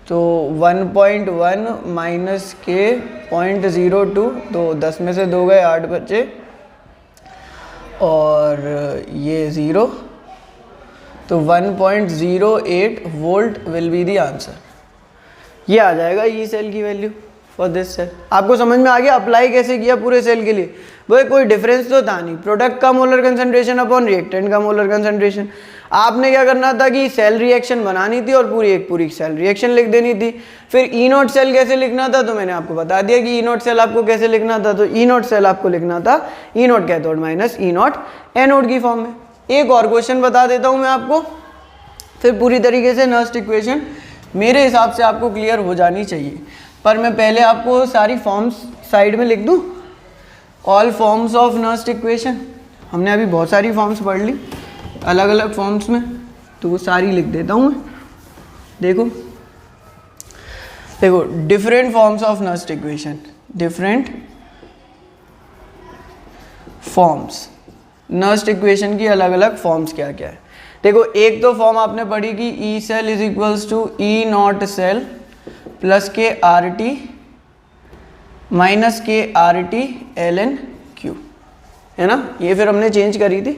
तो 1.1 माइनस के 0.02, तो 10 में से 2 गए, 8 बचे और ये 0, तो 1.08 volt will be the answer. ये आ जाएगा ई सेल की वैल्यू फॉर दिस सेल। आपको समझ में आ गया अप्लाई कैसे किया पूरे सेल के लिए? वो कोई डिफरेंस तो था नहीं, प्रोडक्ट का मोलर कंसंट्रेशन अपॉन रिएक्टेंट का मोलर कंसंट्रेशन। आपने क्या करना था कि सेल रिएक्शन बनानी थी और पूरी सेल रिएक्शन लिख देनी थी। फिर ई नॉट सेल कैसे लिखना था, तो मैंने आपको बता दिया कि ई नॉट सेल आपको कैसे लिखना था। तो ई नॉट सेल आपको लिखना था E naught cathode minus E naught anode की फॉर्म में। एक और क्वेश्चन बता देता हूँ मैं आपको, फिर पूरी तरीके से नर्स्ट इक्वेशन मेरे हिसाब से आपको क्लियर हो जानी चाहिए। पर मैं पहले आपको सारी फॉर्म्स साइड में लिख दूँ, all forms of Nernst equation. हमने अभी बहुत सारी फॉर्म्स पढ़ ली अलग अलग फॉर्म्स में, तो वो सारी लिख देता हूँ मैं। देखो देखो different forms of Nernst equation, different forms Nernst equation की अलग अलग फॉर्म्स क्या क्या है। देखो एक तो फॉर्म आपने पढ़ी कि E cell is equals to E not cell plus के आर टी माइनस के R T L N Q, है ना। ये फिर हमने चेंज करी थी,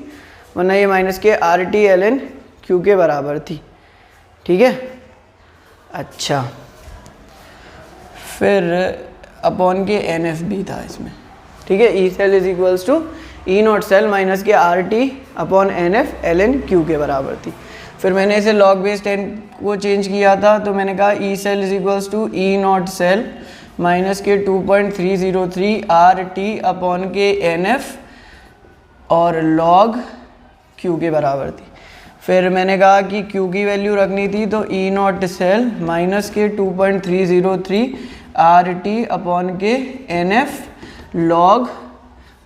वरना ये माइनस के R T L N Q के बराबर थी, ठीक है। अच्छा, फिर अपॉन के एन एफ भी था इसमें, ठीक है। E cell is equals to E not cell minus के R T upon N F L N Q के बराबर थी। फिर मैंने इसे लॉग बेस 10 को चेंज किया था, तो मैंने कहा E cell is equals to E not cell minus के 2.303 आर टी अपॉन के एन एफ और लॉग क्यू के बराबर थी। फिर मैंने कहा कि क्यू की वैल्यू रखनी थी, तो ई नॉट सेल माइनस के 2.303 आर टी अपॉन के एन एफ लॉग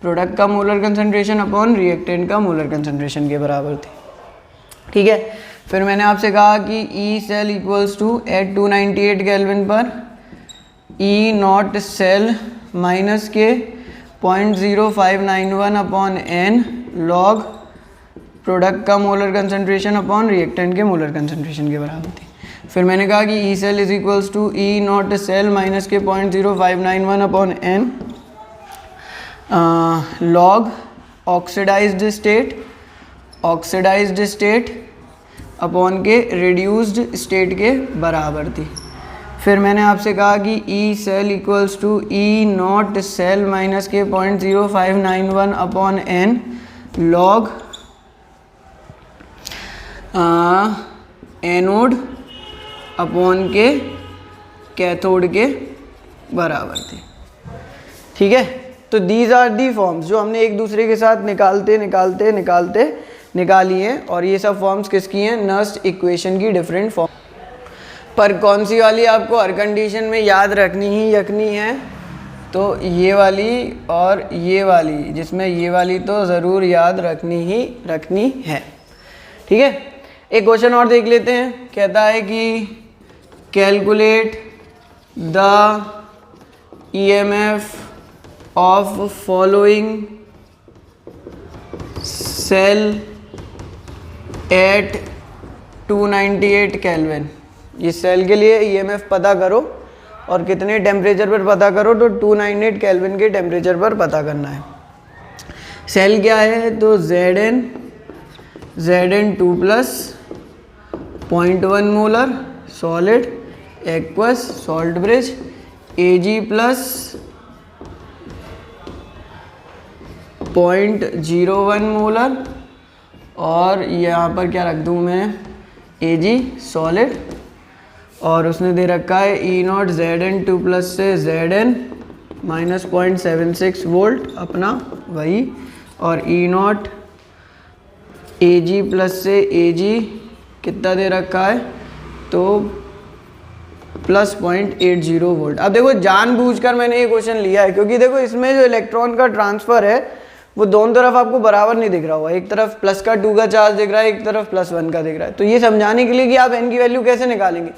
प्रोडक्ट का मोलर कंसंट्रेशन अपॉन रिएक्टेंट का मोलर कंसंट्रेशन के बराबर थी, ठीक है। फिर मैंने आपसे कहा कि E cell equals to at 298 kelvin पर ई नॉट सेल माइनस के 0.0591 अपॉन एन लॉग प्रोडक्ट का मोलर कंसंट्रेशन अपॉन रिएक्टेंट के मोलर कंसंट्रेशन के बराबर थी। फिर मैंने कहा कि E cell is equals to E not cell minus के 0.0591 upon N log oxidised state upon के रिड्यूस्ड स्टेट के बराबर थी। फिर मैंने आपसे कहा कि E cell equals to E not cell minus के 0.0591 upon N log anode upon के कैथोड के बराबर थी, ठीक है। तो दीज आर दी फॉर्म्स जो हमने एक दूसरे के साथ निकालते निकाली हैं, और ये सब फॉर्म्स किसकी हैं, नर्स्ट इक्वेशन की डिफरेंट फॉर्म। पर कौन सी वाली आपको हर कंडीशन में याद रखनी है, तो ये वाली और ये वाली, जिसमें ये वाली तो ज़रूर याद रखनी है, ठीक है। एक क्वेश्चन और देख लेते हैं। कहता है कि calculate the EMF of following cell at 298 kelvin. इस सेल के लिए ईएमएफ पता करो और कितने टेम्परेचर पर पता करो, तो 298 केल्विन के टेम्परेचर पर पता करना है। सेल क्या है, तो Zn2 plus 0.1 molar solid aqueous salt bridge, Ag plus 0.01 molar, और यहाँ पर क्या रख दूँ मैं, Ag सॉलिड, और उसने दे रखा है ई नॉट Zn2 प्लस से Zn माइनस 0.76 वोल्ट अपना वही, और ई नॉट Ag प्लस से Ag कितना दे रखा है, तो प्लस 0.80 वोल्ट। अब देखो जानबूझकर मैंने ये क्वेश्चन लिया है, क्योंकि देखो इसमें जो इलेक्ट्रॉन का ट्रांसफ़र है वो दोनों तरफ आपको बराबर नहीं दिख रहा होगा, एक तरफ प्लस का 2 का चार्ज दिख रहा है, एक तरफ प्लस 1 का दिख रहा है। तो ये समझाने के लिए कि आप n की वैल्यू कैसे निकालेंगे,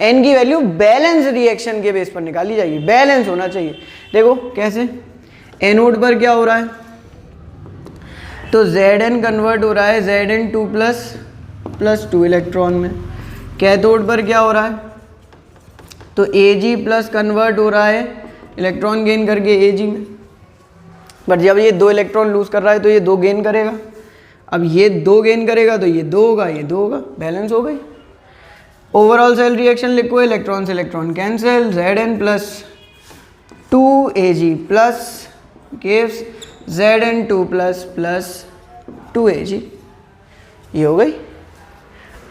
n की वैल्यू बैलेंस रिएक्शन के बेस पर निकाली जाएगी, बैलेंस होना चाहिए। देखो कैसे, एनोड पर क्या हो रहा है, तो Zn कन्वर्ट हो रहा है Zn2 प्लस 2 इलेक्ट्रॉन में। कैथोड पर क्या हो रहा है, तो Ag प्लस कन्वर्ट हो रहा है इलेक्ट्रॉन गेन करके Ag में। बट जब ये 2 इलेक्ट्रॉन लूज कर रहा है तो ये 2 गेन करेगा, अब ये 2 गेन करेगा तो ये 2 होगा, ये 2 होगा, बैलेंस हो गई। ओवरऑल सेल रिएक्शन लिखो, इलेक्ट्रॉन से electron cancel, Zn plus 2Ag plus gives Zn2 plus 2Ag, ये हो गई।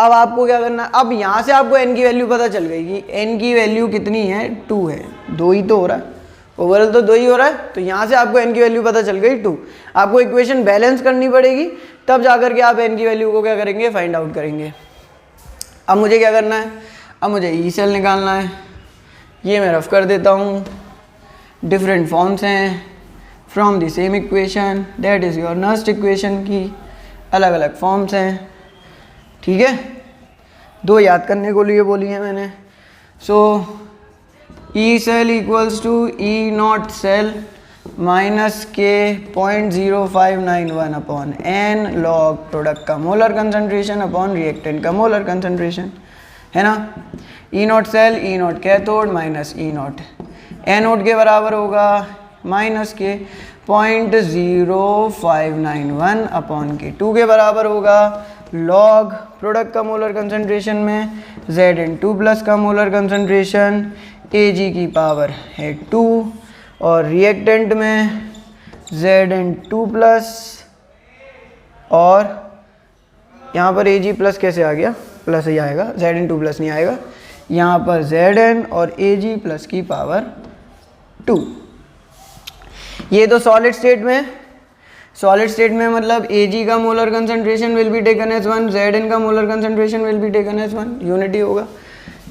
अब आपको क्या करना है, अब यहाँ से आपको n की वैल्यू पता चल गई कि n की वैल्यू कितनी है, 2 है, 2 ही तो हो रहा है, ओवरऑल तो 2 ही हो रहा है, तो यहाँ से आपको n की वैल्यू पता चल गई 2। आपको इक्वेशन बैलेंस करनी पड़ेगी, तब जाकर के आप n की वैल्यू को क्या करेंगे, फाइंड आउट करेंगे। अब मुझे क्या करना है, अब मुझे ई सेल निकालना है। ये मैं रफ कर देता हूँ। डिफरेंट फॉर्म्स हैं from the same equation, that is your Nernst equation की अलग अलग फॉर्म्स हैं, ठीक है। दो याद करने को लिए बोली है मैंने। So E cell equals to E not cell minus के 0.0591 अपॉन एन लॉग प्रोडक्ट का मोलर कंसंट्रेशन अपॉन रिएक्टेंट का मोलर कंसंट्रेशन, है ना। E not cell E naught cathode minus E naught anode के बराबर होगा माइनस के 0.0591 अपॉन के 2 के बराबर होगा लॉग प्रोडक्ट का मोलर कंसंट्रेशन में Zn2 प्लस का मोलर कंसंट्रेशन Ag की पावर है 2 और रिएक्टेंट में Zn2 प्लस और यहाँ पर Ag प्लस कैसे आ गया, प्लस ही आएगा, Zn2 प्लस नहीं आएगा, यहाँ पर Zn और Ag प्लस की पावर 2। ये तो सॉलिड स्टेट में, सॉलिड स्टेट में मतलब Ag का molar concentration will be taken as 1, Zn का molar concentration will be taken as 1, unity होगा।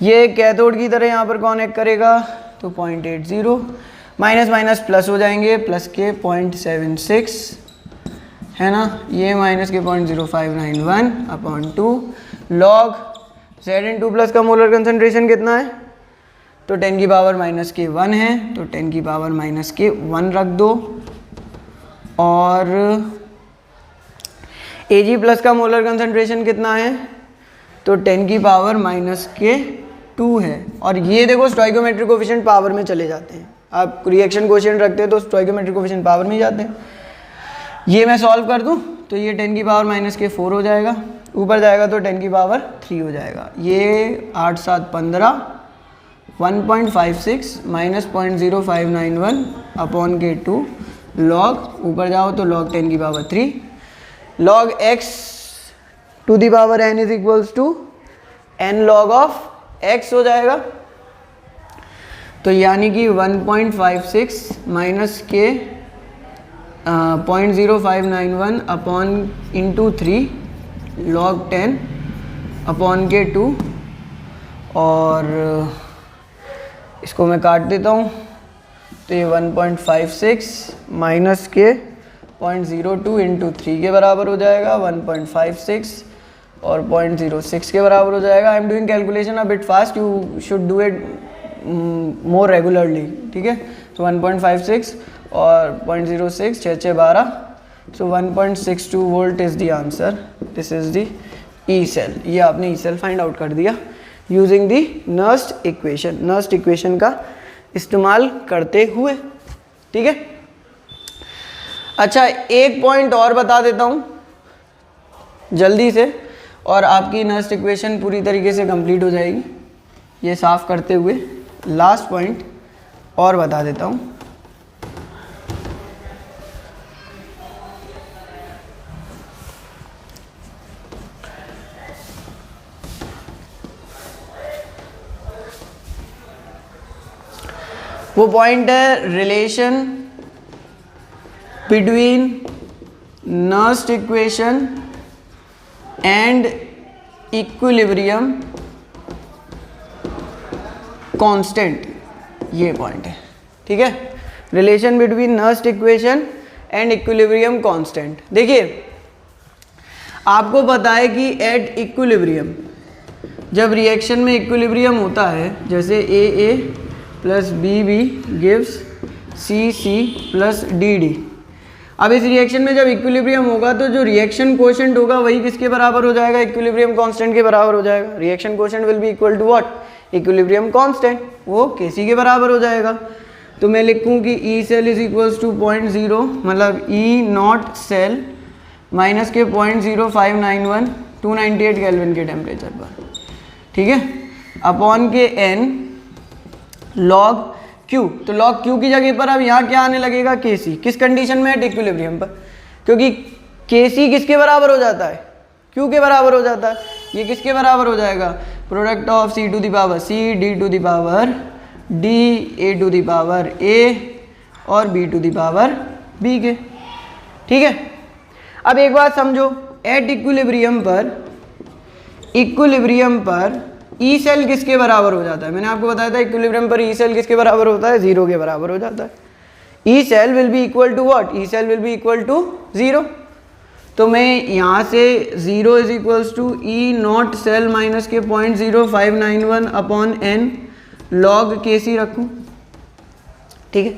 ये कैथोड की तरह यहाँ पर कनेक्ट करेगा तो 0.80 माइनस माइनस प्लस हो जाएंगे, प्लस के 0.76 है ना, ये माइनस के 0.0591 अपॉन 2 लॉग Zn2 प्लस का मोलर कंसंट्रेशन कितना है, तो 10 की पावर माइनस के 1 है, तो 10 की पावर माइनस के 1 रख दो। और Ag प्लस का मोलर कंसंट्रेशन कितना है, तो 10 की पावर माइनस के 2 है। और ये देखो स्टोइकोमेट्रिक कोफिशिएंट पावर में चले जाते हैं, आप रिएक्शन कोफिशिएंट रखते हैं तो स्टोइकोमेट्रिक कोफिशिएंट पावर में ही जाते हैं। ये मैं सॉल्व कर दूं तो ये 10 की पावर माइनस के 4 हो जाएगा, ऊपर जाएगा तो 10 की पावर 3 हो जाएगा। ये 8 7 15 1.56 माइनस 0.0591 अपॉन के 2 लॉग, ऊपर जाओ तो लॉग 10 की power 3 log x to the power n is equals to n log of x हो जाएगा। तो यानी कि 1.56 माइनस के 0.0591 अपॉन इंटू 3 लॉग 10 अपॉन के 2, और इसको मैं काट देता हूँ तो ये 1.56 माइनस के 0.02 इंटू 3 के बराबर हो जाएगा 1.56 और 0.06 के बराबर हो जाएगा। I am doing calculation a bit fast, you should do it more regularly, ठीक है। तो 1.56 और 0.06 6 6 12, so 1.62 volt is the answer, this is the E cell. ये आपने ई सेल फाइंड आउट कर दिया using the Nernst equation, Nernst equation का इस्तेमाल करते हुए, ठीक है। अच्छा, एक पॉइंट और बता देता हूँ जल्दी से और आपकी नर्स्ट इक्वेशन पूरी तरीके से कंप्लीट हो जाएगी। ये साफ करते हुए लास्ट पॉइंट और बता देता हूँ। वो पॉइंट है relation between Nernst equation and equilibrium constant, ये पॉइंट है, ठीक है। Relation between Nernst equation and equilibrium constant. देखिए आपको पता है कि एट इक्विलिब्रियम, जब रिएक्शन में इक्विलिब्रियम होता है, जैसे A plus B gives C plus D. अब इस रिएक्शन में जब इक्विलिब्रियम होगा तो जो रिएक्शन कोशेंट होगा वही किसके बराबर हो जाएगा, इक्विलिब्रियम कांस्टेंट के बराबर हो जाएगा। Reaction quotient will be equal to what, equilibrium constant, वो Kc के बराबर हो जाएगा। तो मैं लिखूँ कि E cell is equals to 0.0, मतलब ई नॉट सेल माइनस के 0.0591 298 केल्विन के टेम्परेचर पर, ठीक है, अपॉन के n लॉग Q। तो लॉग Q की जगह पर अब यहाँ क्या आने लगेगा, Kc। किस कंडीशन में है, इक्विलिब्रियम पर, क्योंकि Kc किसके बराबर हो जाता है, Q के बराबर हो जाता है। ये किसके बराबर हो जाएगा, product of C to the power C, D to the power D, A to the power A और B to the power B के, ठीक है। अब एक बात समझो, एट इक्विलिब्रियम पर ई सेल किसके बराबर हो जाता है, मैंने आपको बताया था इक्विलिब्रियम पर ई सेल किसके बराबर होता है, 0 के बराबर हो जाता है। E cell will be equal to what, E cell will be equal to 0। तो मैं यहाँ से 0 is equals to E not cell minus के 0.0591 अपॉन एन लॉग के सी रखूँ, ठीक है।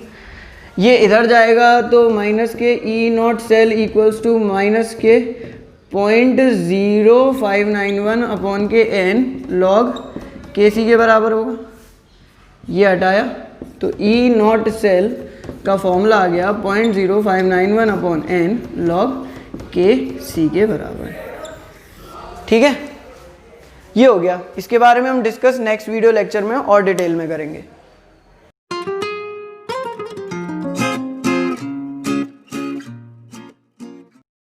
ये इधर जाएगा तो माइनस के E not cell equals to minus के 0.0591 अपॉन के एन लॉग के सी के बराबर होगा। ये हटाया तो ई नॉट सेल का फॉर्मूला आ गया 0.0591 अपॉन एन लॉग के सी के बराबर, ठीक है। ये हो गया। इसके बारे में हम डिस्कस नेक्स्ट वीडियो लेक्चर में और डिटेल में करेंगे।